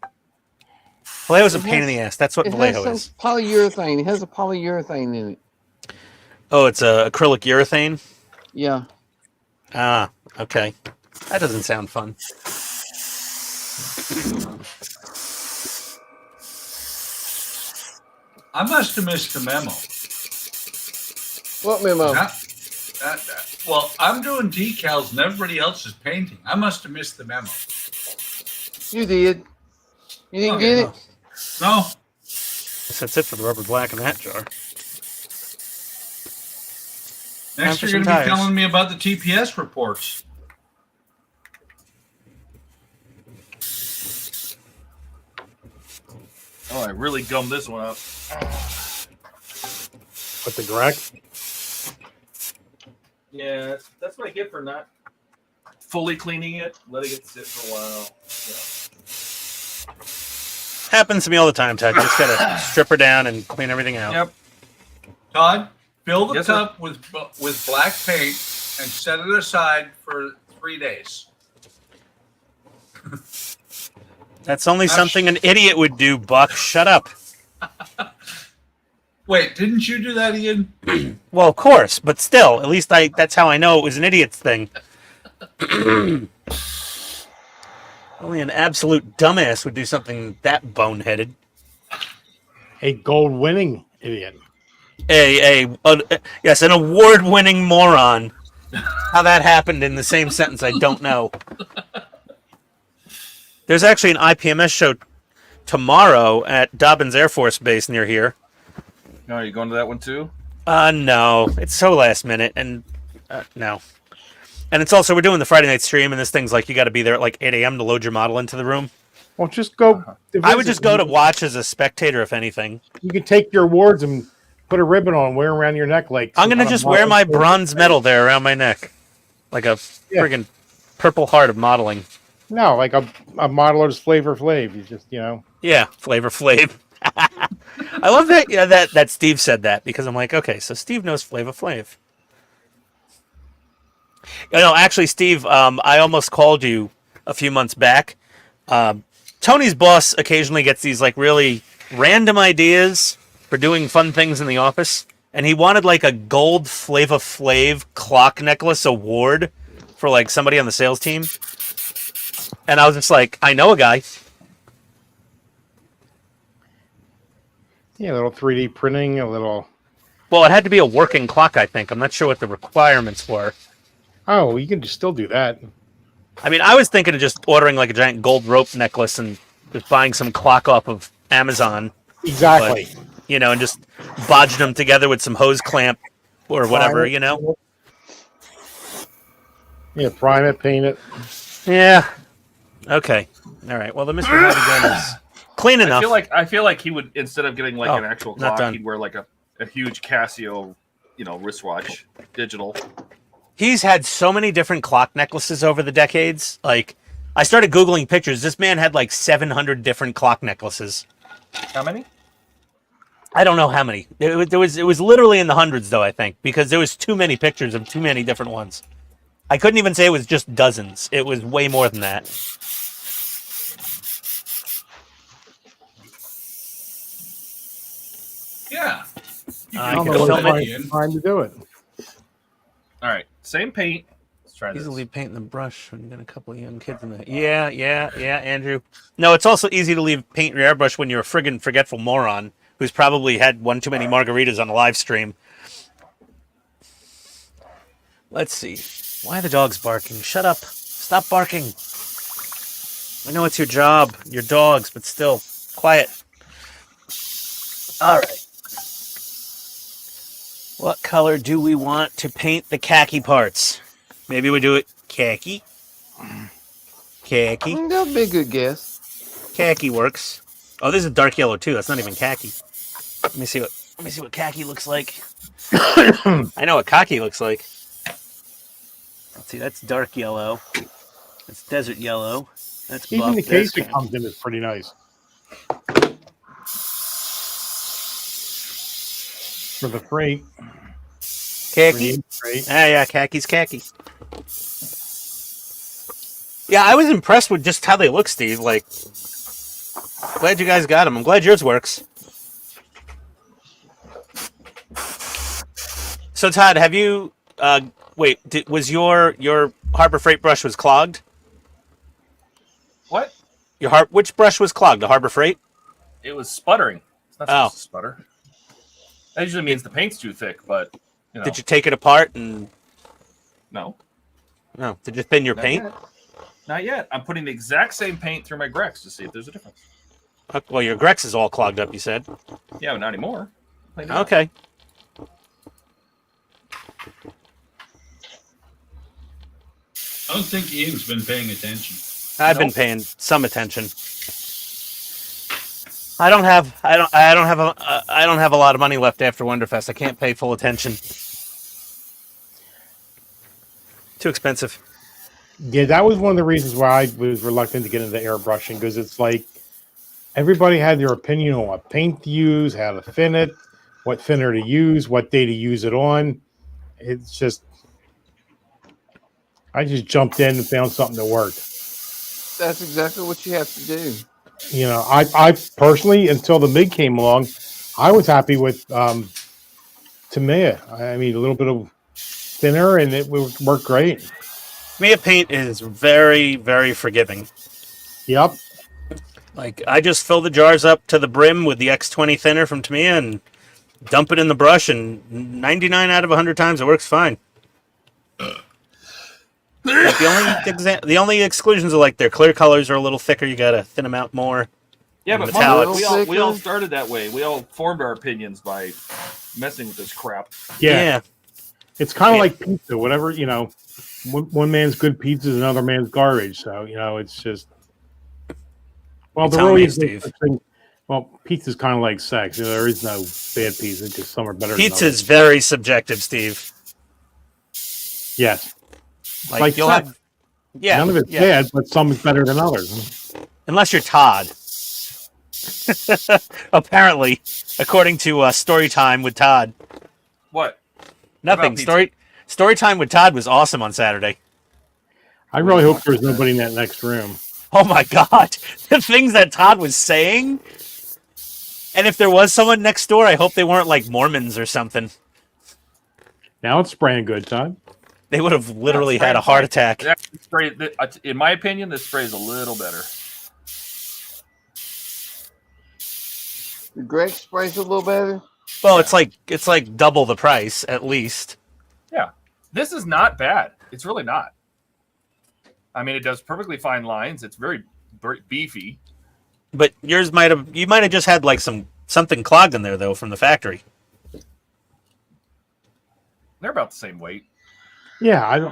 Vallejo's a It pain in has- the ass. That's what It has Vallejo some is. polyurethane. It has a polyurethane in it. Oh, it's a acrylic urethane? Yeah. Ah, okay. That doesn't sound fun. I must have missed the memo. What memo? Well, I'm doing decals and everybody else is painting. I must have missed the memo. You did. You didn't Okay. get it? No. Guess that's it for the rubber black in that jar. Next, for you're some going to be tires. telling me about the TPS reports. Oh, I really gummed this one up. With the direct. Yeah, that's what I get for not fully cleaning it, letting it sit for a while. Happens to me all the time, Ted. You just gotta strip her down and clean everything out. Yep. Todd, fill the Yes, sir. cup with black paint and set it aside for 3 days. That's only something an idiot would do, Buck. Shut up. Wait, didn't you do that, Ian? Well, of course, but still, at least that's how I know it was an idiot's thing. Only an absolute dumbass would do something that boneheaded. A gold winning idiot. Yes, an award-winning moron. How that happened in the same sentence, I don't know. There's actually an IPMS show tomorrow at Dobbins Air Force Base near here. No, are you going to that one too? No, it's so last minute, and no. And it's also, we're doing the Friday night stream, and this thing's like, you got to be there at like 8 a.m. to load your model into the room. Well, just go. I would just go to watch as a spectator, if anything. You could take your awards and put a ribbon on, wear around your neck like. I'm going to just wear my bronze medal there around my neck. Like a friggin' Purple Heart of modeling. No, like a modeler's Flavor Flav. You just, Yeah, Flavor Flav. I love that. Yeah, that Steve said that, because I'm like, okay, so Steve knows Flavor Flav. Actually, Steve, I almost called you a few months back. Tony's boss occasionally gets these like really random ideas for doing fun things in the office, and he wanted like a gold Flavor Flav clock necklace award for like somebody on the sales team. And I was just like, I know a guy. Yeah, a little 3D printing, a little. Well, it had to be a working clock, I think. I'm not sure what the requirements were. Oh, you can just still do that. I mean, I was thinking of just ordering like a giant gold rope necklace and just buying some clock off of Amazon. Exactly. But, and just bodging them together with some hose clamp or whatever, Yeah, prime it, paint it. Yeah. Okay. All right. Well, the Mr. Hobby gun is clean enough. I feel like he would, instead of getting like an actual not clock, done. he'd wear like a huge Casio, wristwatch, digital. He's had so many different clock necklaces over the decades. Like, I started Googling pictures. This man had like 700 different clock necklaces. How many? I don't know how many. It was literally in the hundreds, though, I think, because there was too many pictures of too many different ones. I couldn't even say it was just dozens. It was way more than that. Yeah. I don't can know film what it. time to do it. All right, same paint. Let's try this. Easily paint the brush when you got a couple of young kids in the... Yeah, Andrew. No, it's also easy to leave paint your airbrush when you're a friggin' forgetful moron who's probably had one too many margaritas on a live stream. Let's see. Why are the dogs barking? Shut up. Stop barking. I know it's your job, your dogs, but still, quiet. All right. What color do we want to paint the khaki parts? Maybe we do it khaki. Khaki. That'd be a good guess. Khaki works. Oh, this is dark yellow too. That's not even khaki. Let me see what khaki looks like. I know what khaki looks like. Let's see, that's dark yellow. That's desert yellow. That's Even buff. the That's case it khaki. comes in is pretty nice. For the freight. Khaki. Freight. Yeah, khaki's khaki. Yeah, I was impressed with just how they look, Steve. Like, glad you guys got them. I'm glad yours works. So, Todd, have you? Wait, was your Harbor Freight brush was clogged? What? Which brush was clogged? The Harbor Freight? It was sputtering. It's not Oh. supposed to sputter. That usually means the paint's too thick, but you know. Did you take it apart and? No. No. Did you thin your Not paint? yet. Not yet. I'm putting the exact same paint through my Grex to see if there's a difference. Well, your Grex is all clogged up. You said. Yeah, but not anymore. Cleaned it up. Okay. I don't think Ian's been paying attention. I've been paying some attention. I don't have a lot of money left after Wonderfest. I can't pay full attention. Too expensive. Yeah, that was one of the reasons why I was reluctant to get into airbrushing, because it's like everybody had their opinion on what paint to use, how to thin it, what thinner to use, what day to use it on. It's just, I just jumped in and found something that worked. That's exactly what you have to do. You know, I personally, until the MIG came along, I was happy with Tamiya. I mean, a little bit of thinner and it would work great. Mia paint is very, very forgiving. Yep. Like, I just fill the jars up to the brim with the X20 thinner from Tamiya and dump it in the brush, and 99 out of 100 times it works fine. Like, the only exclusions are like their clear colors are a little thicker. You gotta thin them out more. Yeah, And but metallics. we all started that way. We all formed our opinions by messing with this crap. Yeah. It's kind of like pizza, whatever, you know, one man's good pizza is another man's garbage. So, you know, it's just, well, the really is no such thing. Well, pizza's kind of like sex. You know, there is no bad pizza, just some are better Pizza's than very subjective, Steve. Yes. Like you'll sex. have, yeah, None of it's bad, but some is better than others. Unless you're Todd. Apparently, according to Story Time with Todd. What? Nothing. Story Time with Todd was awesome on Saturday. I really hope there's nobody in that next room. Oh my God. The things that Todd was saying. And if there was someone next door, I hope they weren't like Mormons or something. Now it's spraying good, Todd. They would have literally had a heart attack. In my opinion, this spray is a little better. The Grex spray's a little better. Well, it's like double the price at least. Yeah, this is not bad. It's really not. I mean, it does perfectly fine lines. It's very, very beefy. But yours might have just had like something clogged in there though from the factory. They're about the same weight. Yeah,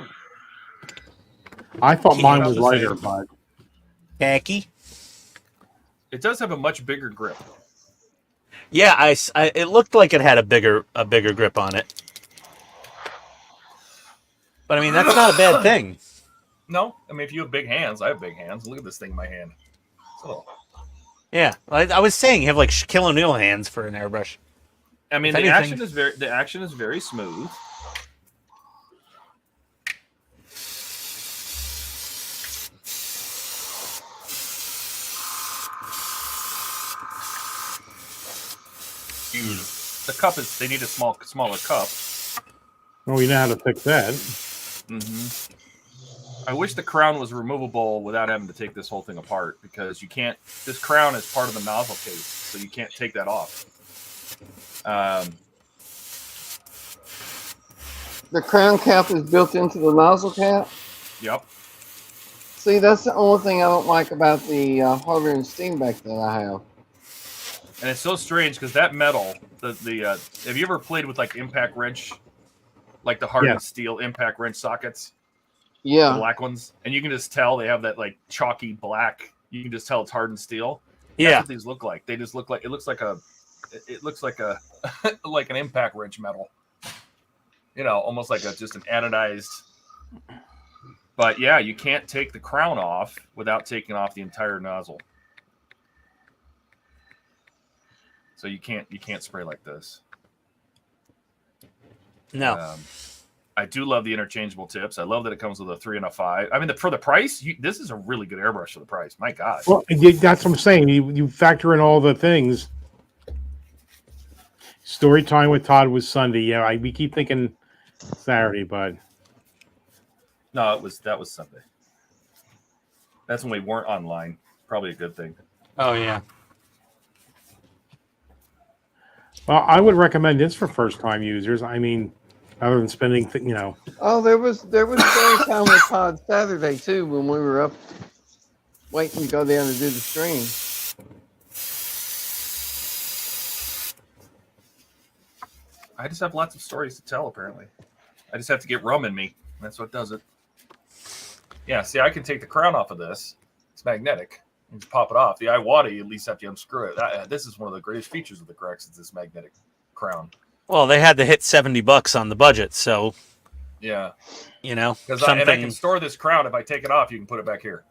I thought mine was the lighter, same. but Khaki. It does have a much bigger grip. Yeah, it looked like it had a bigger grip on it. But I mean, that's not a bad thing. No, I mean, if you have big hands, I have big hands. Look at this thing in my hand. So, Yeah, I was saying you have like Shaquille O'Neal hands for an airbrush. I mean, If the anything- action is very smooth. The cup is. They need a smaller cup. well, we know how to fix that. I wish the crown was removable without having to take this whole thing apart, because you can't. This crown is part of the nozzle case, so you can't take that off. The crown cap is built into the nozzle cap. Yep. See, that's the only thing I don't like about the Harvey and Steenbeck that I have. And it's so strange because that metal, have you ever played with like impact wrench, like the hardened steel impact wrench sockets? Yeah. The black ones, and you can just tell they have that like chalky black. You can just tell it's hardened steel. That's what these look like. They just look like it looks like a like an impact wrench metal. You know, almost like just an anodized. But yeah, you can't take the crown off without taking off the entire nozzle. So you can't spray like this. No. I do love the interchangeable tips. I love that it comes with a 3 and a 5. I mean, for the price, this is a really good airbrush for the price. My God. Well, that's what I'm saying. You factor in all the things. Story time with Todd was Sunday. Yeah, we keep thinking Saturday, but No, that was Sunday. That's when we weren't online. Probably a good thing. Oh yeah. well, I would recommend this for first-time users. I mean, other than spending, Oh, there was story time with Todd Saturday too when we were up waiting to go down to do the stream. I just have lots of stories to tell, apparently. I just have to get rum in me. That's what does it. Yeah, see, I can take the crown off of this. It's magnetic. And just pop it off. The Iwata, you at least have to unscrew it. This is one of the greatest features of the Grex, is this magnetic crown. Well, they had to hit $70 on the budget, so Yeah. you know, And I can store this crown. If I take it off, you can put it back here.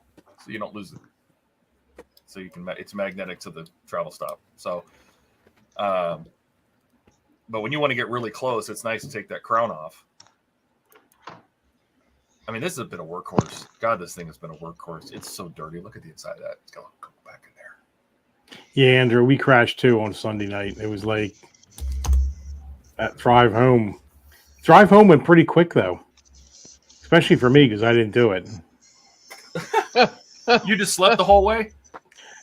So you don't lose it. So you can, it's magnetic to the travel stop. So, but when you want to get really close, it's nice to take that crown off. I mean, this has been a workhorse. God, this thing has been a workhorse. It's so dirty. Look at the inside of that. It's going to go back in there. yeah, Andrew, we crashed too on Sunday night. It was like that drive home. Drive home went pretty quick though, especially for me because I didn't do it. You just slept the whole way?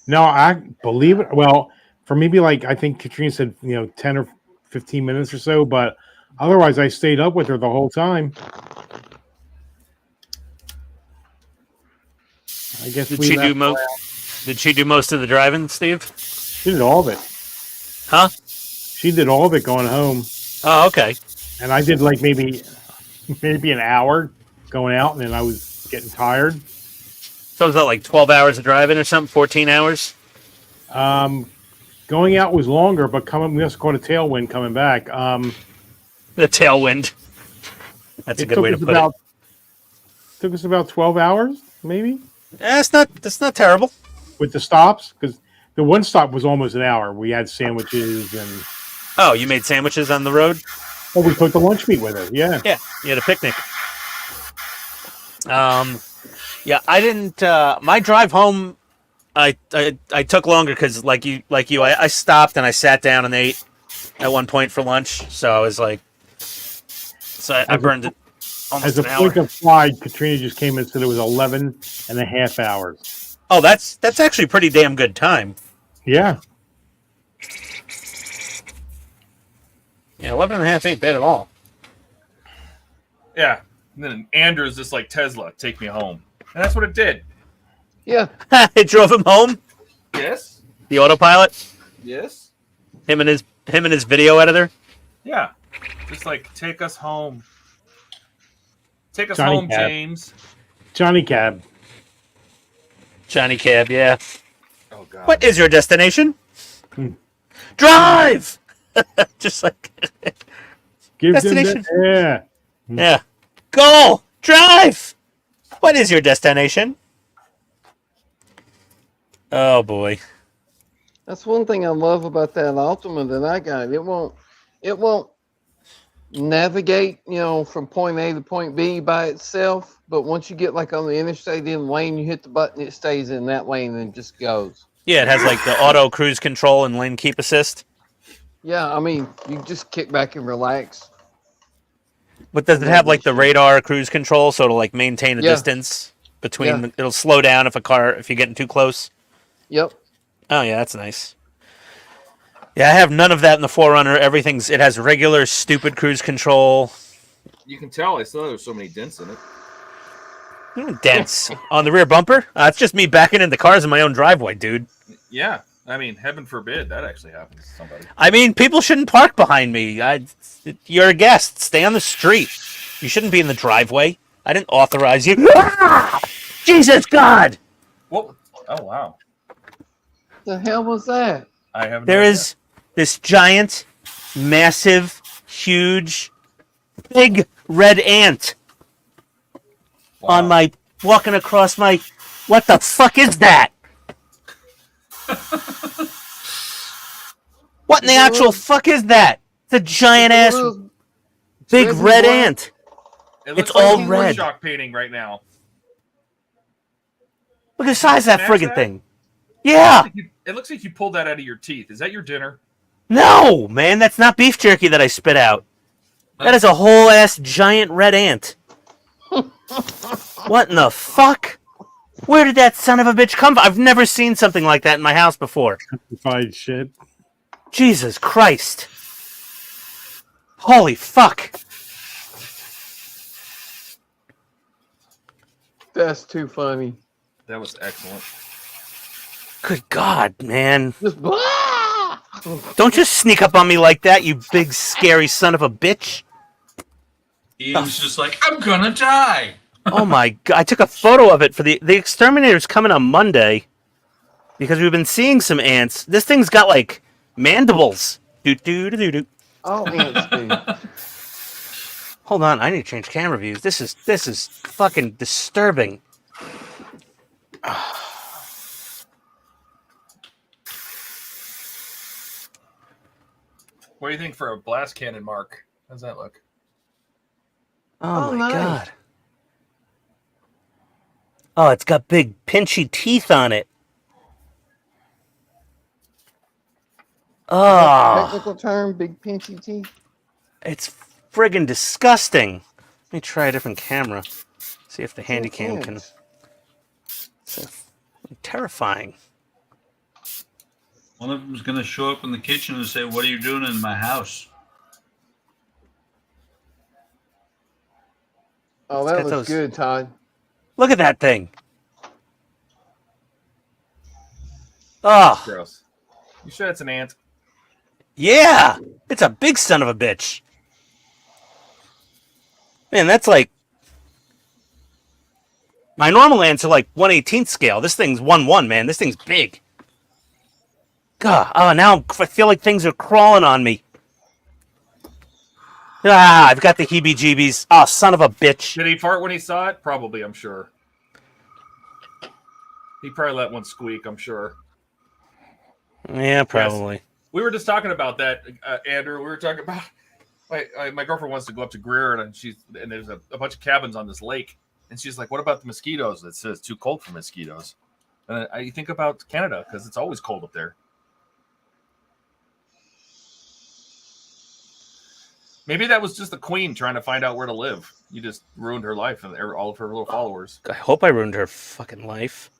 No, I believe it. Well, for maybe like I think Katrina said, 10 or 15 minutes or so, but otherwise I stayed up with her the whole time. I guess did she do most of the driving, Steve? She did all of it. Huh? She did all of it going home. Oh, okay. And I did like maybe an hour going out, and then I was getting tired. So was that like 12 hours of driving or something? 14 hours? Going out was longer, but we also caught a tailwind coming back. The tailwind. That's a good way to put it. Took us about 12 hours, maybe. That's not terrible. With the stops, because the one stop was almost an hour. We had sandwiches and. Oh, you made sandwiches on the road? Oh, we took the lunch meat with her. Yeah. Yeah, you had a picnic. Yeah, I didn't. My drive home, I took longer because, like you, I stopped and I sat down and ate at one point for lunch. So I was like, I burned it almost an hour. As a point of pride, Katrina just came and said it was 11 and a half hours. Oh, that's actually a pretty damn good time. Yeah. Yeah, 11 and a half ain't bad at all. Yeah. And then Andrew's just like Tesla, take me home. And that's what it did. Yeah. It drove him home? Yes. The autopilot? Yes. Him and his video editor? Yeah. Just like, take us home. Take us Johnny home, Cab. James. Johnny Cab. Johnny Cab, yeah. Oh, God. What is your destination? Drive! Just like... Give Destination. Yeah. Yeah. Go! Drive! What is your destination? Oh, boy. That's one thing I love about that Ultima that I got. It won't navigate, from point A to point B by itself. But once you get like on the interstate in lane, you hit the button, it stays in that lane and just goes. Yeah, it has like the auto cruise control and lane keep assist. Yeah, I mean, you just kick back and relax. But does it have like the radar cruise control, so it'll like maintain a distance between? Yeah. It'll slow down if you're getting too close. Yep. Oh yeah, that's nice. Yeah, I have none of that in the 4Runner. It has regular stupid cruise control. You can tell. I saw there's so many dents in it. Dents on the rear bumper. It's just me backing into cars in my own driveway, dude. Yeah. I mean, heaven forbid that actually happens to somebody. I mean, people shouldn't park behind me. You're a guest. Stay on the street. You shouldn't be in the driveway. I didn't authorize you. Ah! Jesus God! What? Oh wow! The hell was that? I have. There is this giant, massive, huge, big red ant on my walking across my. What the fuck is that? What in the actual fuck is that? It's a giant ass big red ant. It's all like red. Shock painting right now. Look at the size of that Smash friggin' that? thing. Yeah. It looks like you pulled that out of your teeth. Is that your dinner? No, man, that's not beef jerky that I spit out. That is a whole ass giant red ant. What in the fuck? Where did that son of a bitch come from? I've never seen something like that in my house before. Fine shit. Jesus Christ. Holy fuck. That's too funny. That was excellent. Good God, man. Just blah! Don't just sneak up on me like that, you big scary son of a bitch. He was just like, I'm gonna die. Oh my God. I took a photo of it for the exterminator's coming on Monday because we've been seeing some ants. This thing's got like mandibles. Do. Oh, ants do. Hold on, I need to change camera views. This is fucking disturbing. What do you think for a blast cannon mark? How's that look? Oh, Oh, my nice. God. Oh, it's got big pinchy teeth on it. Oh, Technical term, big pinchy teeth. it's friggin' disgusting. Let me try a different camera. See if the handy cam ants. can. It's terrifying. One of them's gonna show up in the kitchen and say, "What are you doing in my house?" Oh, Let's that get was those. good, Todd. Look at that thing. Oh, Gross. You sure it's an ant? yeah. It's a big son of a bitch. Man, that's like... My normal ants are like 1/18 scale. This thing's 1/1, man. This thing's big. God, oh, now I feel like things are crawling on me. Ah, I've got the heebie-jeebies. Oh, son of a bitch. Did he fart when he saw it? Probably, I'm sure. He probably let one squeak, I'm sure. Yeah, probably. We were just talking about that, Andrew. We were talking about my girlfriend wants to go up to Greer, and there's a bunch of cabins on this lake, and she's like, "What about the mosquitoes?" It says too cold for mosquitoes. And I think about Canada because it's always cold up there. Maybe that was just the queen trying to find out where to live. You just ruined her life and all of her little followers. I hope I ruined her fucking life.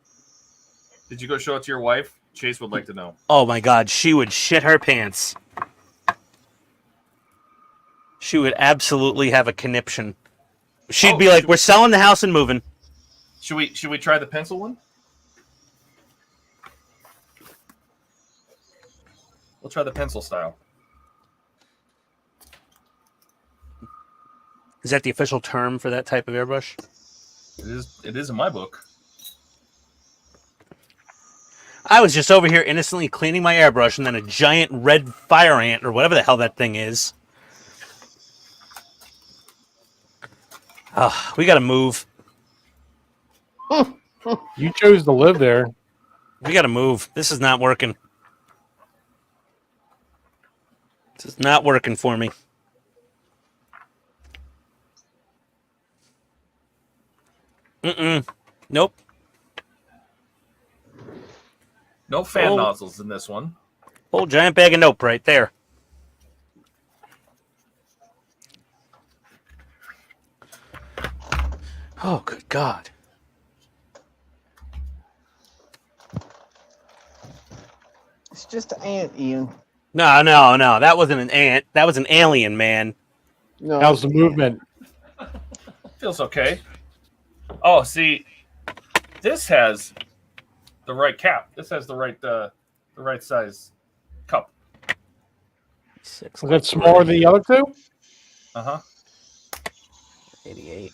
Did you go show it to your wife? Chase would like to know. Oh my God, she would shit her pants. She would absolutely have a conniption. She'd be like, "We're selling the house and moving." Should we try the pencil one? We'll try the pencil style. Is that the official term for that type of airbrush? It is in my book. I was just over here innocently cleaning my airbrush, and then a giant red fire ant, or whatever the hell that thing is. Oh, we gotta move. You chose to live there. We gotta move. This is not working. This is not working for me. Nope. No fan nozzles in this one. Whole giant bag of nope right there. Oh, good God. It's just an ant, Ian. No. That wasn't an ant. That was an alien, man. No. How's the movement? Feels okay. Oh, see, this has the right cap. This has the right the right size cup. 6. Was that smaller than the other two? Uh-huh. 88.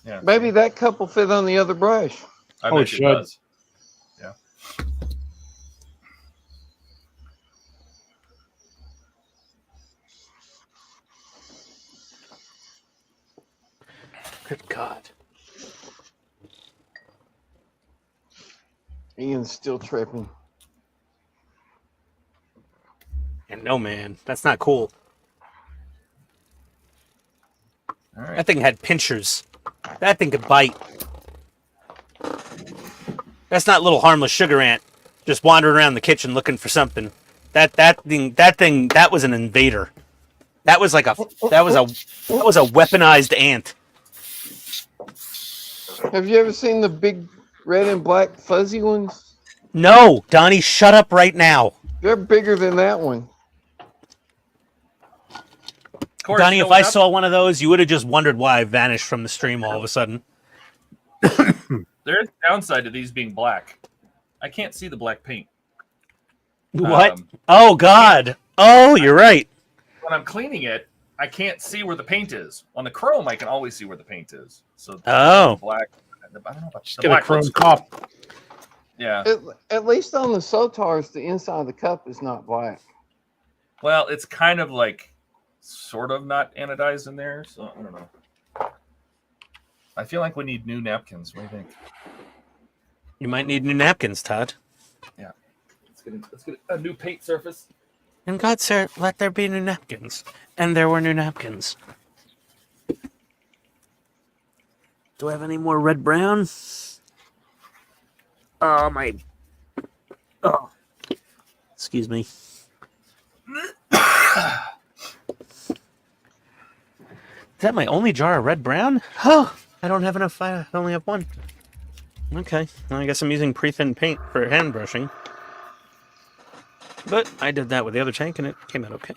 Yeah. Maybe that cup will fit on the other brush. I Oh, bet it it should. does. Yeah. Good God. Ian's still tripping. And no, man, that's not cool. All right. That thing had pinchers. That thing could bite. That's not little harmless sugar ant just wandering around the kitchen looking for something. That was an invader. That was a weaponized ant. Have you ever seen the big red and black fuzzy ones? No, Donnie, shut up right now. They're bigger than that one. Corey, Donnie, you know if I what's up? saw one of those, you would have just wondered why I vanished from the stream all of a sudden. There's a downside to these being black. I can't see the black paint. What? Oh, God. Oh, you're right. When I'm cleaning it, I can't see where the paint is. On the chrome, I can always see where the paint is. So Oh. black. I don't know about Just the get a black chrome looks cup. cool. Yeah. At least on the Sotars, the inside of the cup is not black. Well, it's kind of like sort of not anodized in there, so I don't know. I feel like we need new napkins. What do you think? You might need new napkins, Todd. Let's get a new paint surface. And God, sir, let there be new napkins. And there were new napkins. Do I have any more red brown? Oh, my. Oh. Excuse me. Is that my only jar of red brown? Oh, I don't have enough. I only have one. Okay. Well, I guess I'm using pre-thin paint for hand brushing. But I did that with the other tank and it came out okay.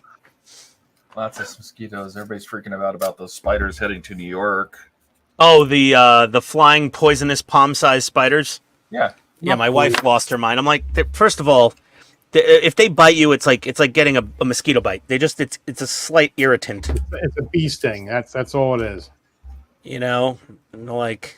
Lots of mosquitoes. Everybody's freaking about those spiders heading to New York. Oh, the flying poisonous palm-sized spiders. Yeah. Yeah, my wife lost her mind. I'm like, first of all, if they bite you, it's like getting a mosquito bite. It's a slight irritant. It's a bee sting. That's all it is. You know, and like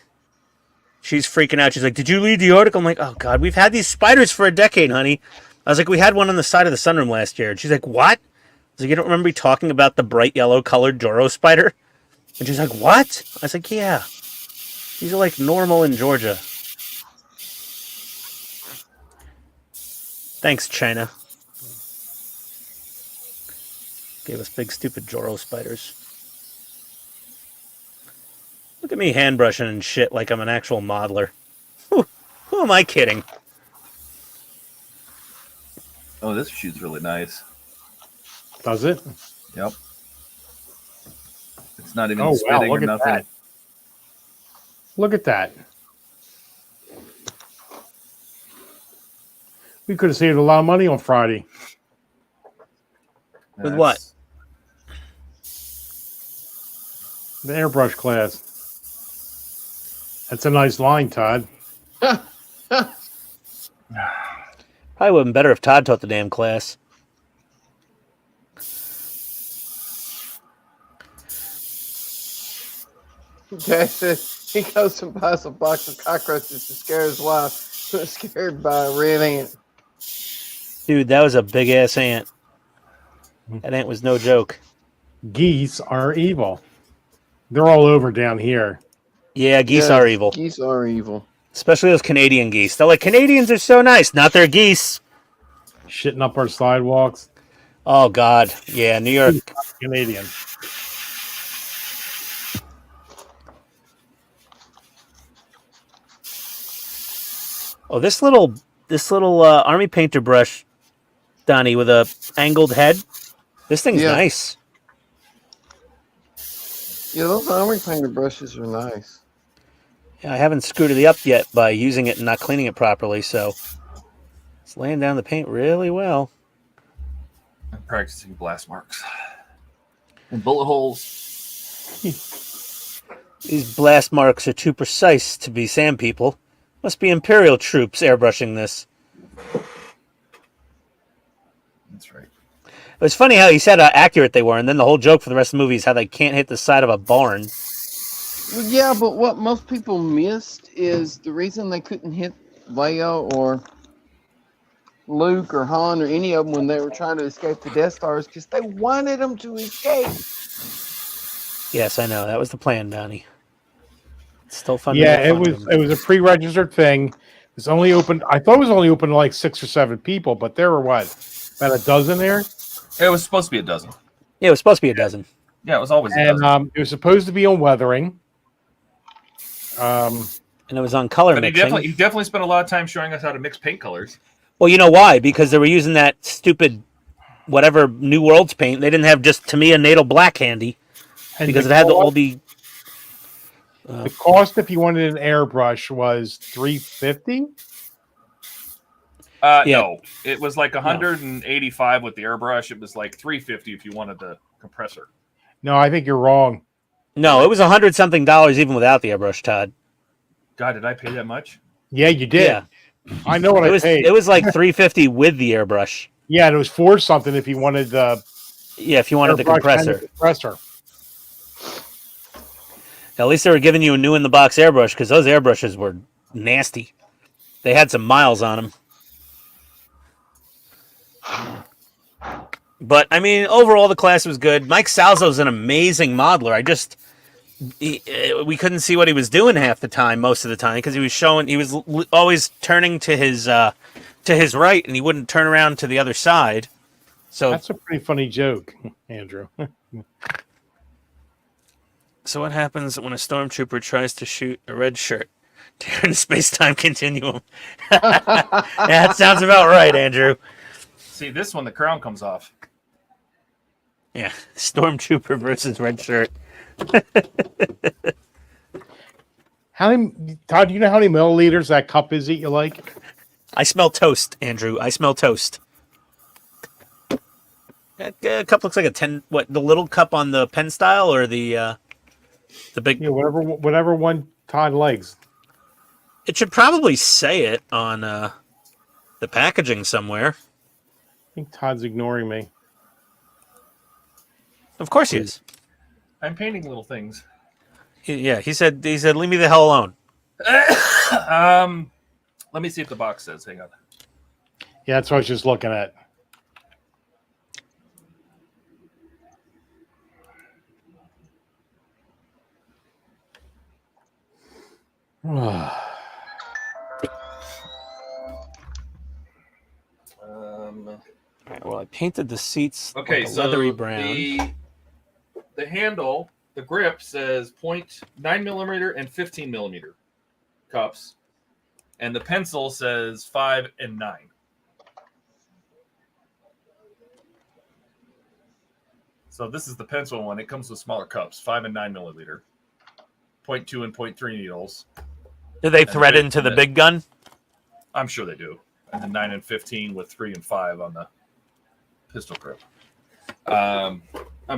she's freaking out. She's like, "Did you read the article?" I'm like, "Oh God, we've had these spiders for a decade, honey." I was like, "We had one on the side of the sunroom last year," and she's like, "What?" I was like, "You don't remember me talking about the bright yellow colored Joro spider?" And she's like, "What?" I was like, "Yeah, these are like normal in Georgia." Thanks, China. Gave us big, stupid Joro spiders. Look at me hand brushing and shit like I'm an actual modeler. Who am I kidding? Oh, this shoot's really nice. Does it? Yep. It's not even Oh, wow, spitting look or at nothing. that. Look at that. We could have saved a lot of money on Friday. With what? The airbrush class. That's a nice line, Todd. Probably would have been better if Todd taught the damn class. Jack says he goes and buys a box of cockroaches to scare his wife, who was scared by a red ant. Dude, that was a big ass ant. That ant was no joke. Geese are evil. They're all over down here. Yeah, geese Yes, are evil. Geese are evil. Especially those Canadian geese. They're like, Canadians are so nice. Not their geese. Shitting up our sidewalks. Oh, God. Yeah, New York. Canadian. Oh, this little army painter brush, Donnie, with a angled head. This thing's Yeah. nice. Yeah, those army painter brushes are nice. Yeah, I haven't screwed it up yet by using it and not cleaning it properly, so it's laying down the paint really well. I'm practicing blast marks and bullet holes. These blast marks are too precise to be sand people. Must be Imperial troops airbrushing this. That's right. It was funny how he said how accurate they were, and then the whole joke for the rest of the movie is how they can't hit the side of a barn. Well, yeah, but what most people missed is the reason they couldn't hit Leia or Luke or Han or any of them when they were trying to escape the Death Stars because they wanted them to escape. Yes, I know. That was the plan, Donnie. It's still fun. Yeah, to it make fun was of them. a pre-registered thing. It's only open. I thought it was only open to like 6 or 7 people, but there were what, about a dozen there. It was supposed to be a dozen. Yeah, it was supposed to be a dozen. Yeah, it was always a And dozen. it was supposed to be on weathering. And it was on color But mixing. he definitely spent a lot of time showing us how to mix paint colors. Well, you know why? Because they were using that stupid whatever New Worlds paint. They didn't have just Tamiya Natal Black handy And because the it had to cost- all be. The cost if you wanted an airbrush was $350. Yeah. No, it was like 185 with the airbrush. It was like $350 if you wanted the compressor. No, I think you're wrong. No, it was $100-something even without the airbrush, Todd. God, did I pay that much? Yeah, you did. Yeah. I know what I paid. It was like $350 with the airbrush. Yeah, and it was for something if you wanted the Yeah, if you wanted the airbrush and compressor. the compressor. At least they were giving you a new in the box airbrush because those airbrushes were nasty. They had some miles on them. But I mean, overall the class was good. Mike Salzo's an amazing modeler. We couldn't see what he was doing half the time, most of the time, because he was always turning to his right, and he wouldn't turn around to the other side. So That's a pretty funny joke, Andrew. So what happens when a stormtrooper tries to shoot a red shirt? Tear in the space-time continuum. Yeah, that sounds about right, Andrew. See, this one, the crown comes off. Yeah, stormtrooper versus red shirt. Todd, do you know how many milliliters that cup is that you like? I smell toast, Andrew. I smell toast. That cup looks like a 10. What, the little cup on the pen style or the big? Yeah, whatever one Todd likes. It should probably say it on the packaging somewhere. I think Todd's ignoring me. Of course he is. I'm painting little things. He said, leave me the hell alone. Let me see if the box says. Hang on. Yeah, that's what I was just looking at. All right, well, I painted the seats Okay, like a so leathery brown. the handle, the grip says 0.9 millimeter and 15 millimeter cups, and the pencil says 5 and 9. So this is the pencil one. It comes with smaller cups, 5 and 9 milliliter, 0.2 and 0.3 needles. Do they and thread big- into the and big gun? I'm sure they do. And then 9 and 15 with 3 and 5 on the pistol grip. I'm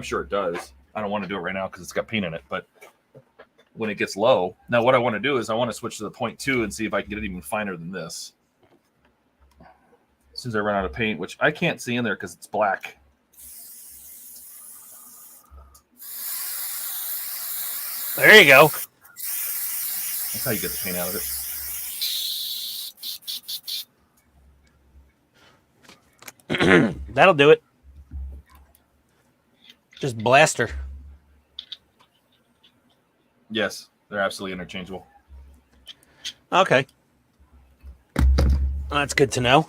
sure it does. I don't want to do it right now because it's got paint in it, but when it gets low, now what I want to do is I want to switch to the 0.2 and see if I can get it even finer than this. As soon as I run out of paint, which I can't see in there because it's black. There you go. That's how you get the paint out of it. That'll do it. Just blaster. Yes, they're absolutely interchangeable. Okay. Well, that's good to know.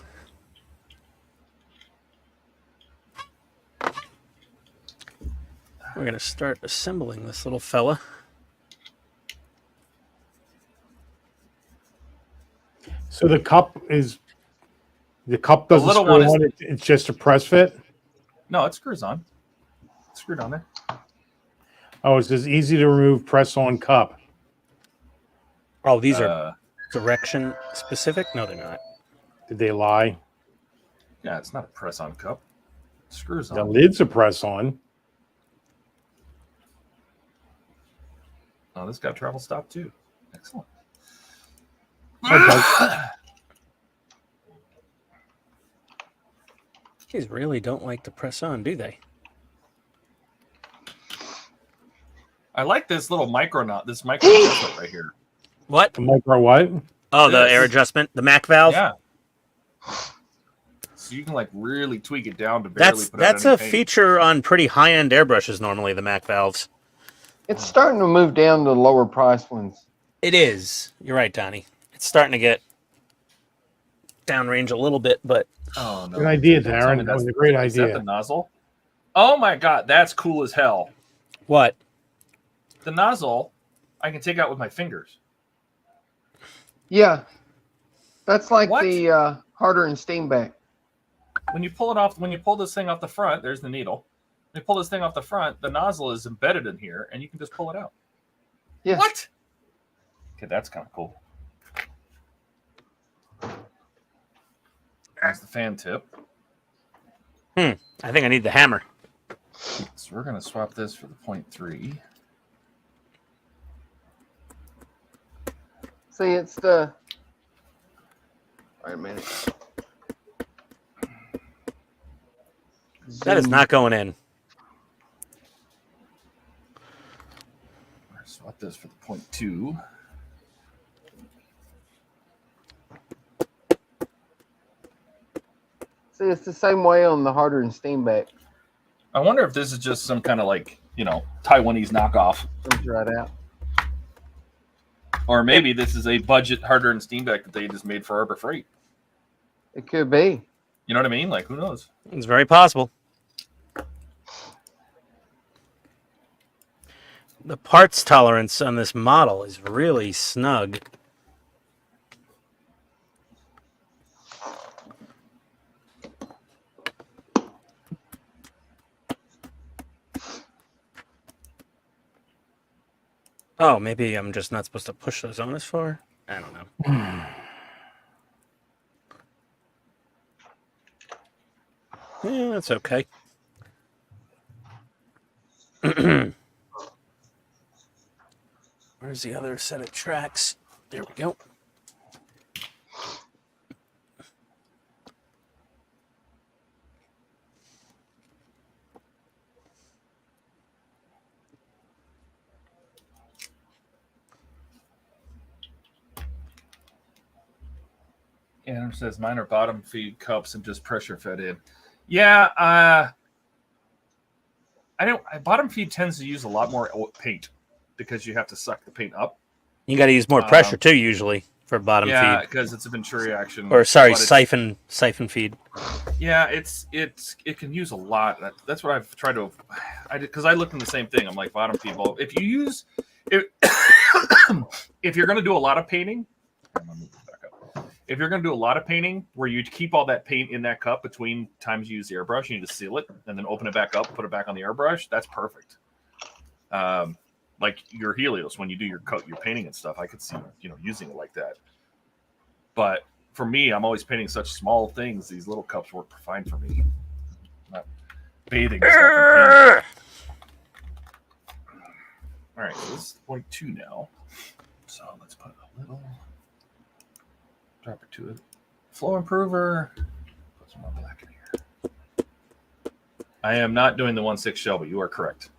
We're going to start assembling this little fella. So the cup doesn't little screw one is- on. It's just a press fit. No, it screws on. It's screwed on there. Oh, it's just easy to remove press on cup. Oh, these are direction specific? No, they're not. Did they lie? Yeah, it's not a press-on cup. It screws on. The lid's a press on. Oh, this got a travel stop too. Excellent. These really don't like to press on, do they? I like this little micro adjustment right here. What? The micro what? Oh, the This. air adjustment, the Mac valve. Yeah. So you can like really tweak it down to barely put That's out any a paint. feature on pretty high-end airbrushes normally, the Mac valves. It's starting to move down to lower price ones. It is. You're right, Donnie. It's starting to get downrange a little bit, but Oh no! Good idea, Don't tell me Darren. That was a great Is that idea. the nozzle? Oh my god, that's cool as hell. what? The nozzle, I can take out with my fingers. Yeah, that's like What? the harder and steam back. When you pull it off, when you pull this thing off the front, there's the needle. When you pull this thing off the front, the nozzle is embedded in here, and you can just pull it out. Yeah. What? Okay, that's kind of cool. There's the fan tip. I think I need the hammer. So we're going to swap this for the 0.3. See, it's the. Wait a minute. That is not going in. We're going to swap this for the 0.2. See, it's the same way on the harder and steam back. I wonder if this is just some kind of like, you know, Taiwanese knockoff. Comes right out. Or maybe this is a budget harder and steam back that they just made for Harbor Freight. It could be. You know what I mean? Like, who knows? It's very possible. The parts tolerance on this model is really snug. Oh, maybe I'm just not supposed to push those on as far? I don't know. Yeah, that's okay. Where's the other set of tracks? There we go. Adam says mine are bottom feed cups and just pressure fed in. Yeah, I don't. Bottom feed tends to use a lot more paint because you have to suck the paint up. You got to use more pressure too, usually, for bottom Yeah, feed. because it's a Venturi action. Or sorry, but siphon feed. yeah, it can use a lot. That's what I've tried to. Because I looked in the same thing. I'm like bottom feed. Well, if you use if you're going to do a lot of painting. If you're going to do a lot of painting where you keep all that paint in that cup between times you use the airbrush, you need to seal it and then open it back up, put it back on the airbrush. That's perfect. Like your Helios, when you do your painting and stuff, I could see, using it like that. But for me, I'm always painting such small things. These little cups work fine for me. I'm not bathing stuff in paint. All right, so this is 0.2 now. So let's put a little... Drop it to it. Flow improver. Put some more black in here. I am not doing the 1/6 Shelby. You are correct.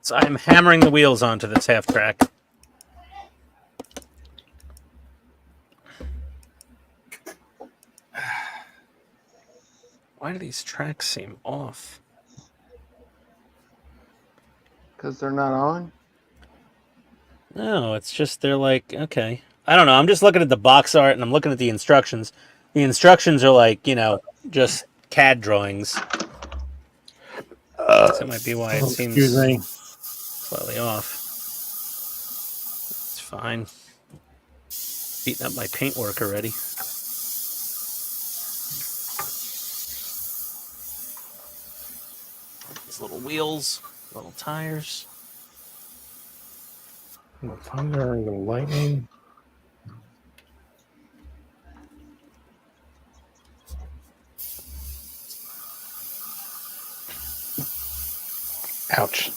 So I'm hammering the wheels onto this half track. Why do these tracks seem off? Because they're not on? No, it's just they're like, okay. I don't know. I'm just looking at the box art and I'm looking at the instructions. The instructions are like, just CAD drawings. That might be why it seems slightly off. It's fine. Beating up my paintwork already. These little wheels, little tires. The thunder, the lightning. Ouch.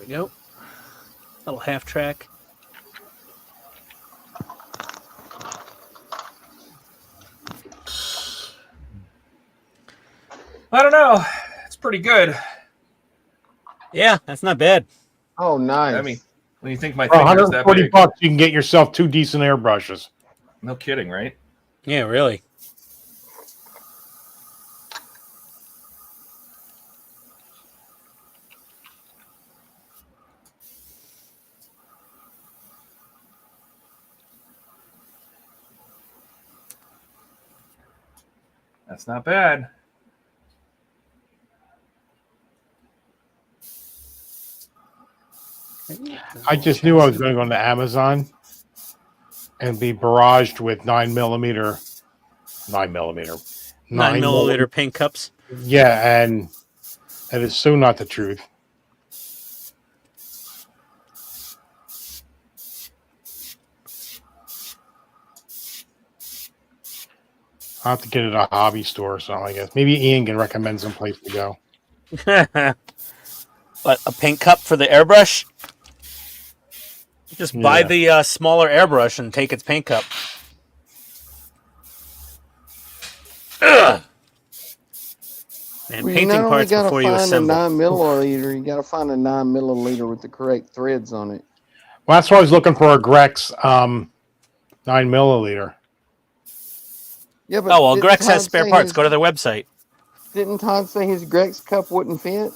we go. Little half track. I don't know. It's pretty good. Yeah, that's not bad. Oh, nice. I mean, when you think my For finger is that 140 big, bucks, you can get yourself 2 decent airbrushes. no kidding, right? Yeah, really. That's not bad. I just knew I was going to go into Amazon and be barraged with 9mm. 9mm paint cups. Yeah, and that is so not the truth. I'll have to get it at a hobby store or something, I guess. Maybe Ian can recommend some place to go. What, a paint cup for the airbrush? Just buy the smaller airbrush and take its paint cup. Ugh. Man, Well, you painting not only parts gotta before you find a assemble. 9mm, you gotta find a 9mm with the correct threads on it. Well, that's why I was looking for a Grex 9mm. Yeah, but Oh, well, didn't Grex has Todd spare say parts. his- Go to their website. Didn't Todd say his Grex cup wouldn't fit?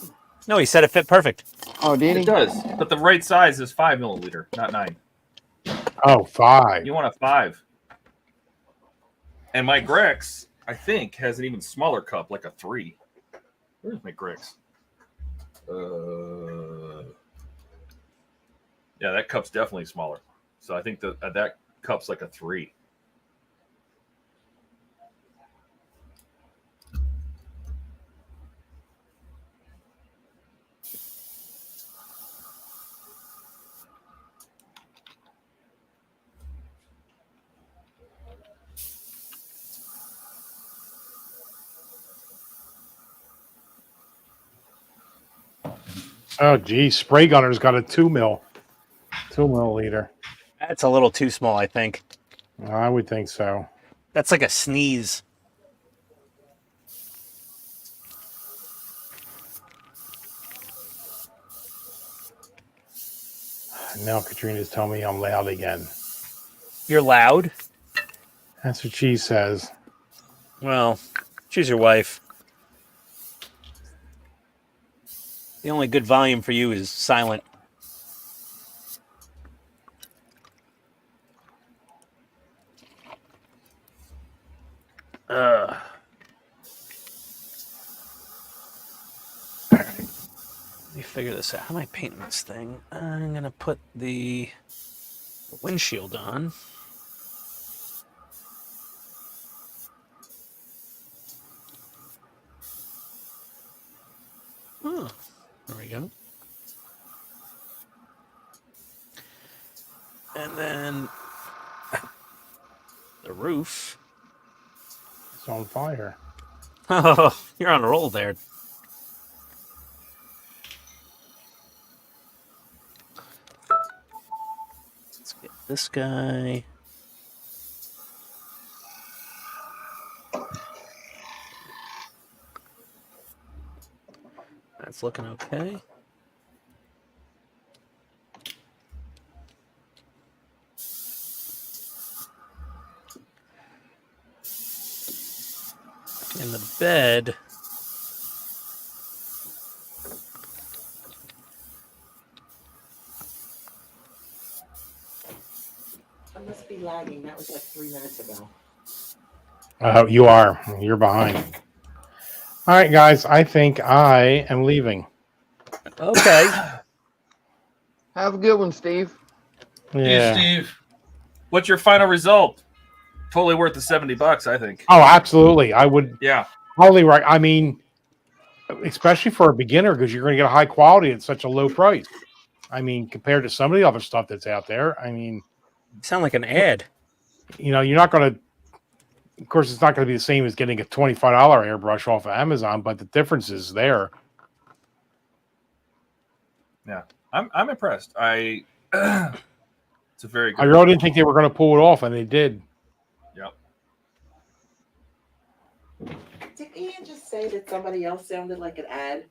No, he said it fit perfect. Oh, did he? It does, but the right size is 5mm, not 9. Oh, 5. You want a 5. And my Grex, I think, has an even smaller cup, like a 3. Where's my Grex? Yeah, that cup's definitely smaller. So I think that cup's like a 3. Oh, geez. Spray gunner's got a 2mm. That's a little too small, I think. I would think so. That's like a sneeze. Now Katrina's telling me I'm loud again. You're loud? That's what she says. Well, she's your wife. The only good volume for you is silent. Let me figure this out. How am I painting this thing? I'm going to put the windshield on. Oh, there we go. And then the roof. It's on fire. Oh, you're on a roll there. Let's get this guy. That's looking okay. In the bed. I must be lagging. That was like 3 minutes ago. You are. You're behind. All right, guys. I think I am leaving. Okay. Have a good one, Steve. Yeah. Hey, Steve. What's your final result? Totally worth the $70, I think. Oh, absolutely. I would Yeah. hardly right. I mean, especially for a beginner, because you're going to get a high quality at such a low price. I mean, compared to some of the other stuff that's out there, I mean, You sound like an ad. you know, you're not going to, of course, it's not going to be the same as getting a $25 airbrush off of Amazon, but the difference is there. Yeah. I'm impressed. It's a very good. I really didn't think they were going to pull it off, and they did. Yep. Did Ian just say that somebody else sounded like an ad?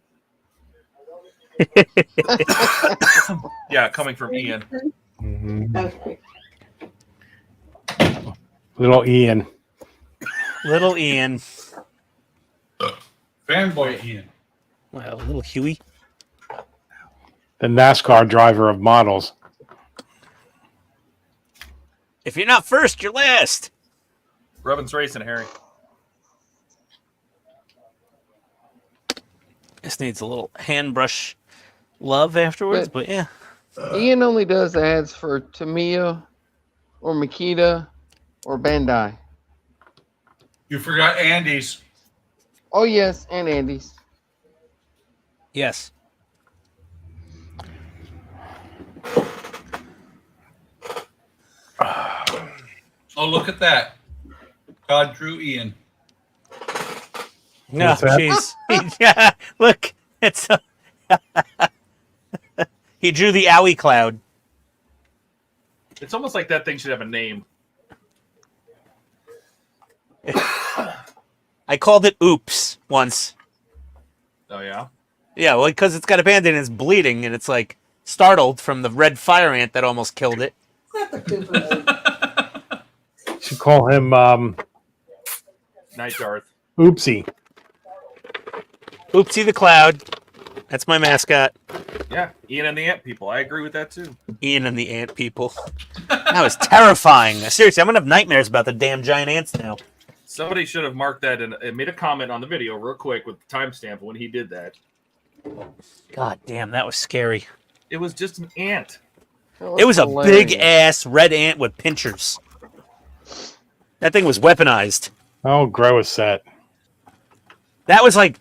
Yeah, coming from Ian. Okay. Little Ian. Little Ian. Fanboy Ian. Well, little Huey. The NASCAR driver of models. If you're not first, you're last. Robin's racing, Harry. This needs a little hand brush love afterwards, but yeah. Ian only does ads for Tamiya or Makita or Bandai. You forgot Andy's. Oh yes, and Andy's. Yes. Oh, look at that. Todd drew Ian. No, What's that? jeez. Yeah, look. It's he drew the owie cloud. It's almost like that thing should have a name. I called it Oops once. Oh yeah. Yeah, well, because it's got a band-aid and it's bleeding, and it's like startled from the red fire ant that almost killed it. Should call him Night Darth. Oopsie. Oopsie the Cloud. That's my mascot. Yeah, Ian and the Ant People. I agree with that too. Ian and the ant people. That was terrifying. Seriously, I'm gonna have nightmares about the damn giant ants now. Somebody should have marked that and made a comment on the video real quick with the timestamp when he did that. God damn, that was scary. It was just an ant. It was a big ass red ant with pinchers. That thing was weaponized. Oh, grow a set. That was like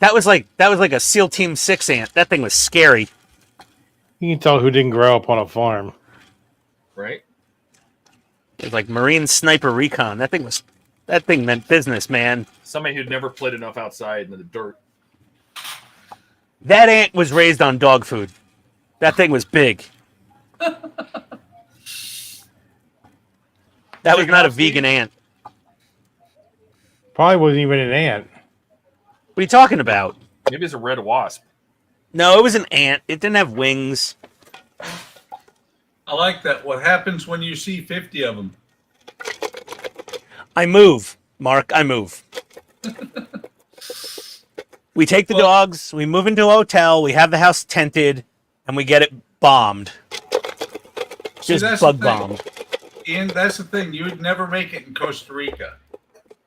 a SEAL Team 6 ant. That thing was scary. You can tell who didn't grow up on a farm. Right? It was like Marine Sniper Recon. That thing meant business, man. Somebody who'd never played enough outside in the dirt. That ant was raised on dog food. That thing was big. That was not a vegan ant. Probably wasn't even an ant. What are you talking about? Maybe it's a red wasp. No, it was an ant. It didn't have wings. I like that. What happens when you see 50 of them? I move, Mark. I move. We take the dogs, we move into a hotel, we have the house tented, and we get it bombed. Just that's bug the thing. bombed. Ian, that's the thing. You would never make it in Costa Rica.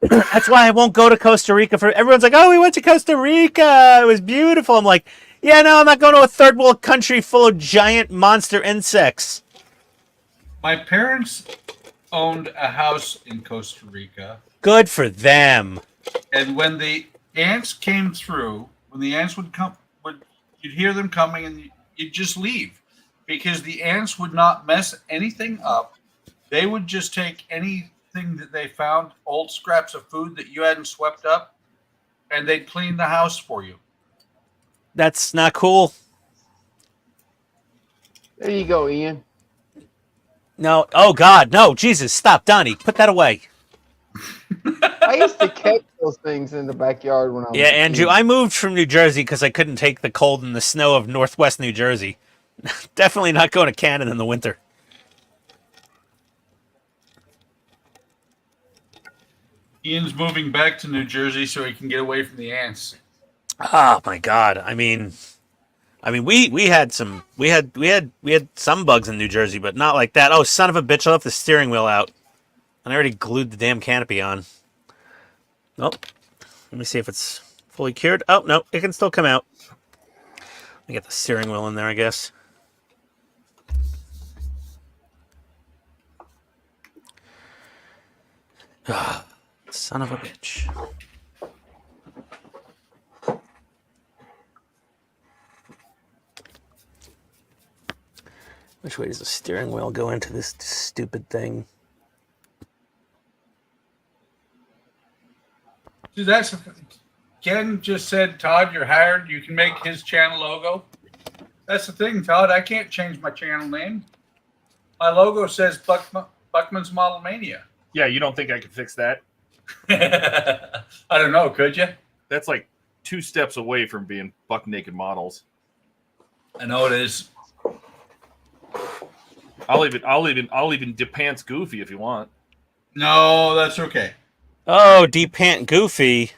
That's why I won't go to Costa Rica. Everyone's like, oh, we went to Costa Rica. It was beautiful. I'm like, yeah, no, I'm not going to a third world country full of giant monster insects. My parents owned a house in Costa Rica. Good for them. And when the ants came through, when the ants would come, you'd hear them coming and you'd just leave because the ants would not mess anything up. They would just take anything that they found, old scraps of food that you hadn't swept up, and they'd clean the house for you. That's not cool. There you go, Ian. No. Oh, God. No. Jesus. Stop, Donnie. Put that away. I used to catch those things in the backyard when I was Yeah, a Andrew, kid. I moved from New Jersey because I couldn't take the cold and the snow of northwest New Jersey. Definitely not going to Canada in the winter. Ian's moving back to New Jersey so he can get away from the ants. Oh my God! I mean, we had some bugs in New Jersey, but not like that. Oh, son of a bitch! I left the steering wheel out, and I already glued the damn canopy on. Nope. Let me see if it's fully cured. Oh no, it can still come out. Let me get the steering wheel in there, I guess. Son of a bitch. Which way does the steering wheel go into this stupid thing? See, that's Ken just said, Todd, you're hired. You can make his channel logo. That's the thing, Todd. I can't change my channel name. My logo says Buckman's Model Mania. Yeah, you don't think I could fix that? I don't know. Could you? That's like 2 steps away from being buck naked models. I know it is. I'll even depants Goofy if you want. No, that's okay. Oh, D-Pant Goofy.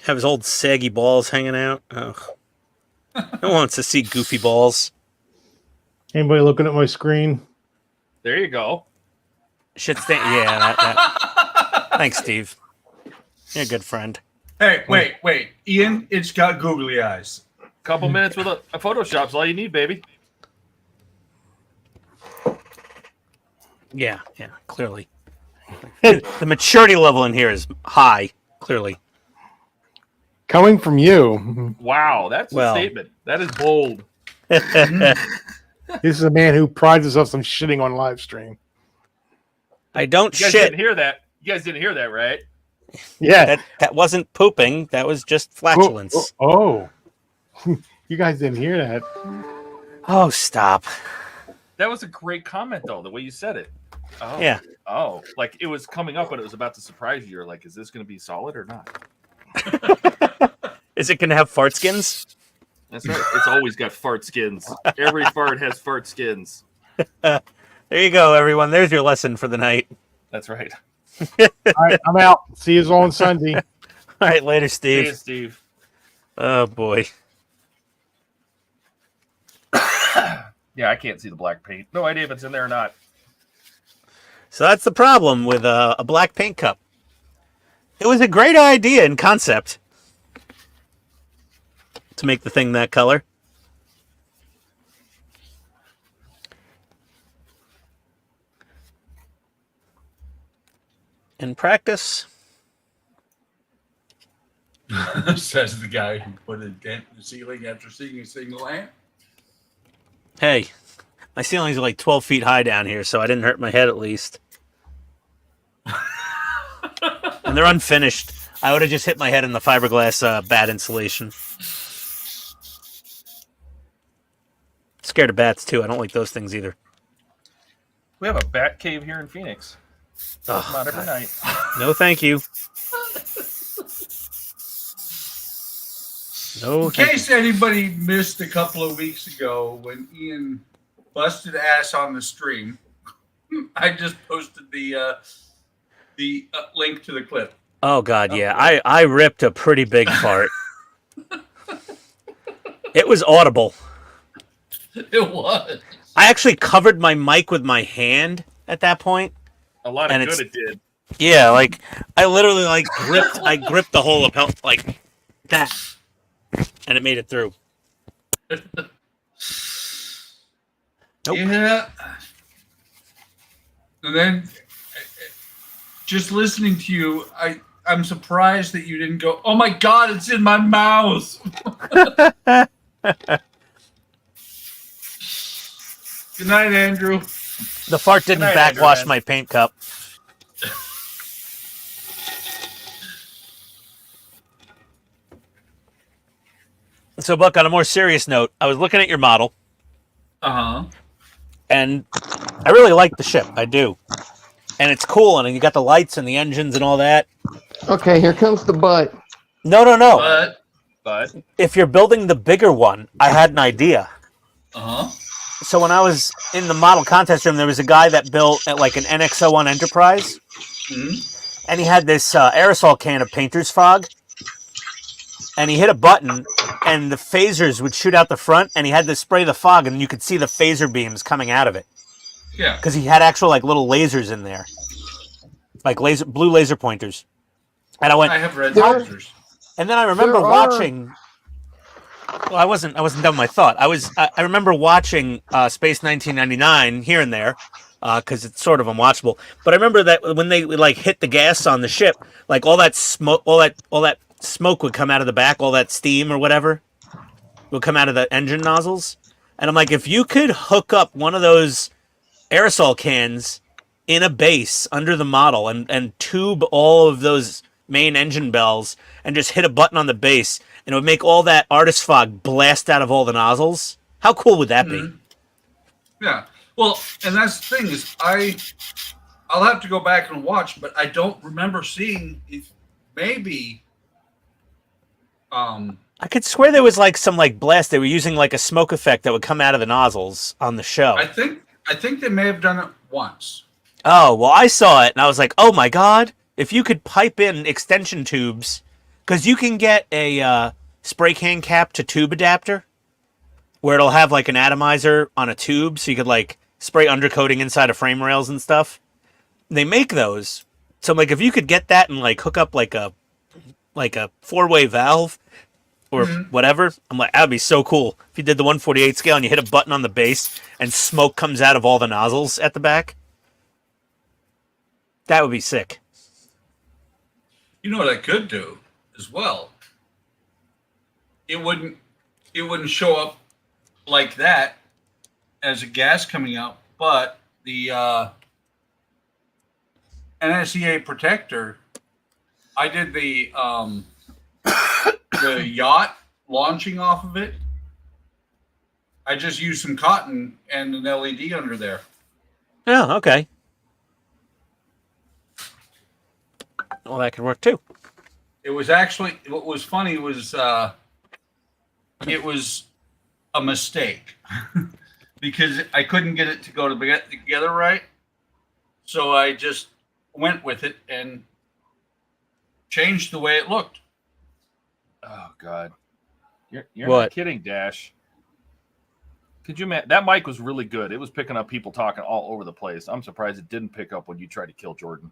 Have his old saggy balls hanging out. Oh, who wants to see goofy balls? Anybody looking at my screen? There you go. Shit stain. Yeah. That. Thanks, Steve. You're a good friend. Hey, wait. Ian, it's got googly eyes. Couple minutes with a Photoshop's all you need, baby. Yeah, clearly. The maturity level in here is high, clearly. Coming from you. Wow, that's a statement. That is bold. This is a man who prides himself on shitting on live stream. I don't You guys shit. didn't hear that. You guys didn't hear that, right? Yeah. That wasn't pooping. That was just flatulence. Oh. You guys didn't hear that. Oh, stop. That was a great comment, though, the way you said it. Oh. Yeah. Oh, like it was coming up and it was about to surprise you. You're like, is this going to be solid or not? Is it going to have fart skins? That's right. It's always got fart skins. Every fart has fart skins. There you go, everyone. There's your lesson for the night. That's right. All right, I'm out. See you all on Sunday. All right, later, Steve. Hey, Steve. Oh, boy. Yeah, I can't see the black paint. No idea if it's in there or not. So that's the problem with a black paint cup. It was a great idea in concept to make the thing that color. In practice, Says the guy who put a dent in the ceiling after seeing a single lamp. hey, my ceilings are like 12 feet high down here, so I didn't hurt my head at least. And they're unfinished. I would have just hit my head in the fiberglass bad insulation. Scared of bats, too. I don't like those things either. We have a bat cave here in Phoenix. Oh, Not every night. no, thank you. No, In thank case anybody missed a couple of weeks ago when Ian busted ass on the stream, I just posted the link to the clip. Oh, God, yeah. I ripped a pretty big fart. It was audible. It was. I actually covered my mic with my hand at that point. A lot And of it's- good it did. Yeah, like, I literally, like, gripped the whole lapel, like, that. And it made it through. Nope. Yeah. And then, just listening to you, I'm surprised that you didn't go, oh my God, it's in my mouth. Good night, Andrew. The fart didn't Good night, backwash Andrew. my paint cup. So, Buck, on a more serious note, I was looking at your model, Uh-huh. and I really like the ship. I do. And it's cool, and you got the lights and the engines and all that. Okay, here comes the butt. No. But, If you're building the bigger one, I had an idea. uh-huh. So when I was in the model contest room, there was a guy that built like an NX-01 Enterprise, Mhm. and he had this aerosol can of painter's fog, and he hit a button, and the phasers would shoot out the front, and he had to spray the fog, and you could see the phaser beams coming out of it, Yeah. because he had actual like little lasers in there, like blue laser pointers. And I went, I have red There- lasers. and then I remember There are- watching. Well, I wasn't done with my thought. I remember watching Space 1999 here and there, because it's sort of unwatchable. But I remember that when they would, like, hit the gas on the ship, like all that smoke, all that smoke would come out of the back, all that steam or whatever would come out of the engine nozzles. And I'm like, if you could hook up one of those aerosol cans in a base under the model and tube all of those main engine bells and just hit a button on the base, and it would make all that artist fog blast out of all the nozzles. How cool would that be? Yeah. Well, and that's the thing is I'll have to go back and watch, but I don't remember seeing if maybe I could swear there was like some like blast. They were using like a smoke effect that would come out of the nozzles on the show. I think they may have done it once. Oh, well, I saw it and I was like, oh my God, if you could pipe in extension tubes, because you can get a spray can cap to tube adapter where it'll have like an atomizer on a tube so you could like spray undercoating inside of frame rails and stuff. They make those. So like if you could get that and like hook up like a four-way valve or whatever, I'm like, that'd be so cool. If you did the 1/48 scale and you hit a button on the base and smoke comes out of all the nozzles at the back. That would be sick. You know what I could do as well? It wouldn't show up like that as a gas coming out, but the NSEA protector, I did the yacht launching off of it. I just used some cotton and an LED under there. Oh, okay. Well, that could work too. It was actually, what was funny was it was a mistake because I couldn't get it to go together right. So I just went with it and changed the way it looked. Oh God, you're What? not kidding, Dash. Could you imagine? That mic was really good. It was picking up people talking all over the place. I'm surprised it didn't pick up when you tried to kill Jordan.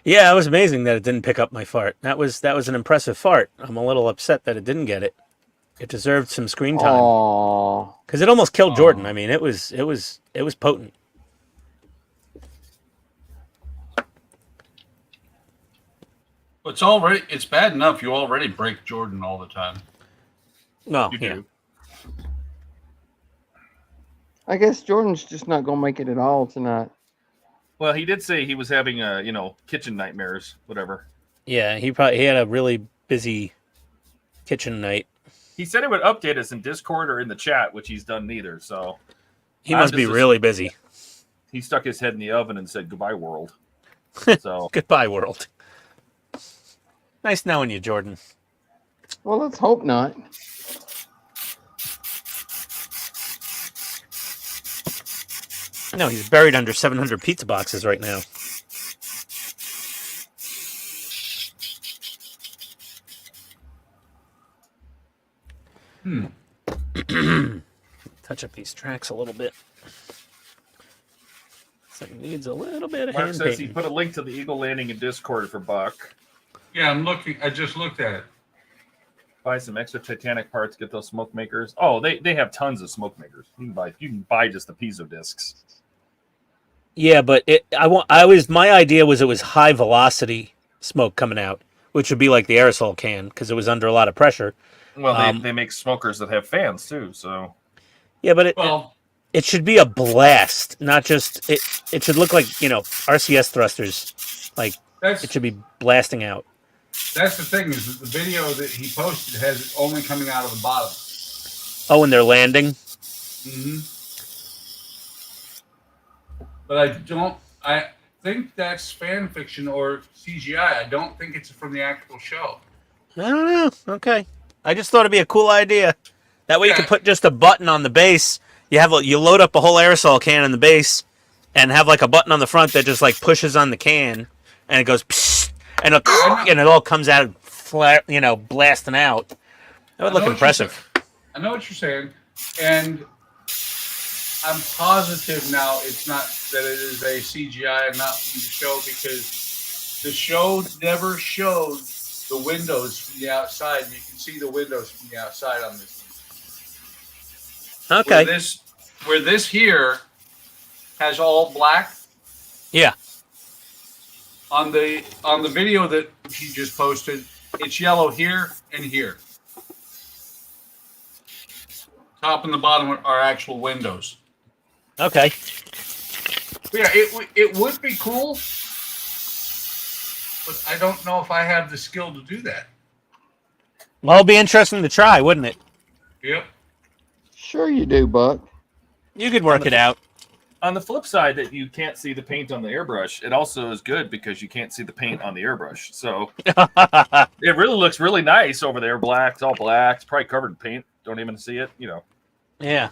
Yeah, it was amazing that it didn't pick up my fart. That was an impressive fart. I'm a little upset that it didn't get it. It deserved some screen time Aww. because it almost killed Jordan. I mean, it was potent. It's bad enough you already break Jordan all the time. No, You yeah. do. I guess Jordan's just not gonna make it at all tonight. Well, he did say he was having kitchen nightmares, whatever. Yeah, he had a really busy kitchen night. He said he would update us in Discord or in the chat, which he's done neither. So He must be really busy. he stuck his head in the oven and said goodbye, world. So Goodbye, world. Nice knowing you, Jordan. Well, let's hope not. No, he's buried under 700 pizza boxes right now. Touch up these tracks a little bit. So it needs a little bit of Mark hand says he painting. put a link to the Eagle Landing in Discord for Buck. Yeah, I'm looking. I just looked at it. Buy some extra Titanic parts. Get those smoke makers. Oh, they have tons of smoke makers. You can buy just the piezo discs. Yeah, but my idea was it was high velocity smoke coming out, which would be like the aerosol can because it was under a lot of pressure. Well, they make smokers that have fans too. So Yeah, but it should be a blast, not just it. It should look like RCS thrusters, like That's it should be blasting out. that's the thing is that the video that he posted has it only coming out of the bottom. Oh, when they're landing. But I think that's fan fiction or CGI. I don't think it's from the actual show. I don't know. Okay, I just thought it'd be a cool idea. That way you Yeah. could put just a button on the base. You load up a whole aerosol can in the base, and have like a button on the front that just like pushes on the can, and it goes, psst, and it all comes out flat, blasting out. That would look impressive. I know what you're saying, and I'm positive now it's not that it is a CGI and not from the show because the show never showed the windows from the outside. You can see the windows from the outside on this. Okay. Where this here has all black. Yeah. On the video that he just posted, it's yellow here and here. Top and the bottom are actual windows. Okay. But yeah, it would be cool But I don't know if I have the skill to do that. Well, it'll be interesting to try, wouldn't it? Yep. Sure you do, Buck. You could work it out. On the flip side, that you can't see the paint on the airbrush, it also is good because you can't see the paint on the airbrush. So it really looks really nice over there. Black, it's all black. It's probably covered in paint. Don't even see it, you know. Yeah.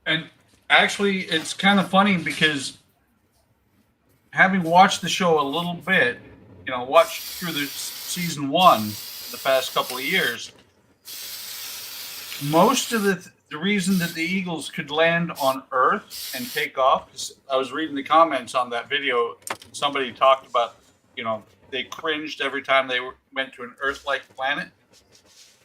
And actually, it's kind of funny because having watched the show a little bit, you know, watched through the season 1 the past couple of years, most of the reason that the Eagles could land on Earth and take off, because I was reading the comments on that video, somebody talked about, you know, they cringed every time they went to an Earth-like planet.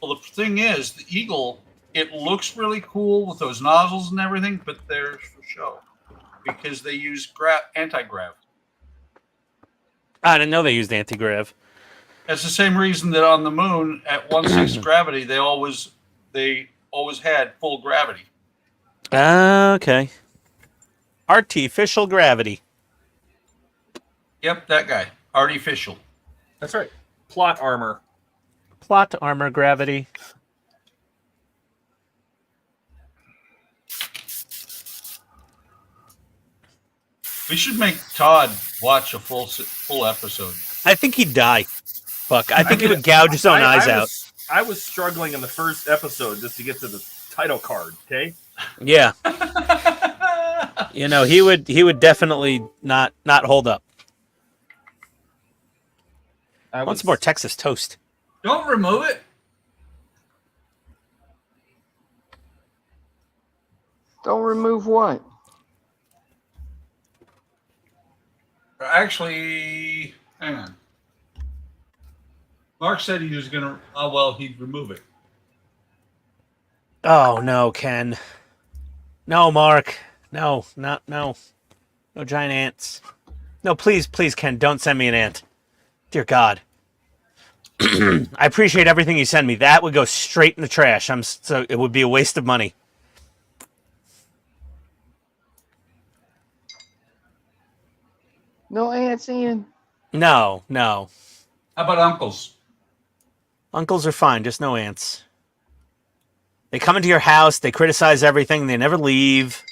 Well, the thing is, the Eagle, it looks really cool with those nozzles and everything, but they're for show because they use anti-grav. I didn't know they used anti-grav. That's the same reason that on the moon at 1/6 gravity, they always had full gravity. Okay. Artificial gravity. Yep, that guy. Artificial. That's right. Plot armor. Plot armor gravity. We should make Todd watch a full episode. I think he'd die. Fuck. I think he would gouge his own eyes out. I was struggling in the first episode just to get to the title card, okay? Yeah. You know, he would definitely not hold up. I want some more Texas toast. Don't remove it. Don't remove what? Actually, hang on. Mark said he was going to, he'd remove it. Oh, no, Ken. No, Mark. No. No giant ants. No, please, Ken, don't send me an ant. Dear God. I appreciate everything you send me. That would go straight in the trash. So it would be a waste of money. No ants in. No. How about uncles? Uncles are fine, just no ants. They come into your house, they criticize everything, they never leave.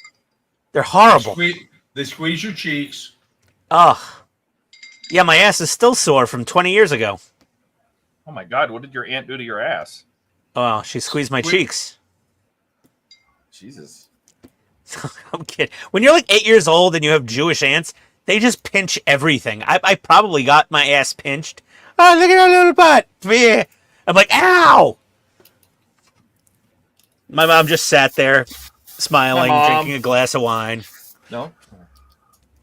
They're horrible. They squeeze your cheeks. Ugh. Yeah, my ass is still sore from 20 years ago. Oh my God, what did your aunt do to your ass? Oh, she squeezed my cheeks. Jesus. I'm kidding. When you're like 8 years old and you have Jewish aunts, they just pinch everything. I probably got my ass pinched. Oh, look at that little butt. Yeah. I'm like, ow! My mom just sat there, smiling, drinking a glass of wine. No?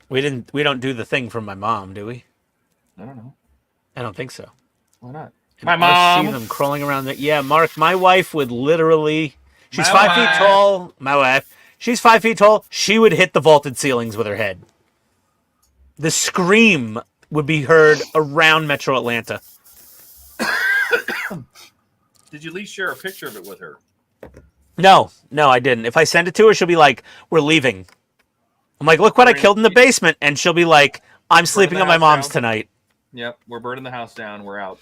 We don't do the thing from my mom, do we? I don't know. I don't think so. Why not? And I see them crawling around there. Yeah, Mark, my wife would literally... She's 5 feet tall. My wife. She's 5 feet tall. She would hit the vaulted ceilings with her head. The scream would be heard around Metro Atlanta. Did you at least share a picture of it with her? No, I didn't. If I send it to her, she'll be like, we're leaving. I'm like, look what I killed in the basement. And she'll be like, I'm sleeping at my mom's tonight. Yep, we're burning the house down. We're out.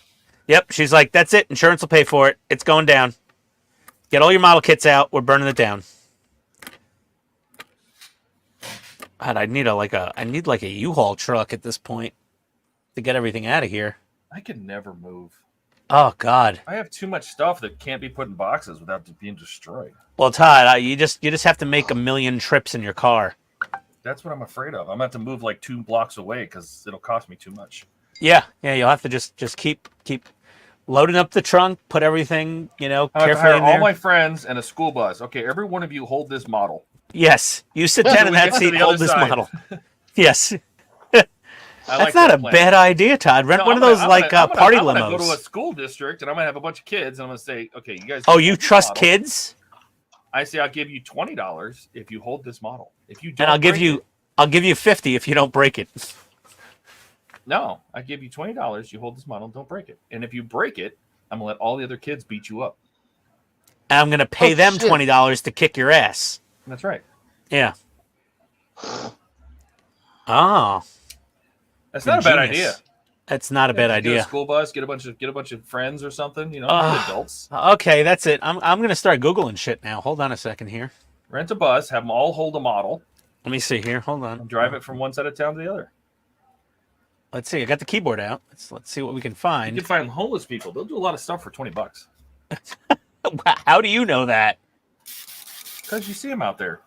Yep, she's like, that's it. Insurance will pay for it. It's going down. Get all your model kits out. We're burning it down. God, I need a U-Haul truck at this point to get everything out of here. I can never move. Oh God, I have too much stuff that can't be put in boxes without being destroyed. Well, Todd, you just have to make 1 million trips in your car. That's what I'm afraid of. I'm going to have to move like 2 blocks away because it'll cost me too much. Yeah, you'll have to just keep loading up the trunk, put everything, carefully in there. All my friends and a school bus. Okay, every one of you hold this model. Yes, you sit down in that seat, hold this model. Yes. That's not a bad idea, Todd. Rent one of those party limos. I'm going to go to a school district and I'm going to have a bunch of kids and I'm going to say, okay, you guys. Oh, you trust kids? I say I'll give you $20 if you hold this model. If you don't, and I'll give you $50 if you don't break it. No, I give you $20. You hold this model, don't break it. And if you break it, I'm gonna let all the other kids beat you up. And I'm gonna pay them $20 to kick your ass. That's right. Yeah. Oh, That's not a bad ingenious. idea. That's not a bad Get a idea. school bus, get a bunch of friends or something. You know, not adults. Okay, that's it. I'm gonna start Googling shit now. Hold on a second here. Rent a bus, have them all hold a model, Let me see here. Hold on. and drive it from one side of town to the other. Let's see. I got the keyboard out. Let's see what we can You find. can find homeless people. They'll do a lot of stuff for $20 How do you know that? because you see them out there.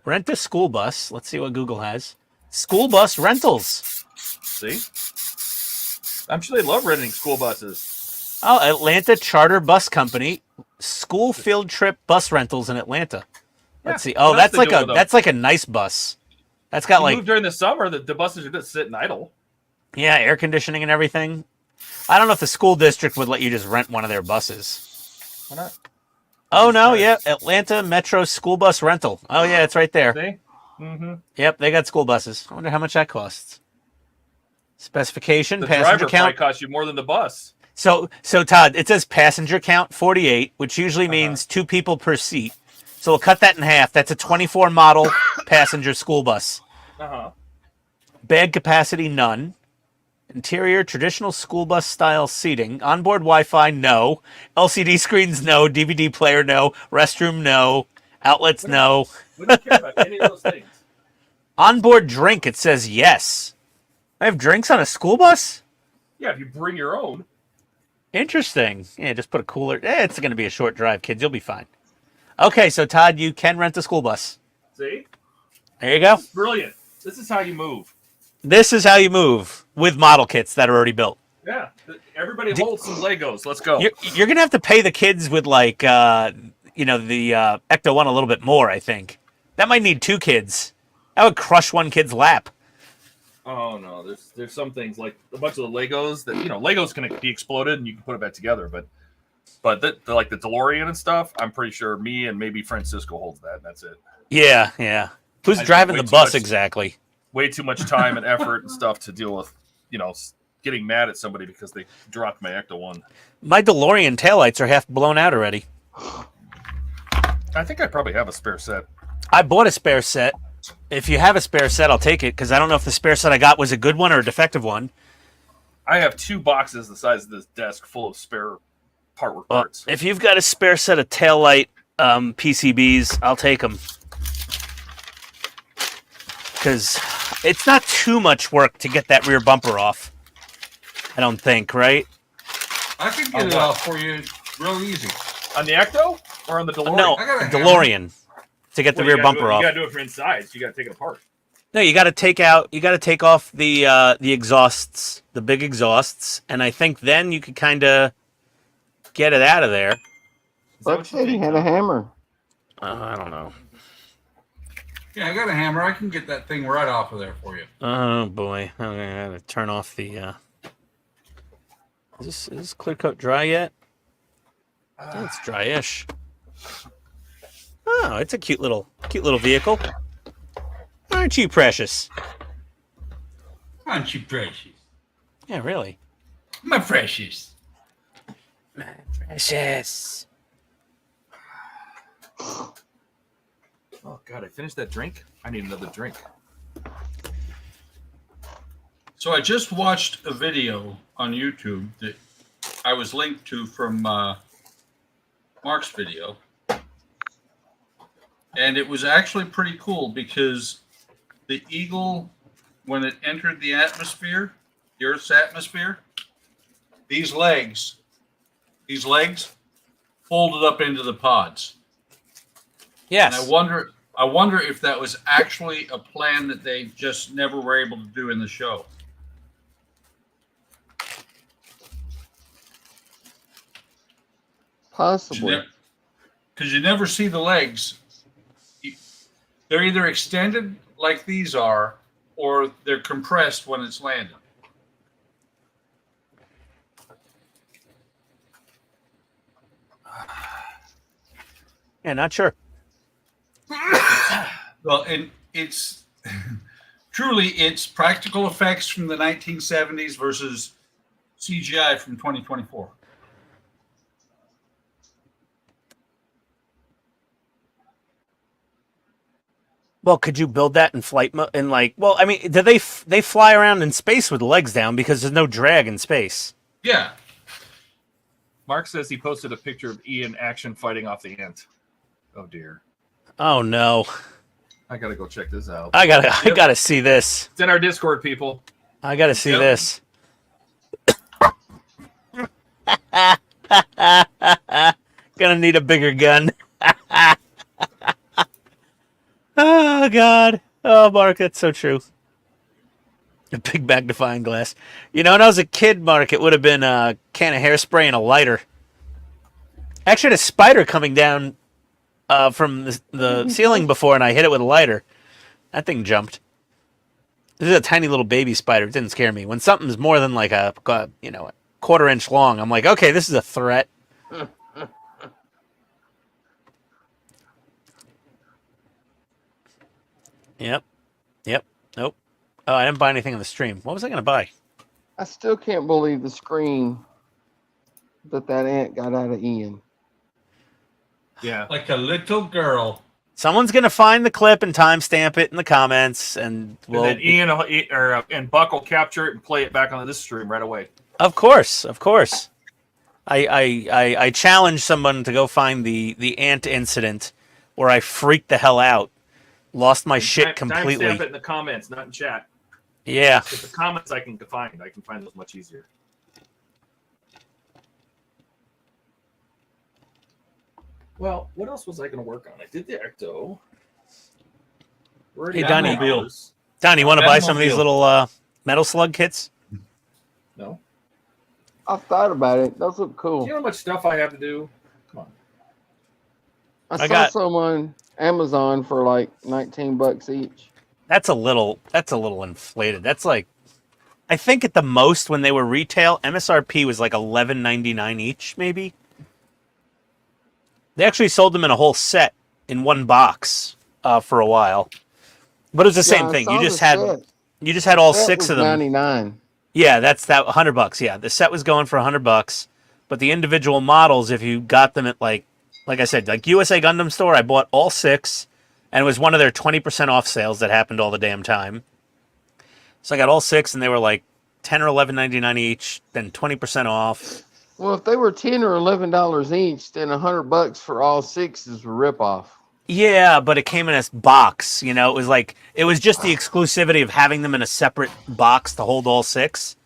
Rent a school bus. Let's see what Google has. School bus rentals. See, I'm sure they love renting school buses. Oh, Atlanta Charter Bus Company. School field trip bus rentals in Atlanta. Let's see. Oh, what else that's they do with them? like a nice bus. That's got You like move during the summer, the buses are just sitting idle. yeah, air conditioning and everything. I don't know if the school district would let you just rent one of their buses. Why not? Oh no, yeah, Atlanta Metro school bus rental. Oh yeah, it's right there. See? Mm-hmm. Yep, they got school buses. I wonder how much that costs. Specification, The passenger driver probably count. costs you more than the bus. So Todd, it says passenger count 48, which usually means 2 people per seat. So we'll cut that in half. That's a 24 model passenger school bus. Uh-huh. Bag capacity, none. Interior, traditional school bus style seating. Onboard Wi-Fi, no. LCD screens, no. DVD player, no. Restroom, no. Outlets, no. We don't care about any of those things. Onboard drink, it says yes. I have drinks on a school bus? Yeah, if you bring your own. Interesting. Yeah, just put a cooler. It's going to be a short drive, kids. You'll be fine. Okay, so Todd, you can rent a school bus. See? There you go. Brilliant. This is how you move. This is how you move with model kits that are already built. Yeah. Everybody hold some Legos. Let's go. You're going to have to pay the kids with like, the Ecto 1 a little bit more, I think. That might need 2 kids. That would crush one kid's lap. Oh no, there's some things like a bunch of the Legos that Legos can be exploded and you can put it back together, but the like the DeLorean and stuff, I'm pretty sure me and maybe Francisco holds that. And that's it. Yeah. Who's I driving think the way too bus much- exactly? Way too much time and effort and stuff to deal with, getting mad at somebody because they dropped my Ecto 1. My DeLorean taillights are half blown out already. I think I probably have a spare set. I bought a spare set. If you have a spare set, I'll take it because I don't know if the spare set I got was a good one or a defective one. I have 2 boxes the size of this desk full of spare partwork Well, parts. if you've got a spare set of taillight PCBs, I'll take them. Because it's not too much work to get that rear bumper off. I don't think, right? I can get it off for you real easy. On the Ecto or on the DeLorean? No, I got a DeLorean to get the rear bumper off. You gotta do it for inside, so you gotta take it apart. No, you got to take off the exhausts, the big exhausts, and I think then you could kind of get it out of there. Is that Buck what you said he think? had a hammer. I don't know. Yeah, I got a hammer. I can get that thing right off of there for you. Oh boy, I'm gonna have to turn off the. Is this clear coat dry yet? Yeah, it's dry-ish. Oh, it's a cute little vehicle. Aren't you precious? Aren't you precious? Yeah, really. My precious. Precious. Oh god, I finished that drink. I need another drink. So I just watched a video on YouTube that I was linked to from Mark's video. And it was actually pretty cool because the Eagle, when it entered the atmosphere, the Earth's atmosphere, these legs folded up into the pods. Yes. And I wonder if that was actually a plan that they just never were able to do in the show. Possibly. Because you never see the legs. They're either extended like these are, or they're compressed when it's landed. Yeah, not sure. Well, and it's truly it's practical effects from the 1970s versus CGI from 2024. Well, could you build that in flight mode? In like, well, I mean, do they fly around in space with legs down because there's no drag in space? Yeah. Mark says he posted a picture of Ian action fighting off the ant. Oh dear. Oh no, I gotta go check this out. I gotta see this. It's in our Discord, people. I gotta see Yep. this. Gonna need a bigger gun. Oh God. Oh, Mark, that's so true. A big magnifying glass. You know, when I was a kid, Mark, it would have been a can of hairspray and a lighter. Actually, had a spider coming down from the ceiling before, and I hit it with a lighter. That thing jumped. This is a tiny little baby spider. It didn't scare me. When something's more than like a quarter-inch long, I'm like, okay, this is a threat. Yep. Nope. Oh, I didn't buy anything on the stream. What was I going to buy? I still can't believe the scream that ant got out of Ian. Yeah. Like a little girl. Someone's going to find the clip and timestamp it in the comments, and we'll... And then Ian and Buck will capture it and play it back on this stream right away. Of course. I challenge someone to go find the ant incident where I freaked the hell out, lost my shit completely. Timestamp it in the comments, not in chat. Yeah. If the comments I can find those much easier. Well, what else was I going to work on? I did the Ecto. Hey, Donnie. Hours. Don, you want to buy some of these Batmobile. little Metal Slug kits? No. I've thought about it. Those look Do cool. you know how much stuff I have to do? Come on. I I saw got- some on Amazon for like $19 each. That's a little inflated. That's like, I think at the most when they were retail, MSRP was like $11.99 each, maybe. They actually sold them in a whole set in one box for a while, but it was the same I thing. saw You the just had set. all Set six was of them. 99. Yeah, that's that $100. Yeah, the set was going for $100, but the individual models, if you got them at like I said, like USA Gundam Store, I bought all six, and it was one of their 20% off sales that happened all the damn time. So I got all six, and they were like $10 or $11.99 each, then 20% off. Well, if they were $10 or $11 each, then $100 for all six is a ripoff. Yeah, but it came in a box. You know, it was just the exclusivity of having them in a separate box to hold all six.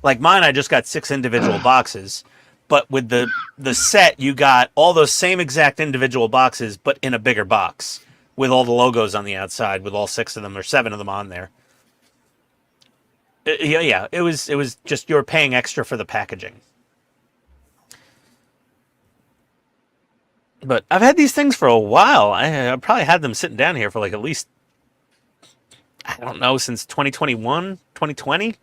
Like mine, I just got 6 individual boxes, but with the set, you got all those same exact individual boxes, but in a bigger box with all the logos on the outside, with all 6 of them or 7 of them on there. Yeah, it was just you were paying extra for the packaging. But I've had these things for a while. I probably had them sitting down here for like at least, I don't know, since 2021, 2020. It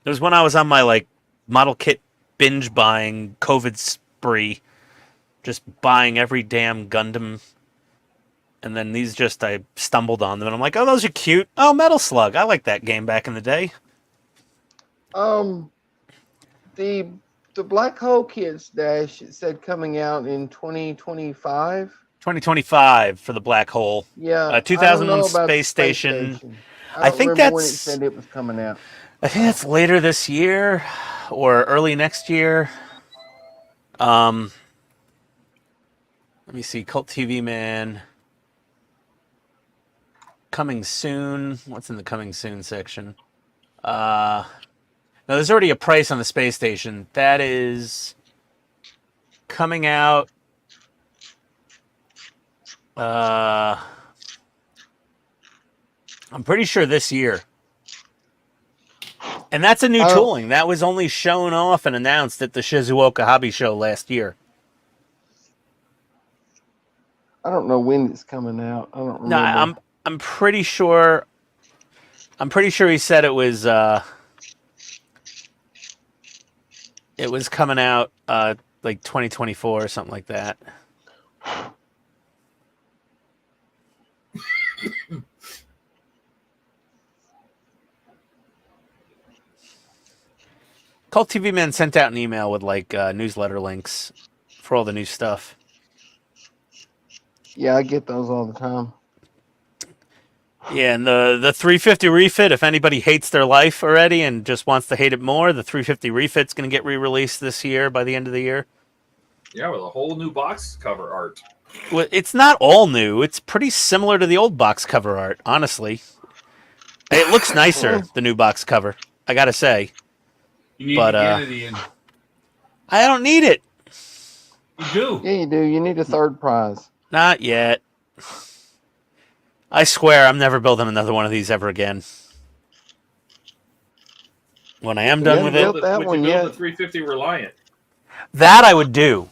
was when I was on my like model kit binge buying COVID spree, just buying every damn Gundam. And then these I stumbled on them and I'm like, oh, those are cute. Oh, Metal Slug. I like that game back in the day. The Black Hole Kids Dash, it said coming out in 2025. 2025 for the Black Hole. Yeah. 2001 I don't know about the Space Station. I I don't think remember when it that's- said it was coming out. I think that's later this year or early next year. Let me see. Cult TV Man. Coming soon. What's in the coming soon section? No, there's already a price on the space station. That is coming out. I'm pretty sure this year. And that's a new tooling. That was only shown off and announced at the Shizuoka Hobby Show last year. I don't know when it's coming out. I don't remember. No, I'm pretty sure. I'm pretty sure he said it was coming out like 2024 or something like that. Cult TV Man sent out an email with like newsletter links for all the new stuff. Yeah, I get those all the time. Yeah, and the 350 refit, if anybody hates their life already and just wants to hate it more, the 350 refit's going to get re-released this year by the end of the year. Yeah, with a whole new box cover art. Well, it's not all new. It's pretty similar to the old box cover art, honestly. It looks nicer, the new box cover, I got to say. You need But, to get it in. I don't need it. You do. Yeah, you do. You need a third prize. Not yet. I swear I'm never building another one of these ever again. When I am done Yeah, with built it, that Would one you build yet. the 350 Reliant? that I would do.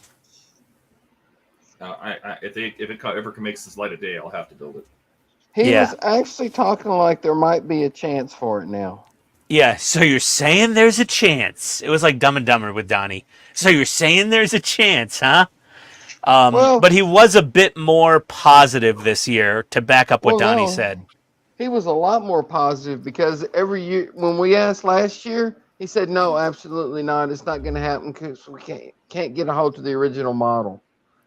If it ever makes this light of day, I'll have to build it. He Yeah. was actually talking like there might be a chance for it now. Yeah, so you're saying there's a chance. It was like Dumb and Dumber with Donnie. So you're saying there's a chance, huh? Well- but he was a bit more positive this year to back up what Well, Donnie no. said. He was a lot more positive because every year when we asked last year, he said no, absolutely not. It's not going to happen because we can't get a hold of the original model.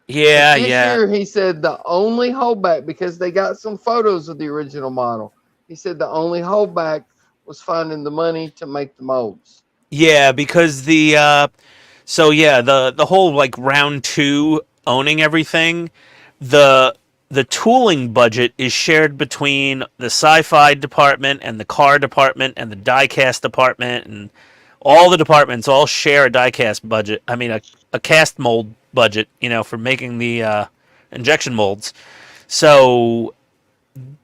Yeah, This yeah. year he said the only holdback, because they got some photos of the original model. He said the only holdback was finding the money to make the molds. Yeah, because the whole like round 2 owning everything, the tooling budget is shared between the sci-fi department and the car department and the diecast department, and all the departments all share a diecast budget. I mean a cast mold budget, for making the injection molds. So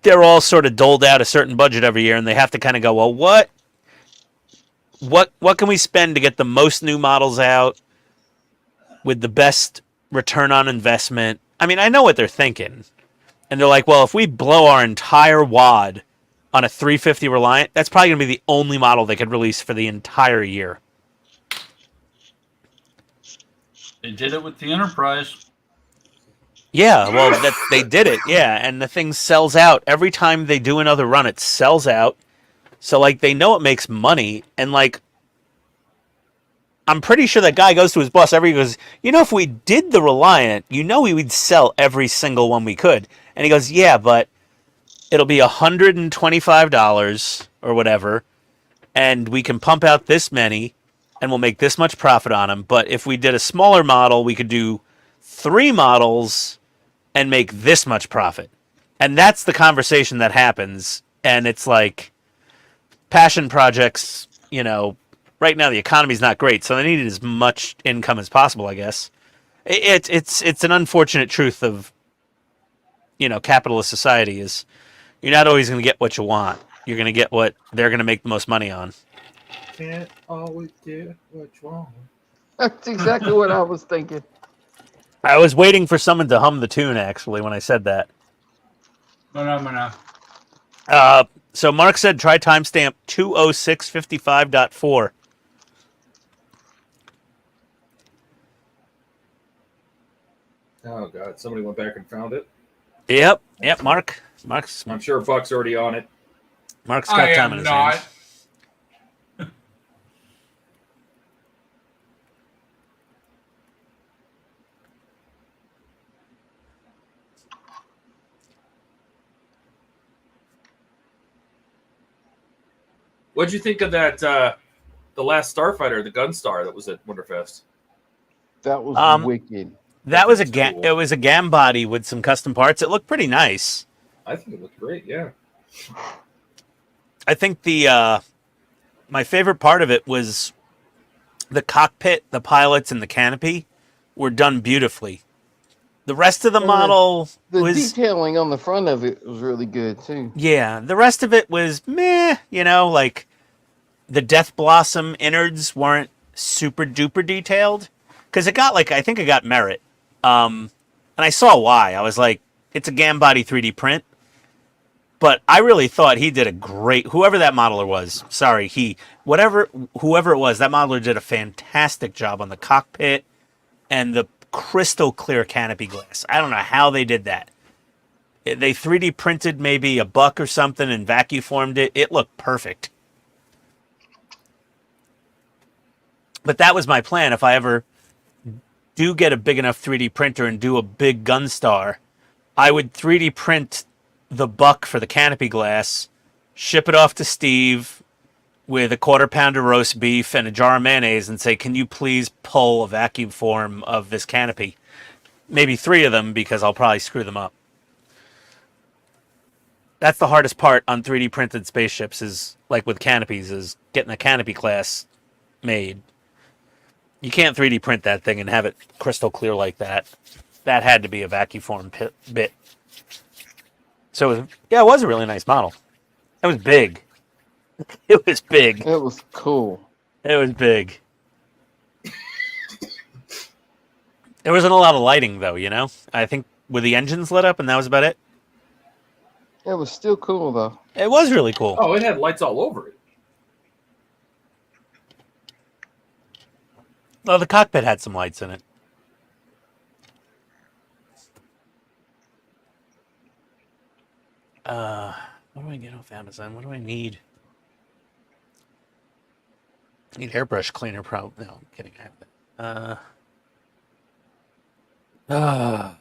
they're all sort of doled out a certain budget every year, and they have to kind of go, well, what can we spend to get the most new models out with the best return on investment? I mean, I know what they're thinking. And they're like, well, if we blow our entire wad on a 350 Reliant, that's probably going to be the only model they could release for the entire year. They did it with the Enterprise. Yeah, well, they did it, yeah, and the thing sells out. Every time they do another run, it sells out. So, like, they know it makes money, and, like, I'm pretty sure that guy goes to his boss every goes, if we did the Reliant, we would sell every single one we could. And he goes, yeah, but it'll be $125 or whatever, and we can pump out this many, and we'll make this much profit on them. But if we did a smaller model, we could do 3 models and make this much profit. And that's the conversation that happens. And it's like passion projects, right now the economy's not great, so they need as much income as possible, I guess. It's an unfortunate truth of, capitalist society is you're not always going to get what you want. You're going to get what they're going to make the most money on. Can't always get what you want. That's exactly what I was thinking. I was waiting for someone to hum the tune, actually, when I said that. Phenomena. So Mark said try timestamp 20655.4. Oh god, somebody went back and found it. Yep, Mark's I'm sure Buck's already on it. got I time in am his not. hands. What'd you think of that? The last Starfighter, the Gunstar that was at Winterfest. That was wicked. That was Cool. it was a GAM body with some custom parts. It looked pretty nice. I think it looked great. Yeah. I think the my favorite part of it was the cockpit, the pilots, and the canopy were done beautifully. The rest of the model The was detailing on the front of it was really good too. yeah. The rest of it was meh. Like the Death Blossom innards weren't super duper detailed because it got I think it got merit. And I saw why. I was like, it's a GAM body 3D print. But I really thought he did a great, whoever that modeler was, whoever it was, that modeler did a fantastic job on the cockpit and the crystal clear canopy glass. I don't know how they did that. They 3D printed maybe a buck or something and vacuum formed it. It looked perfect. But that was my plan. If I ever do get a big enough 3D printer and do a big Gunstar, I would 3D print the buck for the canopy glass, ship it off to Steve with a 1/4 pound of roast beef and a jar of mayonnaise and say, can you please pull a vacuum form of this canopy? Maybe 3 of them because I'll probably screw them up. That's the hardest part on 3D printed spaceships is, like with canopies, is getting a canopy class made. You can't 3D print that thing and have it crystal clear like that. That had to be a vacuum form bit. So, it was a really nice model. It was big. It was big. It was cool. It was big. There wasn't a lot of lighting, though, you know? I think with the engines lit up, and that was about it. It was still cool, though. It was really cool. Oh, it had lights all over it. Well, the cockpit had some lights in it. What do I get off Amazon? What do I need? I need airbrush cleaner, probably. No, I'm kidding. I have that.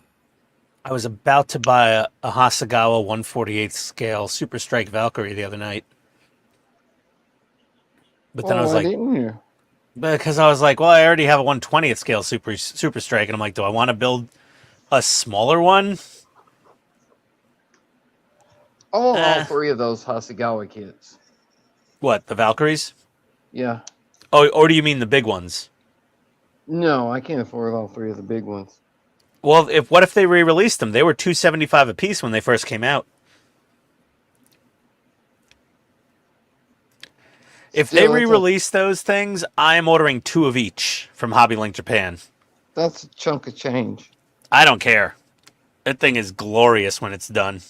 I was about to buy a Hasegawa 1/48 scale Super Strike Valkyrie the other night. But then I was like, didn't you? because I was like, well, I already have a 1/20th scale Super Strike, and I'm like, do I want to build a smaller one? All 3 of those Hasegawa kits. What, the Valkyries? Yeah. Oh, or do you mean the big ones? No, I can't afford all 3 of the big ones. Well, what if they re-released them? They were $275 a piece when they first came out. If they re-release those things, I'm ordering 2 of each from HobbyLink Japan. That's a chunk of change. I don't care. That thing is glorious when it's done.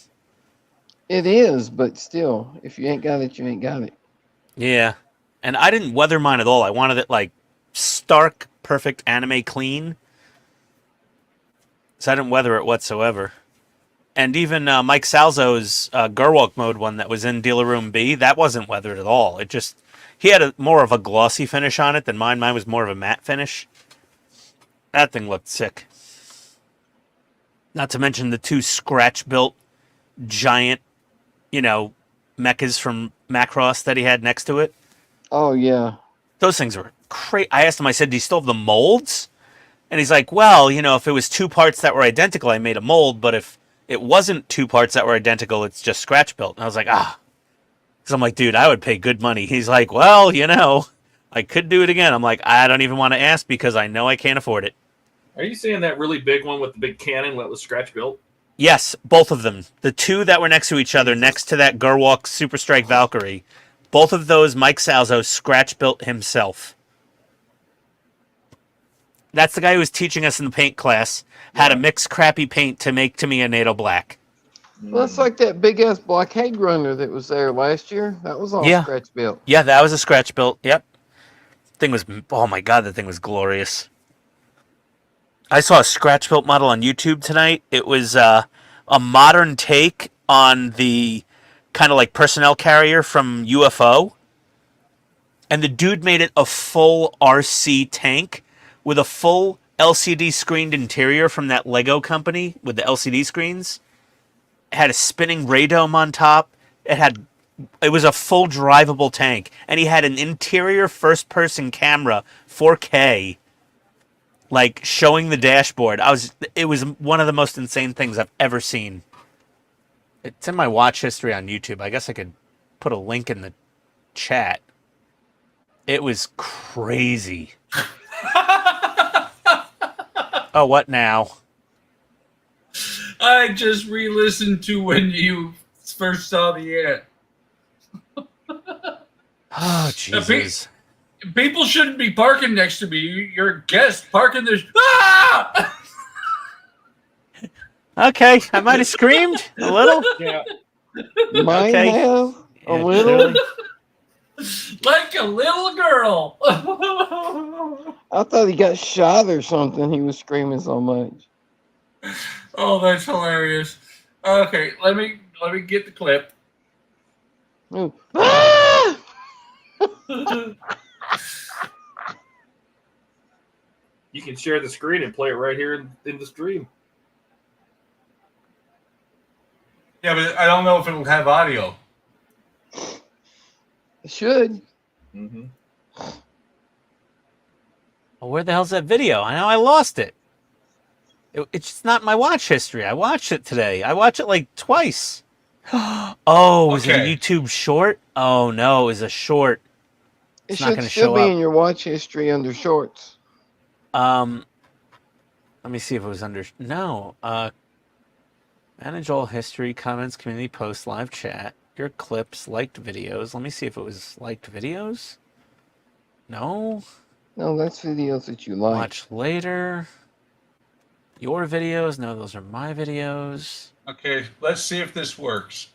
It is, but still, if you ain't got it, you ain't got it. Yeah. And I didn't weather mine at all. I wanted it like stark, perfect anime clean. So I didn't weather it whatsoever. And even Mike Salzo's Gerwalk mode one that was in Dealer Room B, that wasn't weathered at all. It just, he had more of a glossy finish on it than mine. Mine was more of a matte finish. That thing looked sick. Not to mention the 2 scratch-built giant, mechas from Macross that he had next to it. Oh, yeah. Those things were crazy. I asked him, I said, do you still have the molds? And he's like, well, if it was 2 parts that were identical, I made a mold. But if it wasn't 2 parts that were identical, it's just scratch built. And I was like, Because I'm like, dude, I would pay good money. He's like, well, I could do it again. I'm like, I don't even want to ask because I know I can't afford it. Are you saying that really big one with the big cannon that was scratch built? Yes, both of them. The 2 that were next to each other, next to that Gerwalk Super Strike Valkyrie, both of those Mike Salzo scratch built himself. That's the guy who was teaching us in the paint class how to mix crappy paint to make Tamiya NATO black. Well, that's like that big-ass blockade runner that was there last year. That was all scratch built. Yeah, that was a scratch built. Yep. Thing was, oh my God, that thing was glorious. I saw a scratch built model on YouTube tonight. It was a modern take on the kind of like personnel carrier from UFO. And the dude made it a full RC tank with a full LCD screened interior from that Lego company with the LCD screens. It had a spinning radome on top. It was a full drivable tank. And he had an interior first person camera, 4K, like showing the dashboard. It was one of the most insane things I've ever seen. It's in my watch history on YouTube. I guess I could put a link in the chat. It was crazy. Oh, what now? I just re-listened to when you first saw the ad. Oh, Jesus. People shouldn't be parking next to me. You're a guest. Parking this. Ah! Okay, I might have screamed a little. Yeah. Might Okay. have a Yeah, little. Like a little girl. I thought he got shot or something. He was screaming so much. Oh, that's hilarious. Okay, let me get the clip. Ooh. Ah! You can share the screen and play it right here in the stream. Yeah, but I don't know if it'll have audio. It should. Mm-hmm. Well, where the hell's that video? I know I lost it. It's just not my watch history. I watched it today. I watched it like twice. Oh, was it a Okay. YouTube short? Oh no, it was a short. It It's not should gonna still show be up. in your watch history under shorts. Let me see if it was under. No. Manage all history, comments, community posts, live chat, your clips, liked videos. Let me see if it was liked videos. No. No, that's videos that you like. Watch later. Your videos. No, those are my videos. Okay, let's see if this works.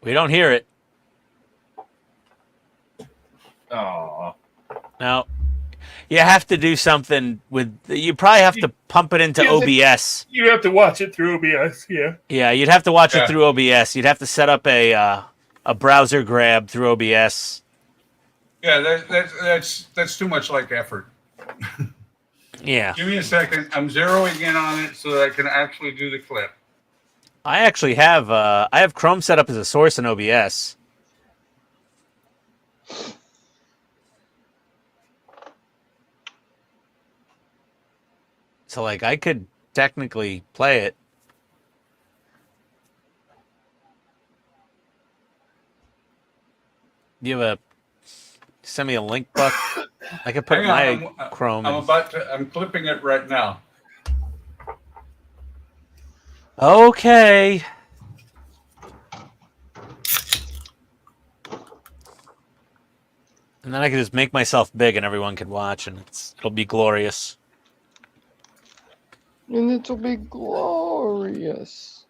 We don't hear it. Oh. No. You have to do something with. You probably have to pump it into OBS. You have to watch it through OBS, yeah. Yeah, you'd have to watch Yeah. it through OBS. You'd have to set up a browser grab through OBS. Yeah, that's too much like effort. Yeah. Give me a second. I'm zeroing in on it so that I can actually do the clip. I actually have I have Chrome set up as a source in OBS. So like I could technically play it. You have a send me a link, Buck. I could put Hang my on, Chrome. I'm clipping it right now. Okay. And then I could just make myself big and everyone could watch and it'll be glorious. And it'll be glorious.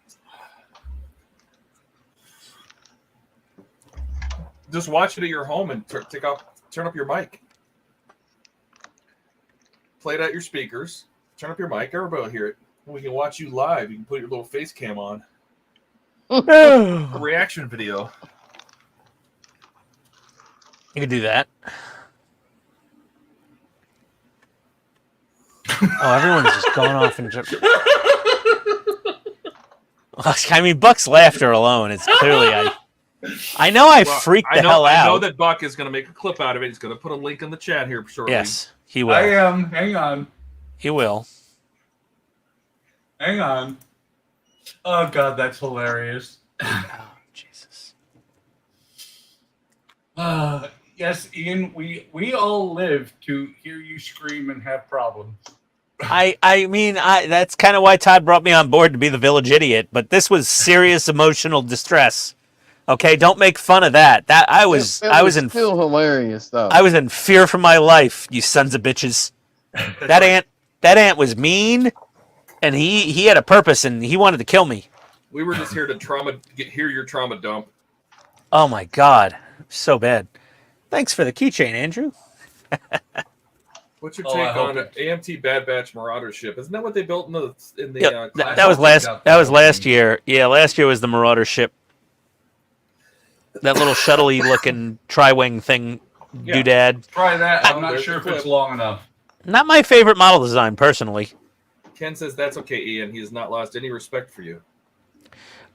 Just watch it at your home and turn up your mic. Play it at your speakers. Turn up your mic. Everybody will hear it. We can watch you live. You can put your little face cam on. A reaction video. You could do that. Oh, everyone's just going off and I mean, Buck's laughter alone. It's clearly I know I freaked the hell out. I know that Buck is going to make a clip out of it. He's going to put a link in the chat here shortly. Yes, he will. I am. Hang on. He will. Hang on. Oh, God, that's hilarious. Oh, Jesus. Yes, Ian, we all live to hear you scream and have problems. I mean, that's kind of why Todd brought me on board to be the village idiot, but this was serious emotional distress. Okay, don't make fun of that. I was still hilarious though. I was in fear for my life, you sons of bitches. That ant was mean, and he had a purpose, and he wanted to kill me. We were just here to hear your trauma dump. Oh my God, so bad. Thanks for the keychain, Andrew. What's your take on AMT Bad Batch Marauder ship? Isn't that what they built in the Yep, class? that was last year. Yeah, last year was the Marauder ship. That little shuttle-y looking tri-wing thing, doodad. Try that. I'm not sure if it's long enough. Not my favorite model design, personally. Ken says that's okay, Ian. He has not lost any respect for you.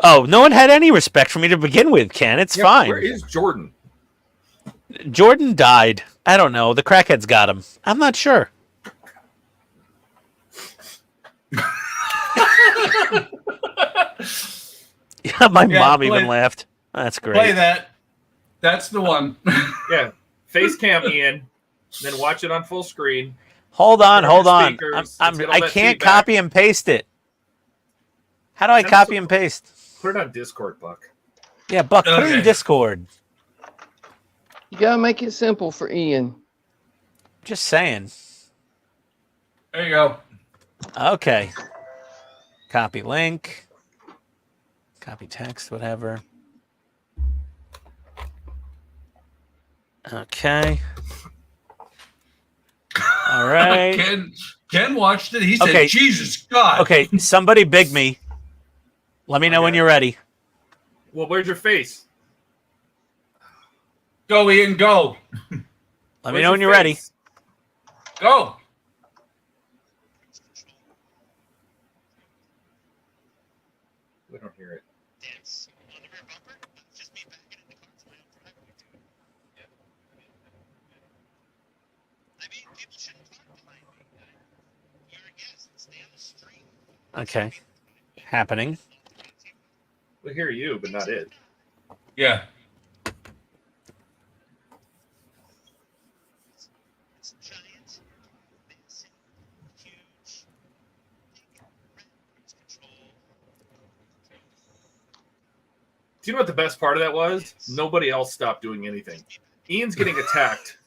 Oh, no one had any respect for me to begin with, Ken. It's fine. Where is Jordan? Jordan died. I don't know. The crackheads got him. I'm not sure. Yeah, my mom even laughed. That's great. Play that. That's the one. Yeah. Face cam, Ian. Then watch it on full screen. Hold on. Speakers. I can't copy and paste it. How do I copy and paste? Put it on Discord, Buck. Yeah, Buck, put it in Discord. You gotta make it simple for Ian. Just saying. There you go. Okay. Copy link. Copy text, whatever. Okay. All right. Ken watched it. He said, Jesus God. Okay, somebody big me. Let me know when you're ready. Well, where's your face? Go, Ian, go. Let me Where's know when your you're ready. face? Go. We don't hear it. Okay. Happening. We hear you, but not it. Yeah. Do you know what the best part of that was? Nobody else stopped doing anything. Ian's getting attacked,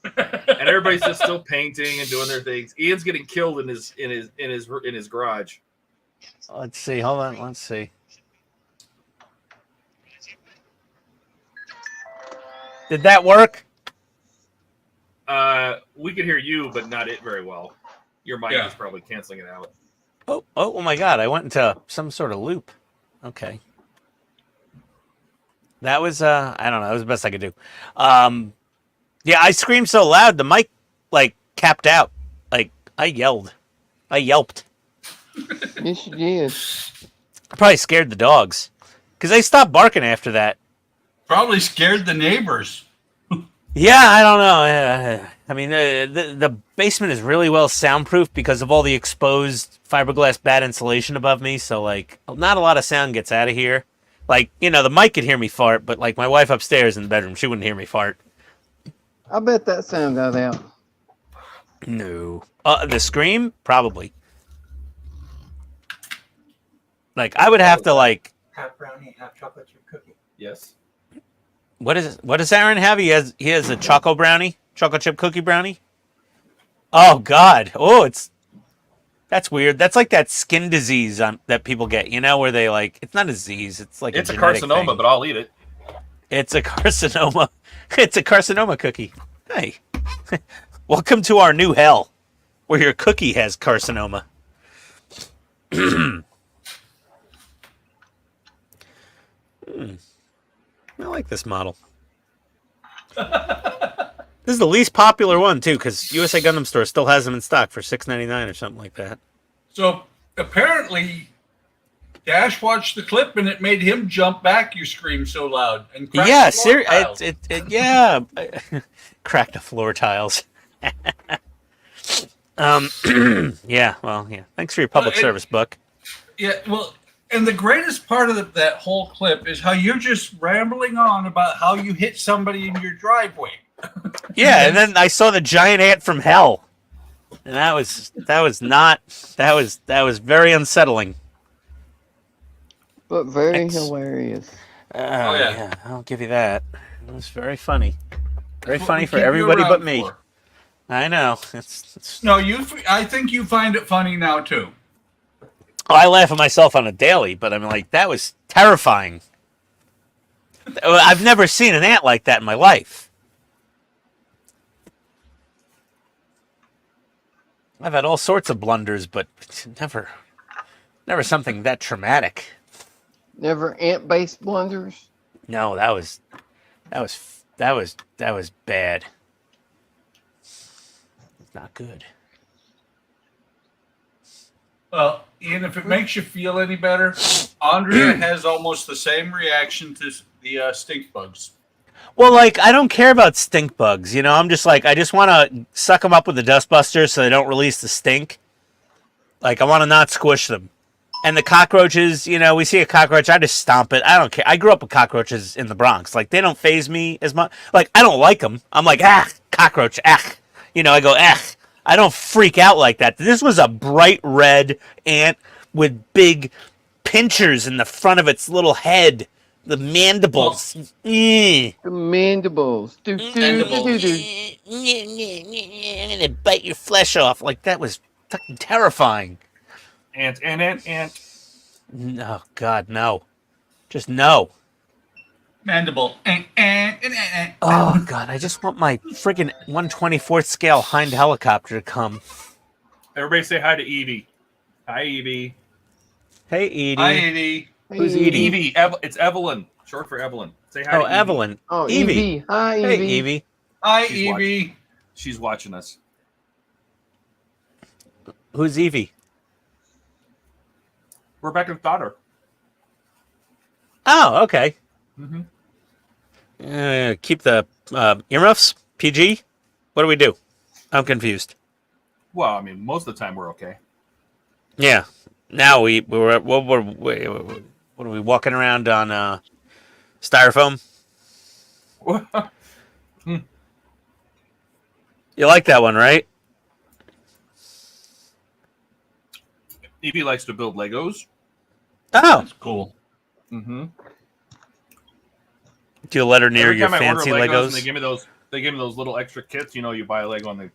and everybody's just still painting and doing their things. Ian's getting killed in his garage. Let's see. Hold on. Let's see. Did that work? We could hear you, but not it very well. Your mic is probably canceling it out. Oh my God! I went into some sort of loop. Okay. That was I don't know. That was the best I could do. Yeah, I screamed so loud the mic like capped out. Like I yelled. I yelped. Yes, you did. I probably scared the dogs because they stopped barking after that. Probably scared the neighbors. Yeah, I don't know. I mean, the basement is really well soundproof because of all the exposed fiberglass bad insulation above me. So, like, not a lot of sound gets out of here. Like, you know, the mic could hear me fart, but, like, my wife upstairs in the bedroom, she wouldn't hear me fart. I bet that sound got out. No. The scream? Probably. Like, I would have to, like... Half brownie, half chocolate chip cookie. Yes. What does Aaron have? He has a choco brownie, chocolate chip cookie brownie. Oh God! Oh, that's weird. That's like that skin disease that people get, you know, where they like it's not a disease. It's like It's a genetic carcinoma, thing. but I'll eat it. It's a carcinoma. It's a carcinoma cookie. Hey, welcome to our new hell, where your cookie has carcinoma. I like this model. This is the least popular one too, because USA Gundam Store still has them in stock for $6.99 or something like that. So apparently, Dash watched the clip and it made him jump back. You screamed so loud and cracked Yeah, the floor tiles. yeah, cracked the floor tiles. Yeah, well, yeah. Thanks for your public service, Buck. Yeah, well, and the greatest part of that whole clip is how you're just rambling on about how you hit somebody in your driveway. Yeah, and then I saw the giant ant from hell, and that was very unsettling. But very Thanks. hilarious. Yeah, I'll give you that. It was very funny. Very That's what funny we for keep you everybody around but me. for. I know. It's No, I think you find it funny now too. I laugh at myself on a daily, but I'm like, that was terrifying. I've never seen an ant like that in my life. I've had all sorts of blunders, but never something that traumatic. Never ant-based blunders. No, that was bad. Not good. Well, Ian, if it makes you feel any better, Andrea has almost the same reaction to the stink bugs. Well, like, I don't care about stink bugs, you know? I'm just like, I just want to suck them up with the dustbuster so they don't release the stink. Like, I want to not squish them. And the cockroaches, you know, we see a cockroach, I just stomp it. I don't care. I grew up with cockroaches in the Bronx. Like, they don't faze me as much. Like, I don't like them. I'm like, cockroach, You know, I go, I don't freak out like that. This was a bright red ant with big pinchers in the front of its little head. The mandibles. The mandibles. And they bite your flesh off. Like, that was fucking terrifying. Ant. No, God, no. Just no. Mandible. Oh, God, I just want my friggin' 1/24th scale Hind helicopter to come. Everybody say hi to Evie. Hi, Evie. Hey, Edie. Hi, Edie. Who's Edie? Evie. It's Evelyn. Short for Evelyn. Say hi Oh, to Evie. Evelyn. Oh, Evie. Evie. Hi, Evie. Hey, Evie. Hi, She's Evie. She's watching us. Who's Evie? Rebecca's daughter. Oh, okay. Mm-hmm. Keep the earmuffs PG. What do we do? I'm confused. Well, I mean, most of the time we're okay. Yeah. Now we're what are we walking around on styrofoam? You like that one, right? Evie likes to build Legos. Oh, That's cool. Mm-hmm. do you let her near Every your time I order fancy Legos, Legos? and they give me those little extra kits. You know, you buy a Lego and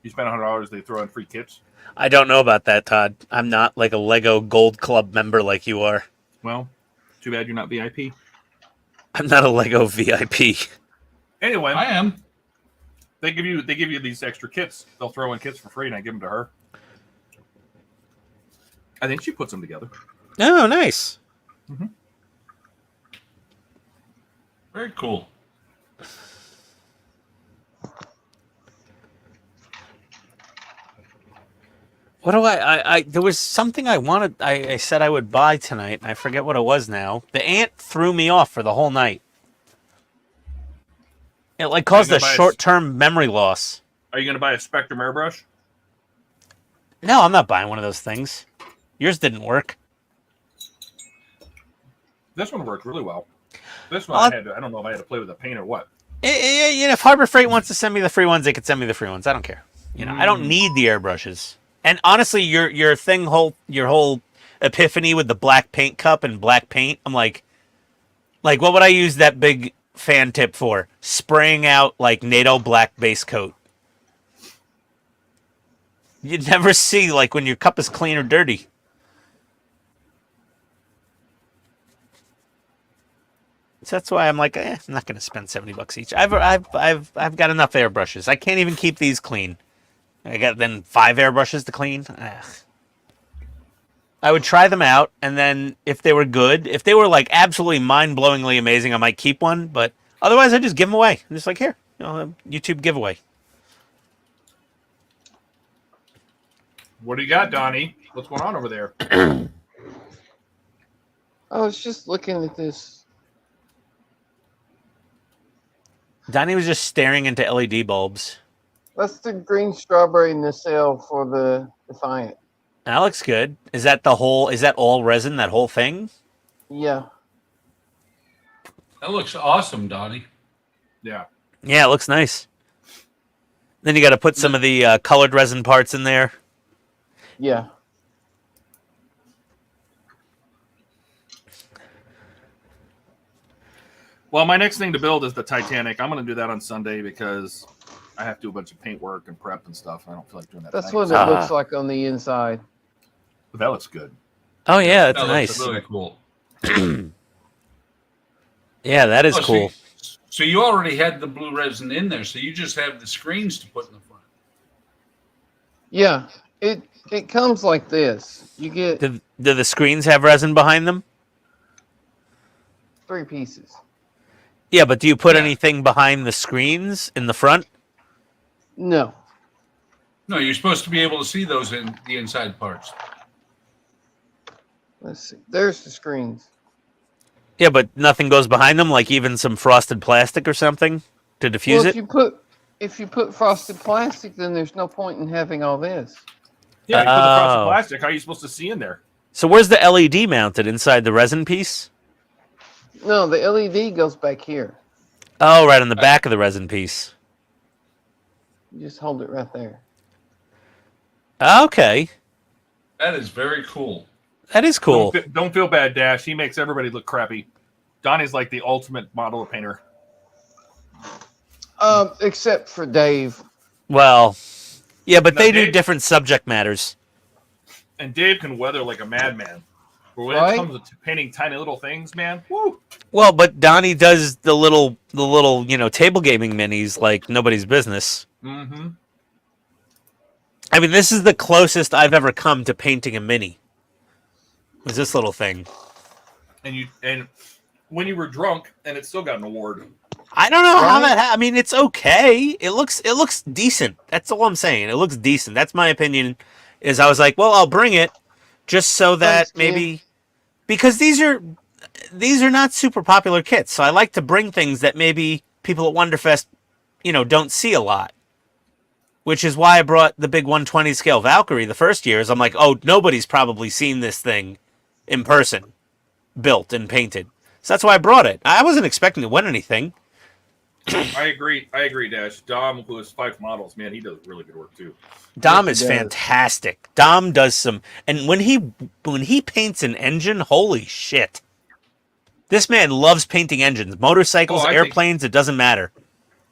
you spend $100, they throw in free kits. I don't know about that, Todd. I'm not like a Lego Gold Club member like you are. Well, too bad you're not VIP. I'm not a Lego VIP. Anyway, I am. they give you these extra kits. They'll throw in kits for free, and I give them to her. I think she puts them together. Oh, nice. Very cool. What do I there was something I wanted. I said I would buy tonight, and I forget what it was now. The ant threw me off for the whole night. It like caused a short-term memory loss. Are you going to buy a Spectrum airbrush? No, I'm not buying one of those things. Yours didn't work. This one worked really well. This one I don't know if I had to play with the paint or what. If Harbor Freight wants to send me the free ones, they could send me the free ones. I don't care. You know, I don't need the airbrushes. And honestly, your whole epiphany with the black paint cup and black paint, I'm like what would I use that big fan tip for? Spraying out like NATO black base coat. You'd never see like when your cup is clean or dirty. So that's why I'm like, I'm not going to spend $70 each. I've got enough airbrushes. I can't even keep these clean. I got then 5 airbrushes to clean. Ugh. I would try them out, and then if they were good, if they were like absolutely mind-blowingly amazing, I might keep one. But otherwise, I just give them away. I'm just like, here, YouTube giveaway. What do you got, Donnie? What's going on over there? I was just looking at this. Donnie was just staring into LED bulbs. That's the green strawberry nacelle for the Defiant. That looks good. Is that all resin, that whole thing? Yeah. That looks awesome, Donnie. Yeah. Yeah, it looks nice. Then you got to put some of the colored resin parts in there. Yeah. Well, my next thing to build is the Titanic. I'm going to do that on Sunday because I have to do a bunch of paint work and prep and stuff. I don't feel like doing that. That's tonight. what it looks like on the inside. But that looks good. Oh yeah, that's That nice. looks really cool. Yeah, that is Oh, cool. So you already had the blue resin in there, so you just have the screens to put in the front. Yeah. It comes like this. You get Do the screens have resin behind them? 3 pieces. Yeah, but do you put Yeah. anything behind the screens in the front? No. No, you're supposed to be able to see those in the inside parts. Let's see. There's the screens. Yeah, but nothing goes behind them, like even some frosted plastic or something to diffuse Well, it? if you put frosted plastic, then there's no point in having all this. Yeah, you put the frosted Oh. plastic. How are you supposed to see in there? So where's the LED mounted? Inside the resin piece? No, the LED goes back here. Oh, right on the back of the resin piece. You just hold it right there. Okay. That is very cool. That is cool. Don't feel bad, Dash. He makes everybody look crappy. Donnie's like the ultimate model painter. Except for Dave. Well, yeah, but No, they do Dave- different subject matters. And Dave can weather like a madman. But when Right? it comes to painting tiny little things, man, woo! Well, but Donnie does the little table gaming minis like nobody's business. Mm-hmm. I mean, this is the closest I've ever come to painting a mini. Was this little thing? And when you were drunk, and it still got an award. I don't know how Right? that. I mean, it's okay. It looks decent. That's all I'm saying. It looks decent. That's my opinion. Is I was like, well, I'll bring it just so that Thanks, Ken. maybe because these are not super popular kits. So I like to bring things that maybe people at Wonderfest, don't see a lot. Which is why I brought the big 120 scale Valkyrie the first year. Is I'm like, oh, nobody's probably seen this thing in person, built and painted. So that's why I brought it. I wasn't expecting to win anything. I agree, Dash. Dom, who has 5 models, man, he does really good work too. Dom Yes, is he does. fantastic. Dom does some, and when he paints an engine, holy shit! This man loves painting engines, motorcycles, I think- airplanes. It doesn't matter.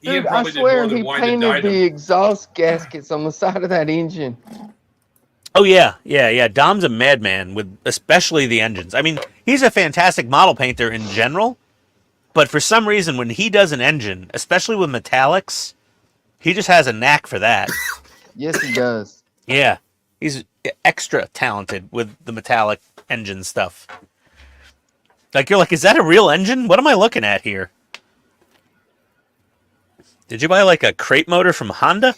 Ian Dude, I probably did swear more than he wine to painted dine the him. exhaust gaskets on the side of that engine. Oh yeah. Dom's a madman with especially the engines. I mean, he's a fantastic model painter in general, but for some reason, when he does an engine, especially with metallics, he just has a knack for that. Yes, he does. Yeah, he's extra talented with the metallic engine stuff. Like, you're like, is that a real engine? What am I looking at here? Did you buy like a crate motor from Honda?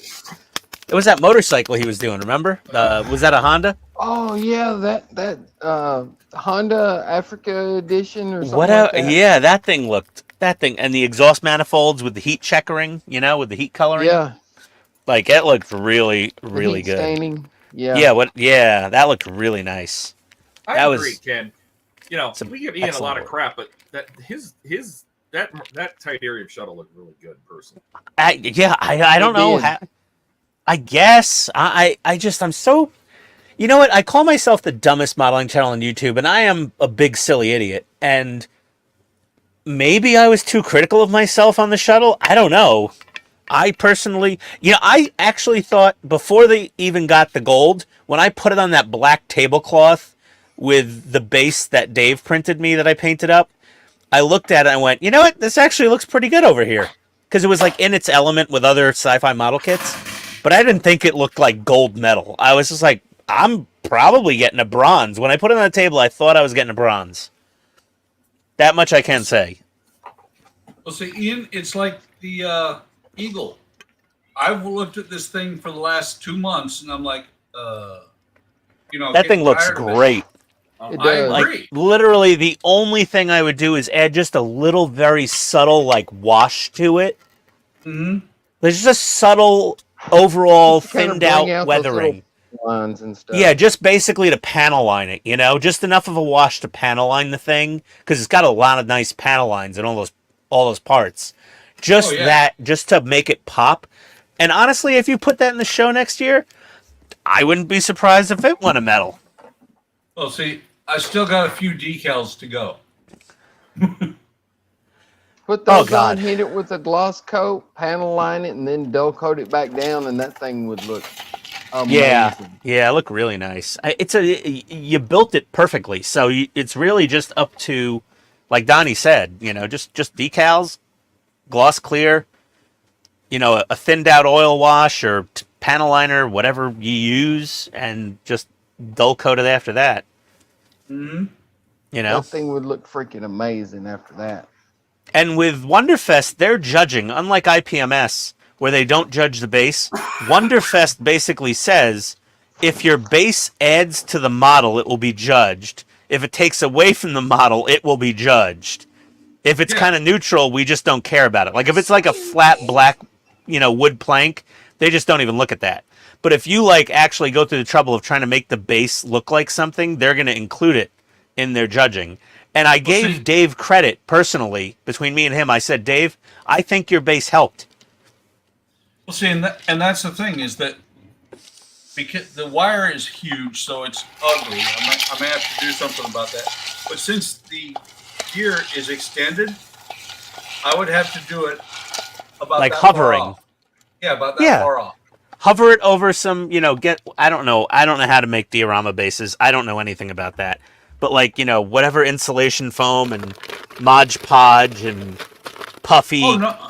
It was that motorcycle he was doing, remember? Was that a Honda? Oh yeah, that Honda Africa edition or something What like that. Yeah, that thing, and the exhaust manifolds with the heat checkering, with the heat coloring. Yeah, Like, it looked really, the really heat good. staining. Yeah. Yeah, that looked really nice. I That agree, was Ken. some We give Ian a excellent lot of work. crap, but that titanium shuttle looked really good, personally. I don't It know did. how. I guess I'm so. You know what? I call myself the dumbest modeling channel on YouTube, and I am a big silly idiot. And maybe I was too critical of myself on the shuttle. I don't know. I personally, I actually thought before they even got the gold, when I put it on that black tablecloth with the base that Dave printed me that I painted up, I looked at it and I went, you know what? This actually looks pretty good over here. Because it was like in its element with other sci-fi model kits. But I didn't think it looked like gold metal. I was just like, I'm probably getting a bronze. When I put it on the table, I thought I was getting a bronze. That much I can say. Well, see, Ian, it's like the Eagle. I've looked at this thing for the last 2 months, and I'm like, That getting thing looks tired of it. great. It I does. agree. Like, literally, the only thing I would do is add just a little, very subtle, like, wash to it. Mm-hmm. There's just a subtle, overall, Just to kinda thinned bring out out those little weathering. lines and stuff. Yeah, just basically to panel line it, just enough of a wash to panel line the thing, because it's got a lot of nice panel lines and all those parts. Just just to make it pop. And honestly, if you put that in the show next year, I wouldn't be surprised if it won a medal. Well, see, I still got a few decals to go. Put those God. on, hit it with a gloss coat, panel line it, and then dull coat it back down, and that thing would look amazing. Yeah, look really nice. You built it perfectly, so it's really just up to, like Donnie said, just decals, gloss clear, a thinned out oil wash or panel liner, whatever you use, and just dull coat it after that. Mm-hmm. That thing would look freaking amazing after that. And with Wonderfest, they're judging, unlike IPMS, where they don't judge the base. Wonderfest basically says, if your base adds to the model, it will be judged. If it takes away from the model, it will be judged. If it's kind of neutral, we just don't care about it. Like, if it's like a flat black, wood plank, they just don't even look at that. But if you, actually go through the trouble of trying to make the base look like something, they're going to include it in their judging. And I gave Dave credit, personally, between me and him. I said, Dave, I think your base helped. Well, see, and that's the thing is that because the wire is huge, so it's ugly. I may have to do something about that. But since the gear is extended, I would have to do it about Like that hovering. far off. Yeah, about that far off. Hover it over some, I don't know how to make diorama bases. I don't know anything about that. But whatever insulation foam and Mod Podge and puffy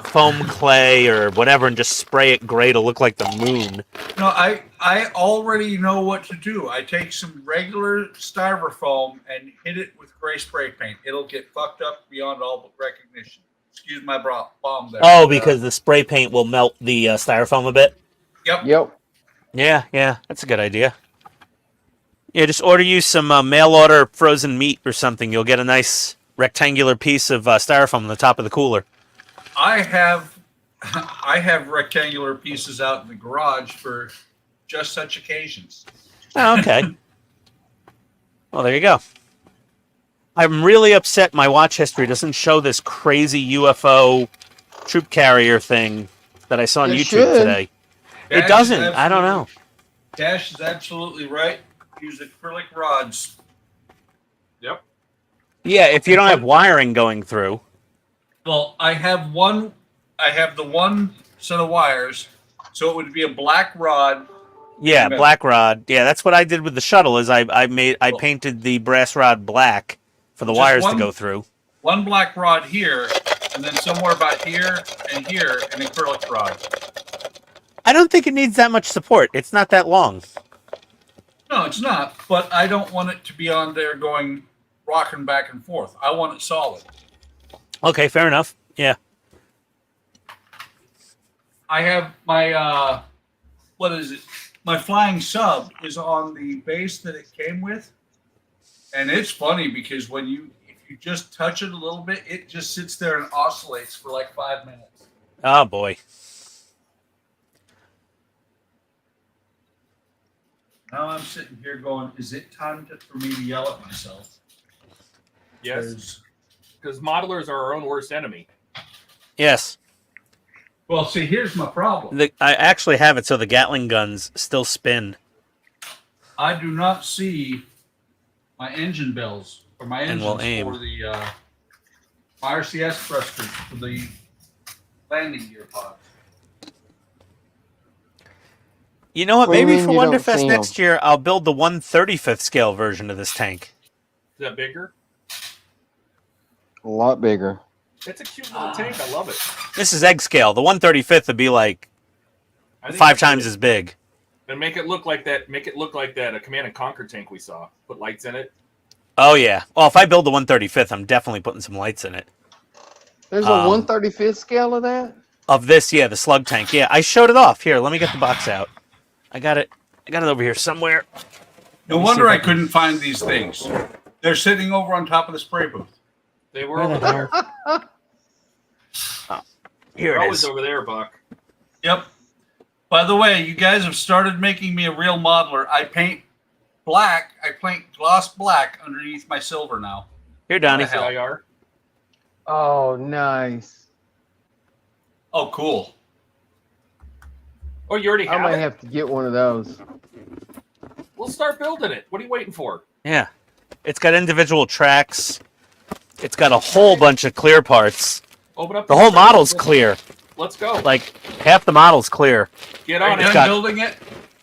foam clay or whatever, and just spray it gray to look like the moon. No, I already know what to do. I take some regular styrofoam and hit it with gray spray paint. It'll get fucked up beyond all recognition. Excuse my bomb there. Oh, because the spray paint will melt the styrofoam a bit. Yep. Yep. Yeah, that's a good idea. Yeah, just order you some mail order frozen meat or something. You'll get a nice rectangular piece of styrofoam on the top of the cooler. I have rectangular pieces out in the garage for just such occasions. Oh, okay. Well, there you go. I'm really upset my watch history doesn't show this crazy UFO troop carrier thing that I saw on It YouTube should. today. Dash It doesn't. is I don't know. Dash is absolutely right. Use acrylic rods. Yep. Yeah, if you don't have wiring going through. Well, I have the one set of wires, so it would be a black rod. Yeah, Yeah. black rod. Yeah, that's what I did with the shuttle. Is I painted the brass rod black for the Just wires to one- go through. One black rod here, and then somewhere about here and here, an acrylic rod. I don't think it needs that much support. It's not that long. No, it's not. But I don't want it to be on there going rocking back and forth. I want it solid. Okay, fair enough. Yeah. I have my what is it? My flying sub is on the base that it came with, and it's funny because if you just touch it a little bit, it just sits there and oscillates for like 5 minutes. Oh boy. Now I'm sitting here going, is it time for me to yell at myself? Yes. Because modelers are our own worst enemy. Yes. Well, see, here's my problem. I actually have it so the Gatling guns still spin. I do not see my engine bells or my And engines we'll aim. for the my RCS thrusters for the landing gear pods. You know what? What do you Maybe mean for you don't Wonderfest see 'em? next year, I'll build the 1/35th scale version of this tank. Is that bigger? A lot bigger. It's a cute little tank. I love it. This is egg scale. The 1/35th would be like I think 5 it's times good. as big. And make it look like that. Make it look like that a Command and Conquer tank we saw. Put lights in it. Oh yeah. Well, if I build the 1/35th, I'm definitely putting some lights in it. There's a 1/35th scale of that? Of this, yeah, the slug tank. Yeah, I showed it off. Here, let me get the box out. I got it over here somewhere. No Let me wonder see if I I can- couldn't find these things. They're sitting over on top of the spray booth. They were Where over the there. Here They're it always is. over there, Buck. Yep. By the way, you guys have started making me a real modeler. I paint black. I paint gloss black underneath my silver now. Here, Donnie. What the hell? CIR. Oh, nice. Oh, cool. Oh, you already I have might it. have to get one of those. We'll start building it. What are you waiting for? Yeah. It's got individual tracks. It's got a whole bunch of clear parts. Open up The whole model's clear. Let's go. Like, half the model's clear. Get Are on you it. done got building it?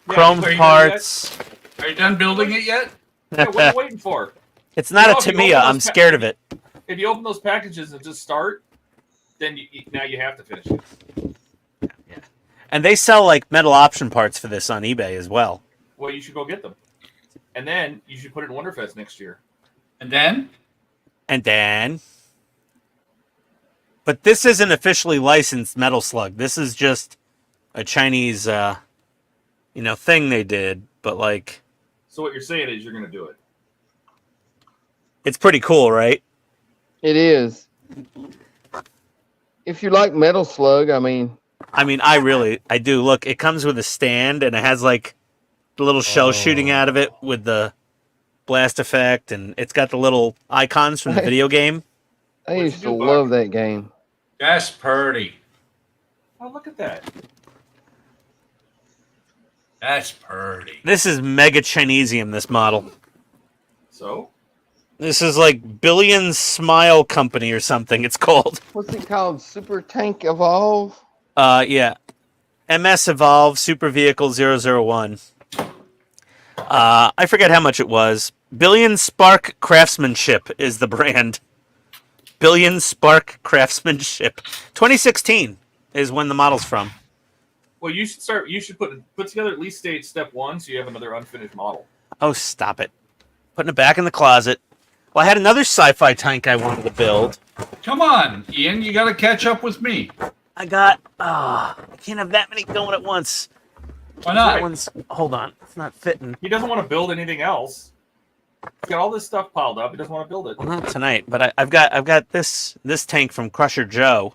Chrome are you parts. Are you done building it yet? Yeah, what are you waiting for? It's not You a know, if you Tamiya. open I'm those scared of it. If you open those packages and just start, then now you have to finish it. And they sell, like, metal option parts for this on eBay as well. Well, you should go get them. And then you should put it in Wonderfest next year. And then? And then... But this isn't officially licensed Metal Slug. This is just a Chinese, thing they did. But, like, So what you're saying is you're going to do it. it's pretty cool, right? It is. If you like Metal Slug, I mean, I do. Look, it comes with a stand, and it has, like, the little shell shooting out of it with the blast effect, and it's got the little icons from the video game. I What'd used you to do, love Buck? that game. That's purty. Oh, look at that. That's purty. This is Mega Chinesium, this model. So? This is like Billion Smile Company or something, it's called. What's it called? Super Tank Evolve? Yeah. MS Evolve Super Vehicle 001. I forget how much it was. Billion Spark Craftsmanship is the brand. Billion Spark Craftsmanship. 2016 is when the model's from. Well, you should start. You should put together at least stage step 1, so you have another unfinished model. Oh, stop it. Putting it back in the closet. Well, I had another sci-fi tank I wanted to build. Come on, Ian, you got to catch up with me. I got. I can't have that many going at once. Why That not? one's. Hold on, it's not fitting. He doesn't want to build anything else. He's got all this stuff piled up. He doesn't want to build it. Well, not tonight, but I've got this tank from Crusher Joe,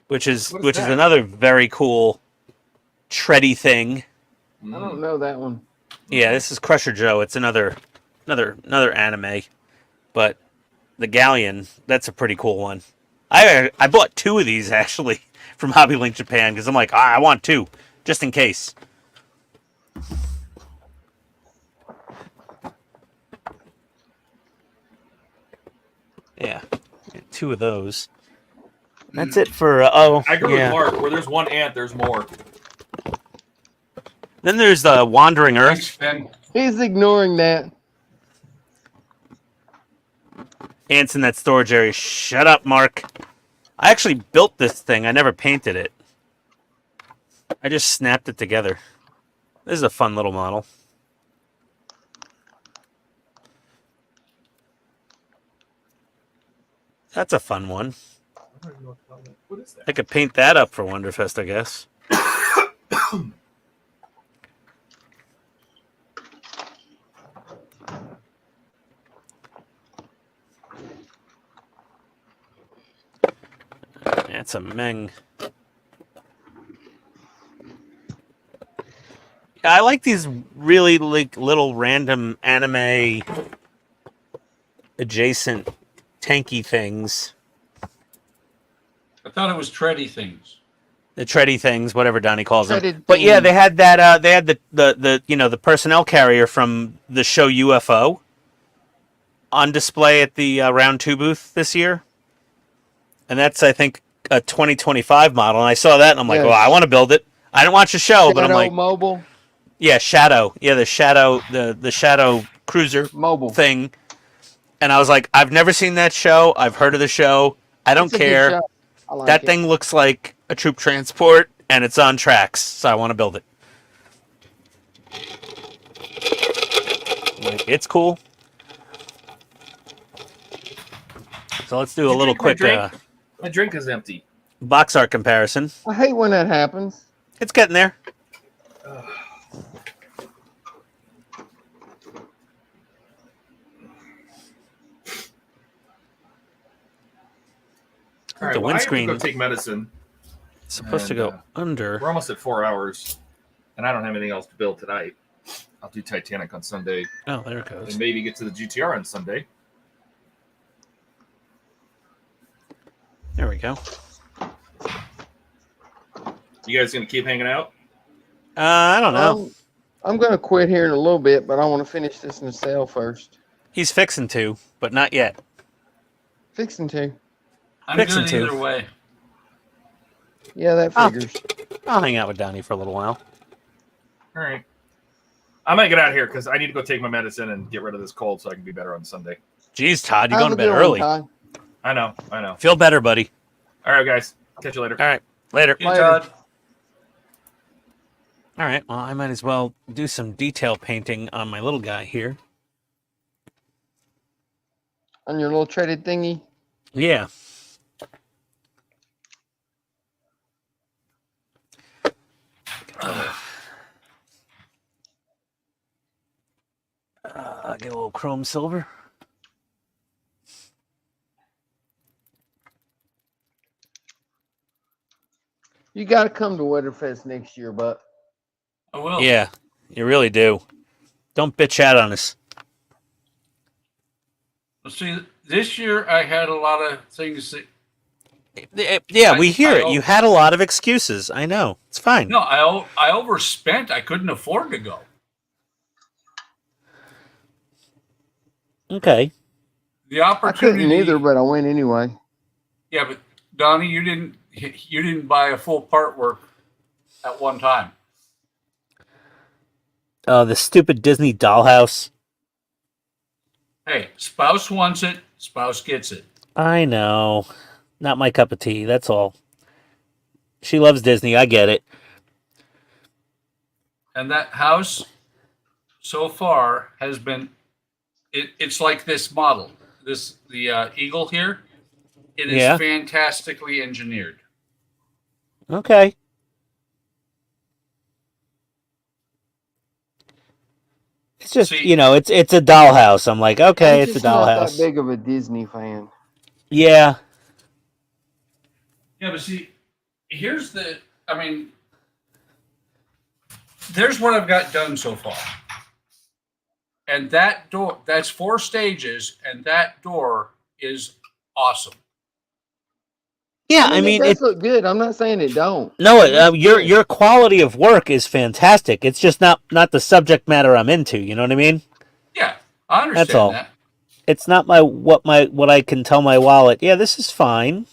which is What is that? another very cool tready thing. I don't know that one. Yeah, this is Crusher Joe. It's another anime, but the Galleon, that's a pretty cool one. I bought 2 of these actually from Hobby Link Japan because I'm like, I want 2 just in case. Yeah, 2 of those. That's it for I agree yeah. with Mark. Where there's one ant, there's more. Then there's the Wandering Thanks, Earth. Ben. He's ignoring that. Ants in that storage area. Shut up, Mark. I actually built this thing. I never painted it. I just snapped it together. This is a fun little model. That's a fun one. What is that? I could paint that up for Wonderfest, I guess. That's a Meng. Yeah, I like these really like little random anime adjacent tanky things. I thought it was tready things. The tready things, whatever Donnie calls them. Treaded But yeah, things. they had that. They had the you know the personnel carrier from the show UFO on display at the Round 2 booth this year, and that's I think a 2025 model. And I saw that and I'm like, Yes. well, I want to build it. I didn't watch the show, but I'm Shadow like, mobile. yeah, Shadow, yeah, the Shadow cruiser Mobile. thing. And I was like, I've never seen that show. I've heard of the show. I don't It's a good care. show. I like That it. thing looks like a troop transport, and it's on tracks, so I want to build it. Like, it's cool. So let's do a Did you little drink my quick drink? My drink is empty. box art comparison. I hate when that happens. It's getting there. All right, The well, I have to windscreen go take medicine. is supposed to and, go under. We're almost at 4 hours, and I don't have anything else to build tonight. I'll do Titanic on Sunday, Oh, there it goes. and maybe get to the GTR on Sunday. There we go. You guys gonna keep hanging out? I don't know. I'm going to quit here in a little bit, but I want to finish this nacelle first. He's fixing to, but not yet. Fixing to. I'm Fixing good to. either way. Yeah, that Oh. figures. I'll hang out with Donnie for a little while. All right. I might get out of here because I need to go take my medicine and get rid of this cold so I can be better on Sunday. Jeez, Todd, you Have going to a bed good one, early. Ty. I know. I know. Feel better, buddy. All right, guys. Catch you later. All right, later. Hey, Later. Todd. All right, well, I might as well do some detail painting on my little guy here. On your little traded thingy. Yeah. Get a little chrome silver. You got to come to Winterfest next year, but I will. Yeah, you really do. Don't bitch out on us. Well, see, this year I had a lot of things that. Yeah, we hear I it. You had a lot of excuses. I know. It's fine. No, I overspent. I couldn't afford to go. Okay. The I opportunity. couldn't either, but I went anyway. Yeah, but Donnie, you didn't buy a full part work at one time. Oh, the stupid Disney dollhouse. Hey, spouse wants it, spouse gets it. I know. Not my cup of tea. That's all. She loves Disney. I get it. And that house so far has been it's like this model. the eagle here. It is Yeah. fantastically engineered. Okay. It's just, See- you know, it's a dollhouse. I'm like, okay, I'm it's a just not that dollhouse. big of a Disney fan. Yeah. Yeah, but see, here's the. I mean, there's what I've got done so far. And that door, that's 4 stages, and that door is awesome. Yeah, I mean, it does look good. I'm not saying it don't. no, It looks good. your quality of work is fantastic. It's just not the subject matter I'm into. You know what I mean? Yeah, I understand That's all. that. It's not what I can tell my wallet. Yeah, this is fine.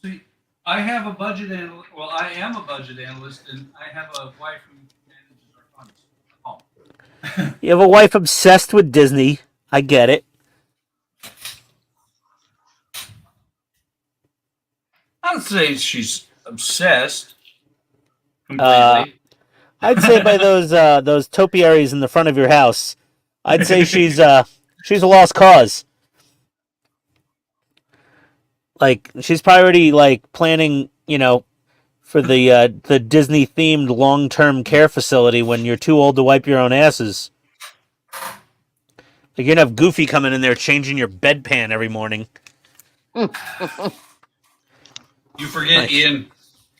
See, I have a budget analyst. Well, I am a budget analyst, and I have a wife who manages our funds at home. You have a wife obsessed with Disney. I get it. I don't say she's obsessed completely. I'd say by those topiaries in the front of your house, I'd say she's a lost cause. Like she's probably already like planning, you know, for the Disney themed long term care facility when you're too old to wipe your own asses. Like you're gonna have Goofy coming in there changing your bedpan every morning. You forget, Nice. Ian.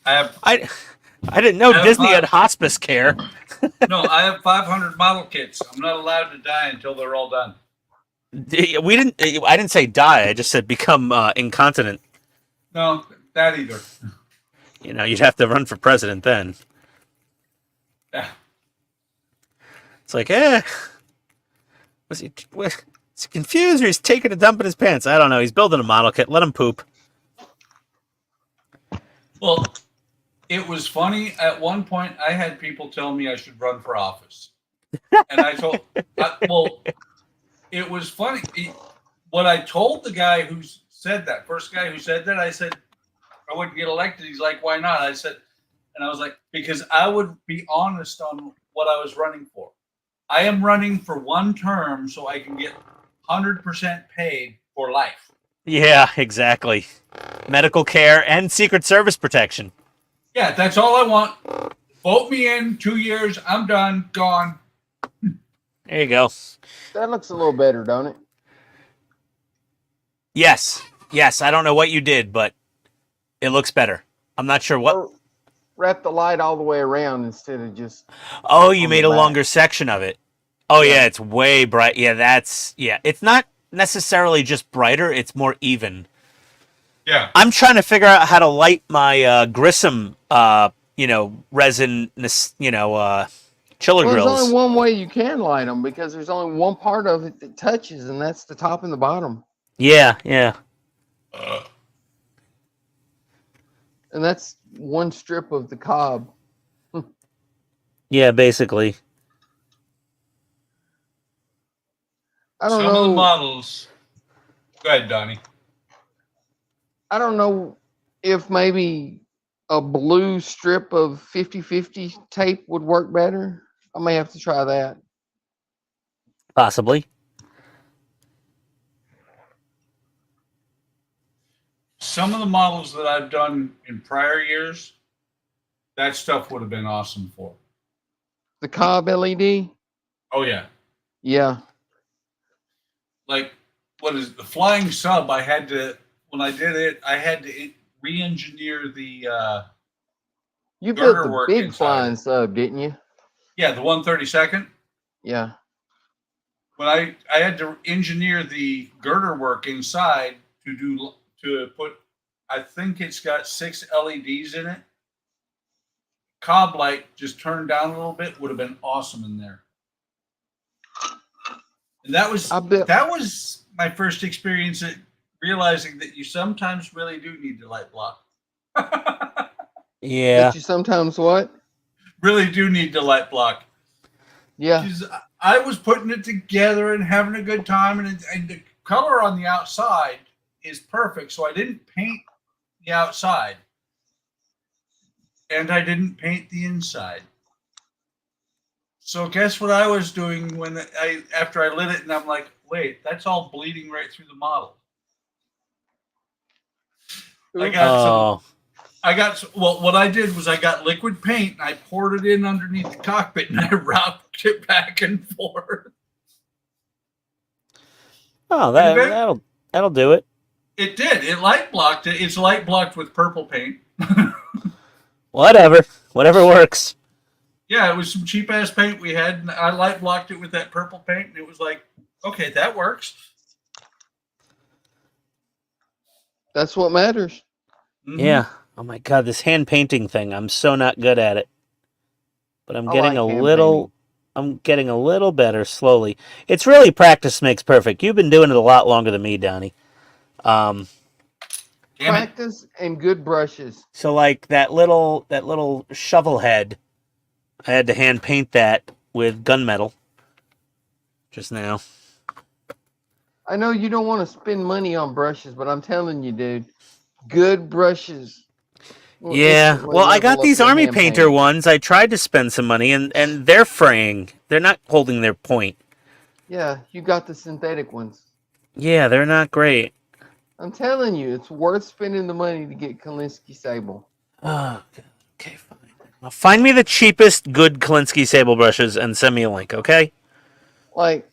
I didn't know I have Disney five- had hospice care. I have 500 model kits. I'm not allowed to die until they're all done. I didn't say die. I just said become incontinent. No, that either. You know, you'd have to run for president then. Yeah. It's like, was he confused or he's taking a dump in his pants? I don't know. He's building a model kit. Let him poop. Well, it was funny. At one point, I had people tell me I should run for office. And I told, it was funny. What I told the guy who said that, first guy who said that, I said, I wouldn't get elected. He's like, why not? I said, and I was like, because I would be honest on what I was running for. I am running for 1 term so I can get 100% paid for life. Yeah, exactly. Medical care and Secret Service protection. Yeah, that's all I want. Vote me in 2 years. I'm done. Gone. There you go. That looks a little better, don't it? Yes. I don't know what you did, but it looks better. I'm not sure what. Or wrap the light all the way around instead of just. Oh, you on made the a back. longer section of it. Oh, yeah, it's way bright. Yeah, it's not necessarily just brighter. It's more even. Yeah. I'm trying to figure out how to light my Grissom, resin, chiller Well, there's grills. only one way you can light them because there's only one part of it that touches, and that's the top and the bottom. Yeah. And that's one strip of the cob. Yeah, basically. I don't Some of the know. models. Go ahead, Donnie. I don't know if maybe a blue strip of 50/50 tape would work better. I may have to try that. Possibly. Some of the models that I've done in prior years, that stuff would have been awesome for. The cob LED? Oh, yeah. Yeah. Like, what is it? The Flying Sub, I had to, when I did it, I had to re-engineer the, You built girder the work big inside. flying sub, didn't you? yeah, the 132nd. Yeah. When I had to engineer the girder work inside to put, I think it's got 6 LEDs in it. Cob light just turned down a little bit would have been awesome in there. And that was my first experience at realizing that you sometimes really do need to light block. Yeah. That you sometimes what? Really do need to light block. Yeah. 'Cause I was putting it together and having a good time, and the color on the outside is perfect. So I didn't paint the outside, and I didn't paint the inside. So guess what I was doing after I lit it, and I'm like, wait, that's all bleeding right through the model. I Oops. got some. Oh, Well, what I did was I got liquid paint and I poured it in underneath the cockpit and I rocked it back and forth. oh, And then- that'll do it. It did. It light blocked it. It's light blocked with purple paint. Whatever works. Yeah, it was some cheap ass paint we had, and I light blocked it with that purple paint, and it was like, okay, that works. That's what matters. Mhm. Yeah. Oh my god, this hand painting thing. I'm so not good at it. But I'm I getting like a hand little I'm getting a little better slowly. It's really practice makes perfect. You've been doing it a lot longer than me, Donnie. Damn it. Practice and good brushes. So like that little shovel head, I had to hand paint that with gunmetal just now. I know you don't want to spend money on brushes, but I'm telling you, dude, good brushes. will Yeah. instantly Well, I level got up these your army hand painter painting. ones. I tried to spend some money and they're fraying. They're not holding their point. Yeah, you got the synthetic ones. Yeah, they're not great. I'm telling you, it's worth spending the money to get Kalinsky Sable. Oh, okay, fine. Well, find me the cheapest good Kalinsky Sable brushes and send me a link, okay? Like,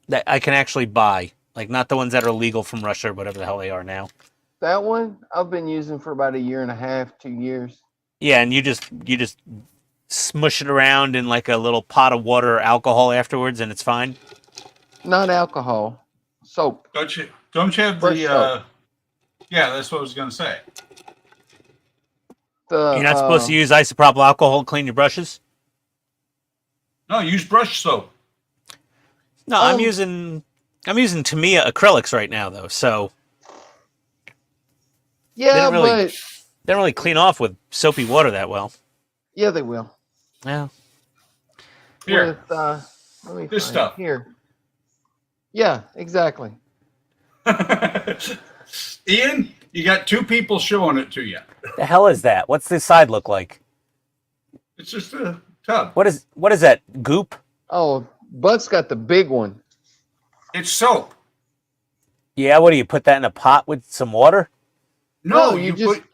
That I can actually buy. Like, not the ones that are legal from Russia or whatever the hell they are now. that one I've been using for about 1.5 years, 2 years. Yeah, and you just smush it around in like a little pot of water or alcohol afterwards, and it's fine. Not alcohol, soap. Don't you have Brush the soap. yeah, that's what I was gonna say. You're not supposed to use isopropyl alcohol to clean your brushes? No, use brush soap. No, I'm Um, using Tamiya acrylics right now though, so Yeah, don't really- but they don't really clean off with soapy water that well. yeah, they will. Yeah. Here. With, let me This find stuff. it. Here. Yeah, exactly. Ian, you got two people showing it to you. The hell is that? What's this side look like? It's just a tub. What is that? Goop? Oh, Buck's got the big one. It's soap. Yeah, what do you put that in a pot with some water? No, No, you you just put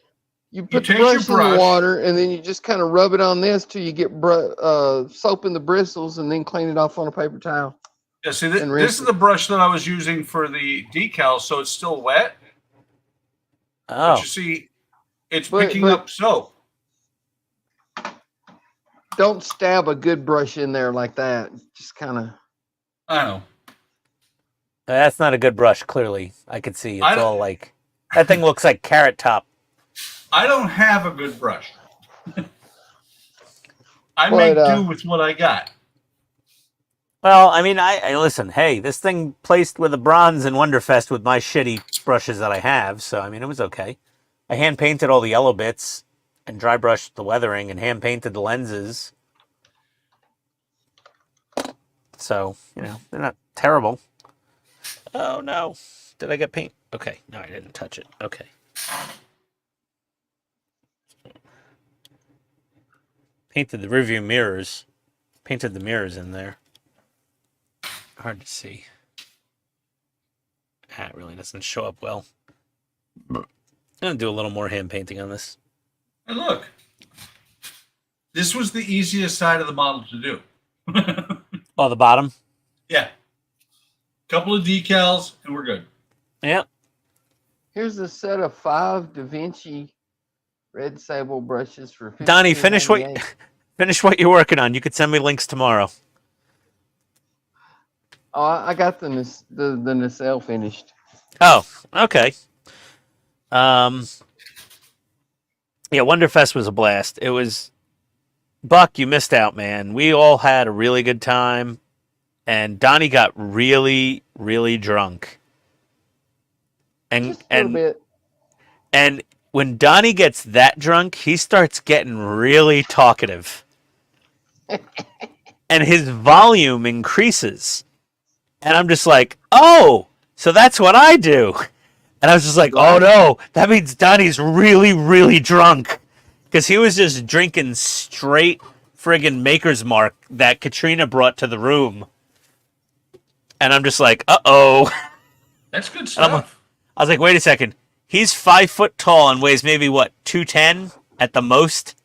you put the take your brush in the brush. water and then you just kind of rub it on this till you get soap in the bristles and then clean it off on a paper towel. yeah, see and rinse this is it. the brush that I was using for the decal, so it's still wet. Oh. But you see, it's But- picking but- up soap. Don't stab a good brush in there like that. Just kind of. I know. That's not a good brush, clearly. I could see. I It's don't- all like that thing looks like Carrot Top. I don't have a good brush. I But, make do with what I got. Well, I mean, I listen, hey, this thing placed with a bronze in Wonderfest with my shitty brushes that I have, so I mean it was okay. I hand painted all the yellow bits and dry brushed the weathering and hand painted the lenses. So, you know, they're not terrible. Oh no. Did I get paint? Okay. No, I didn't touch it. Okay. Painted the rearview mirrors. Painted the mirrors in there. Hard to see. Ah, it really doesn't show up well. I'm gonna do a little more hand painting on this. And look, this was the easiest side of the model to do. Oh, the bottom? Yeah. Couple of decals and we're good. Yeah. Here's a set of 5 Da Vinci red sable brushes for Donnie, finish what $15.98. you're working on. You could send me links tomorrow. Oh, I got the nacelle finished. Oh, okay. Yeah, Wonderfest was a blast. It was Buck, you missed out, man. We all had a really good time, and Donnie got really, really drunk. Just a little bit. And when Donnie gets that drunk, he starts getting really talkative. And his volume increases. And I'm just like, oh, so that's what I do. And I was just like, oh no, that means Donnie's really, really drunk. Because he was just drinking straight friggin' Maker's Mark that Katrina brought to the room. And I'm just like, uh-oh. That's good And I'm like, stuff. I was like, wait a second. He's 5 foot tall and weighs maybe, what, 210 at the most?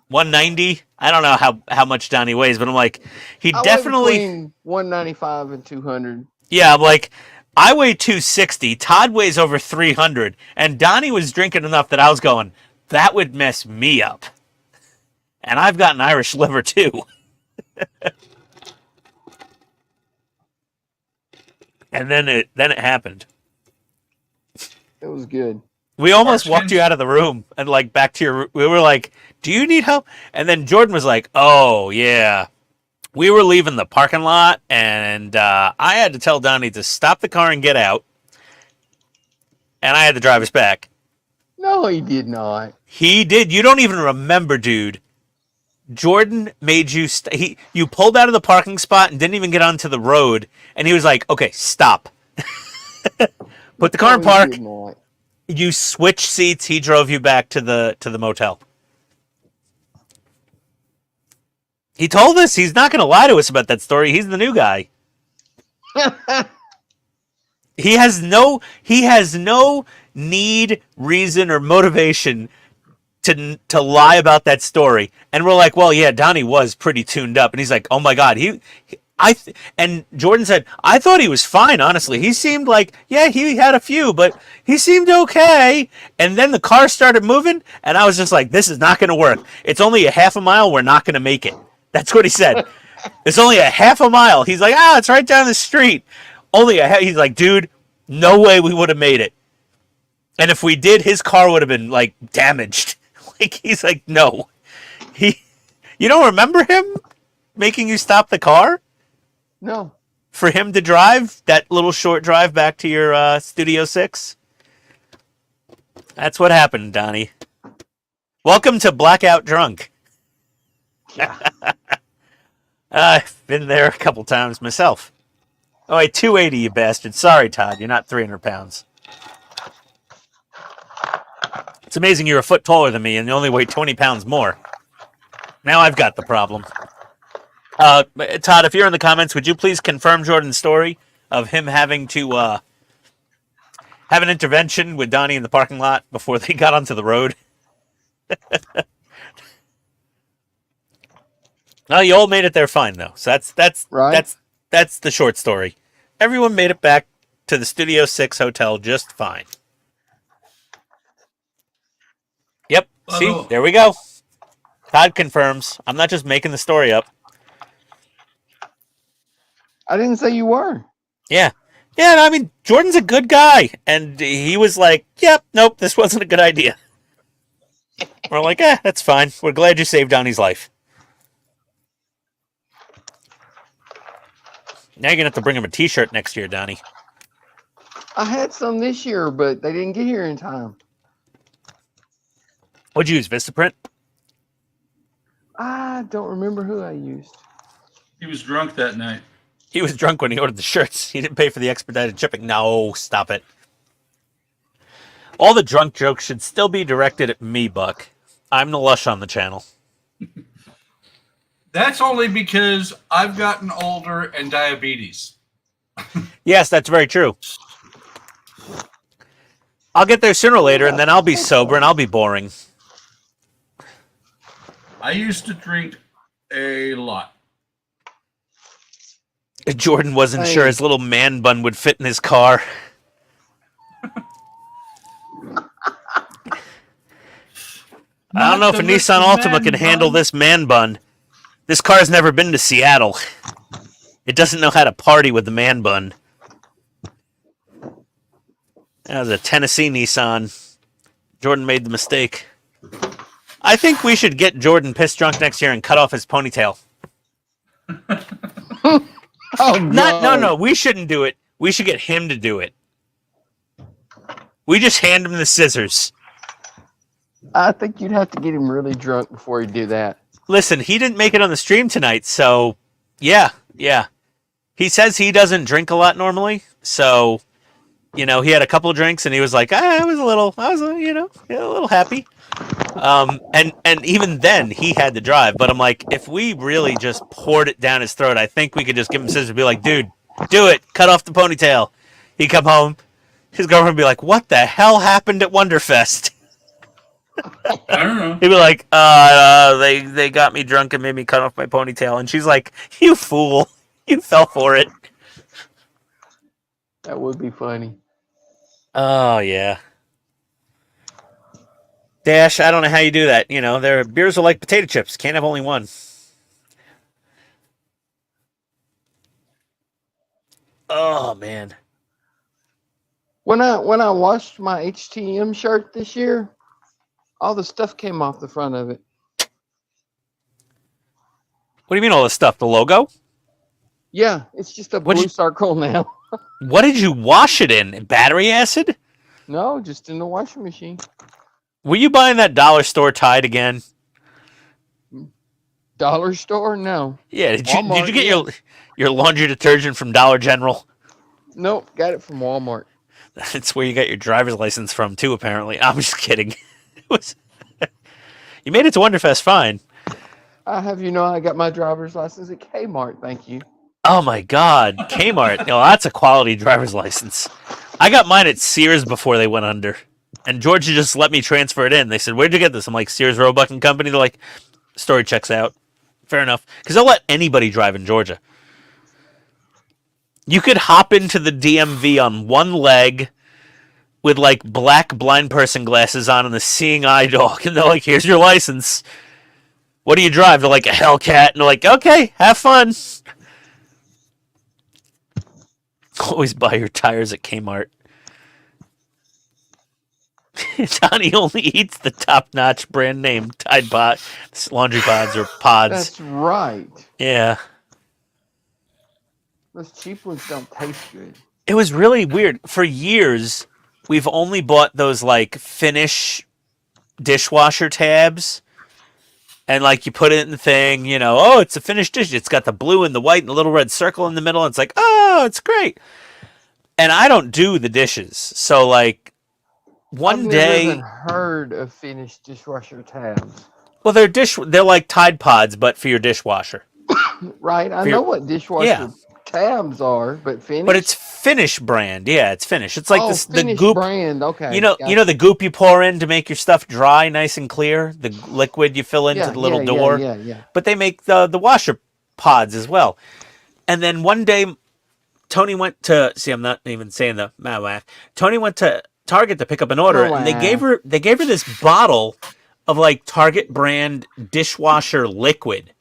190? I don't know how much Donnie weighs, but I'm like, he I weigh definitely... between 195 and 200. Yeah, I'm like, I weigh 260. Todd weighs over 300. And Donnie was drinking enough that I was going, that would mess me up. And I've got an Irish liver, too. And then it happened. It was good. We almost Markskin? walked you out of the room and like back to your. We were like, "Do you need help?" And then Jordan was like, "Oh yeah." We were leaving the parking lot, and I had to tell Donnie to stop the car and get out, and I had to drive us back. No, he did not. He did. You don't even remember, dude. Jordan made you. You pulled out of the parking spot and didn't even get onto the road, and he was like, "Okay, stop." Put the car in No, he park. did not. You switched seats. He drove you back to the motel. He told us he's not going to lie to us about that story. He's the new guy. He has no need, reason, or motivation to lie about that story. And we're like, well, yeah, Donnie was pretty tuned up. And he's like, oh my God, and Jordan said, I thought he was fine, honestly. He seemed like, yeah, he had a few, but he seemed okay. And then the car started moving, and I was just like, this is not going to work. It's only a half a mile. We're not going to make it. That's what he said. It's only a half a mile. He's like, it's right down the street. He's like, dude, no way we would have made it. And if we did, his car would have been, like, damaged. Like, he's like, no. You don't remember him making you stop the car? No. For him to drive that little short drive back to your Studio 6? That's what happened, Donnie. Welcome to Blackout Drunk. I've been there a couple times myself. Oh, wait, 280, you bastard. Sorry, Todd, you're not 300 pounds. It's amazing you're a foot taller than me and you only weigh 20 pounds more. Now I've got the problem. Todd, if you're in the comments, would you please confirm Jordan's story of him having to have an intervention with Donnie in the parking lot before they got onto the road? No, you all made it there fine though. So that's Right. that's the short story. Everyone made it back to the Studio 6 hotel just fine. Yep. See, Oh. there we go. Todd confirms. I'm not just making the story up. I didn't say you were. Yeah. Yeah, I mean, Jordan's a good guy. And he was like, yep, nope, this wasn't a good idea. We're like, that's fine. We're glad you saved Donnie's life. Now you're going to have to bring him a t-shirt next year, Donnie. I had some this year, but they didn't get here in time. What'd you use, Vistaprint? I don't remember who I used. He was drunk that night. He was drunk when he ordered the shirts. He didn't pay for the expedited shipping. No, stop it. All the drunk jokes should still be directed at me, Buck. I'm the lush on the channel. That's only because I've gotten older and diabetes. Yes, that's very true. I'll get there sooner or later, and then I'll be sober and I'll be boring. I used to drink a lot. Jordan wasn't sure his little man bun would fit in his car. I don't know if a Nissan Altima can handle this man bun. This car's never been to Seattle. It doesn't know how to party with the man bun. That was a Tennessee Nissan. Jordan made the mistake. I think we should get Jordan pissed drunk next year and cut off his ponytail. Oh, No, we shouldn't do it. We should get him to do it. We just hand him the scissors. I think you'd have to get him really drunk before he'd do that. Listen, he didn't make it on the stream tonight, so yeah. He says he doesn't drink a lot normally, so he had a couple of drinks and he was like, I was a little happy. And even then he had to drive, but I'm like, if we really just poured it down his throat, I think we could just give him scissors and be like, dude, Do it. Cut off the ponytail. He'd come home. His girlfriend would be like, what the hell happened at Wonderfest? I don't know. He'd be like, they got me drunk and made me cut off my ponytail. And she's like, you fool. You fell for it. That would be funny. Oh, yeah. Dash, I don't know how you do that. You know, their beers are like potato chips. Can't have only one. Oh, man. When I washed my HTM shirt this year, all the stuff came off the front of it. What do you mean all this stuff? The logo? Yeah, it's just a What'd blue you- circle now. What did you wash it in? Battery acid? No, just in the washing machine. Were you buying that dollar store Tide again? Dollar store? No. Yeah, did you Walmart, get yeah. your laundry detergent from Dollar General? Nope, got it from Walmart. That's where you got your driver's license from too, apparently. I'm just kidding. It was You made it to Wonderfest fine. I have you know I got my driver's license at Kmart, thank you. Oh my god, Kmart. That's a quality driver's license. I got mine at Sears before they went under. And Georgia just let me transfer it in. They said, "Where'd you get this?" I'm like, "Sears Roebuck and Company." They're like, "Story checks out." Fair enough. Because they'll let anybody drive in Georgia. You could hop into the DMV on one leg with like black blind person glasses on and the seeing eye dog. And they're like, "Here's your license. What do you drive?" They're like, "A Hellcat." And they're like, "Okay, have fun." Always buy your tires at Kmart. Donnie only eats the top-notch brand name Tide Pod, laundry pods or pods. That's right. Yeah. Those cheap ones don't taste good. It was really weird. For years, we've only bought those like Finish dishwasher tabs. And like you put it in the thing, you know, oh, it's a Finish dish. It's got the blue and the white and the little red circle in the middle. And it's like, oh, it's great. And I don't do the dishes. So like one I've day, never even heard of Finish dishwasher tabs. well, they're like Tide Pods, but for your dishwasher. Right, I For know your- what dishwasher Yeah. tabs are, but Finish. But it's Finish brand. Yeah, it's Finish. It's like this the Finish goop. brand. Okay, You know the goop you pour in to make your stuff dry, nice and clear. The liquid you fill into the little door. Yeah. But they make the washer pods as well. And then one day, Tony went to see. I'm not even saying the Mawak. Tony went to Target to pick up an order, and they gave her this bottle of like Target brand dishwasher liquid.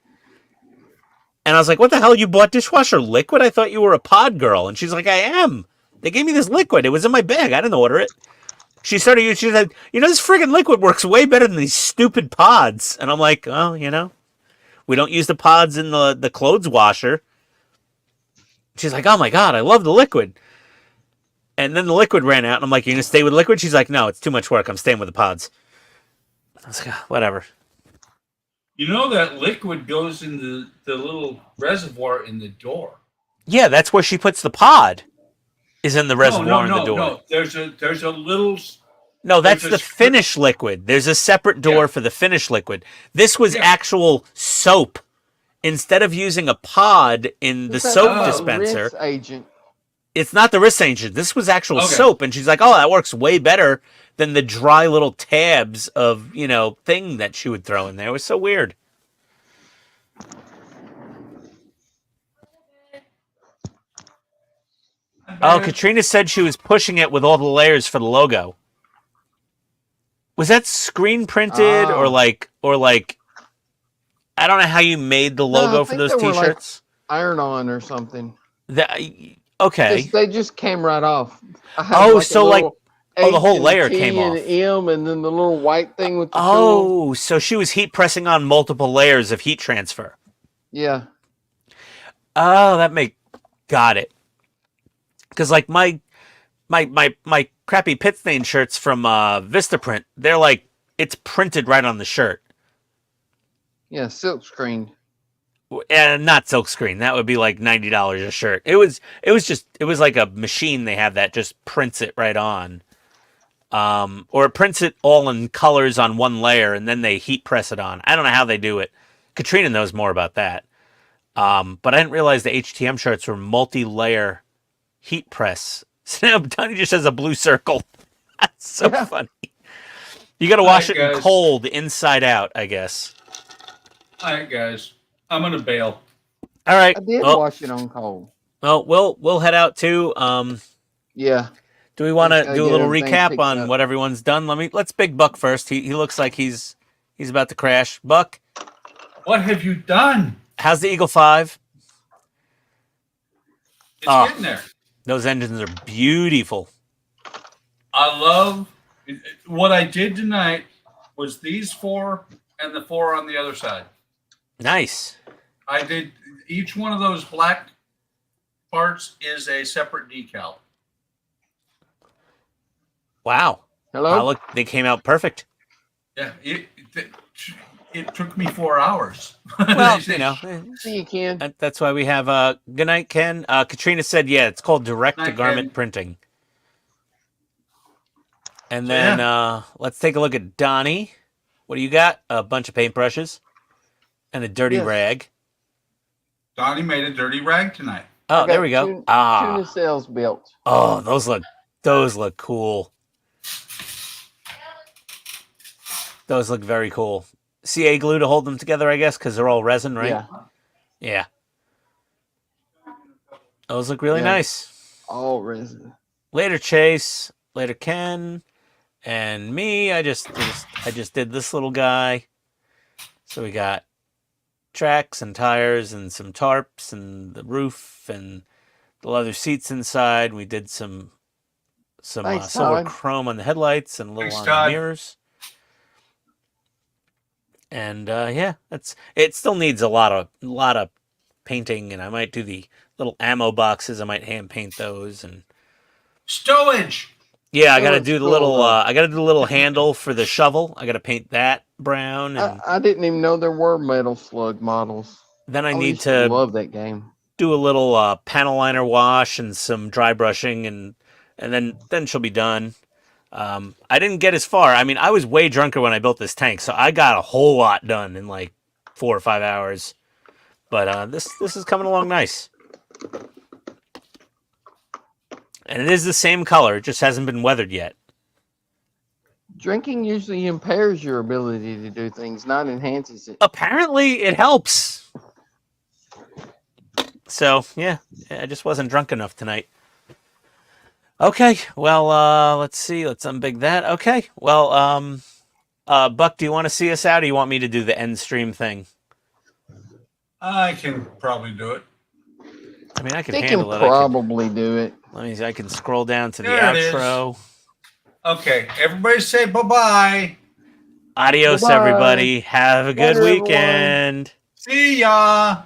And I was like, "What the hell? You bought dishwasher liquid? I thought you were a pod girl." And she's like, "I am. They gave me this liquid. It was in my bag. I didn't order it." She started using. She said, "You know, this friggin' liquid works way better than these stupid pods." And I'm like, "Oh, you know, we don't use the pods in the clothes washer." She's like, "Oh my god, I love the liquid." And then the liquid ran out, and I'm like, "You gonna stay with liquid?" She's like, "No, it's too much work. I'm staying with the pods." I was like, "Whatever." You know that liquid goes in the little reservoir in the door. Yeah, that's where she puts the pod. Is in the reservoir in the door. No. There's a little. No, that's There's a the Finish liquid. There's a separate door for the Finish liquid. This was actual soap. Instead of using a pod in the soap dispenser, Rinse agent. it's not the wrist agent. This was actual Okay. soap. And she's like, "Oh, that works way better than the dry little tabs of, you know, thing that she would throw in there." It was so weird. Oh, Katrina said she was pushing it with all the layers for the logo. Was that screen printed or like I don't know how you made the logo for think those they were, like, t-shirts. Iron-on or something. Okay. They just came right off. I had Oh, a so, little the H whole and a layer T came and off. an M, and then the little white thing with the tool. Oh, so she was heat pressing on multiple layers of heat transfer. Yeah. Oh, got it. Because like my crappy PITSTAIN shirts from Vistaprint, they're like it's printed right on the shirt. Yeah, silk screened. And not silkscreen. That would be like $90 a shirt. It was like a machine they have that just prints it right on. Or it prints it all in colors on one layer and then they heat press it on. I don't know how they do it. Katrina knows more about that. But I didn't realize the HTM shirts were multi-layer heat press. So now Donnie just has a blue circle. That's so Yeah. funny. You got to All wash right, it in guys. cold inside out, I guess. All right, guys. I'm gonna bail. All right. I did Well, wash it on cold. we'll head out too. Yeah. Do we want to Gotta do a get little everything recap picked on up. what everyone's done? Let's Big Buck first. He looks like he's about to crash. Buck, What have you done? how's the Eagle 5? It's Oh. getting there. Those engines are beautiful. I love what I did tonight was these 4 and the 4 on the other side. Nice. I did each one of those black parts is a separate decal. Wow. Hello? Look, they came out perfect. Yeah, it took me 4 hours. Well, you know, See you, Ken. that's why we have good night, Ken. Katrina said, yeah, it's called direct to Night, garment Ken. printing. And So, then let's take a look at Donnie. What do you got? A bunch of paintbrushes and a dirty Yes. rag. Donnie made a dirty rag tonight. Oh, I there got we go. Two Ah, new cells built. oh, those look cool. Those look very cool. CA glue to hold them together, I guess, because they're all resin, right? Yeah. Yeah. Those look really Yeah. nice. All resin. Later, Chase. Later, Ken. And me, I just did this little guy. So we got tracks and tires and some tarps and the roof and the leather seats inside. We did some Thanks, silver Todd. chrome on the headlights and a little Thanks, on Todd. the mirrors. And yeah, it still needs a lot of painting, and I might do the little ammo boxes. I might hand paint those, and Stowage. yeah, I That got to looks do the cool, little though. I got to do the little handle for the shovel. I got to paint that brown, and I didn't even know there were Metal Slug models. then I I need used to love that game. do a little panel liner wash and some dry brushing, and then she'll be done. I didn't get as far. I mean, I was way drunker when I built this tank, so I got a whole lot done in like 4 or 5 hours. But this is coming along nice, and it is the same color. It just hasn't been weathered yet. Drinking usually impairs your ability to do things, not enhances it. Apparently, it helps. So yeah, I just wasn't drunk enough tonight. Okay, well, let's see. Let's unbig that. Okay, well, Buck, do you want to see us out, or you want me to do the end stream thing? I can probably do it. I mean, I can They can handle it. probably do it. I can scroll down to the There it is. outro. Okay, everybody say bye-bye. Adios, Bye-bye. everybody. Have a good Later, everyone. weekend. See ya.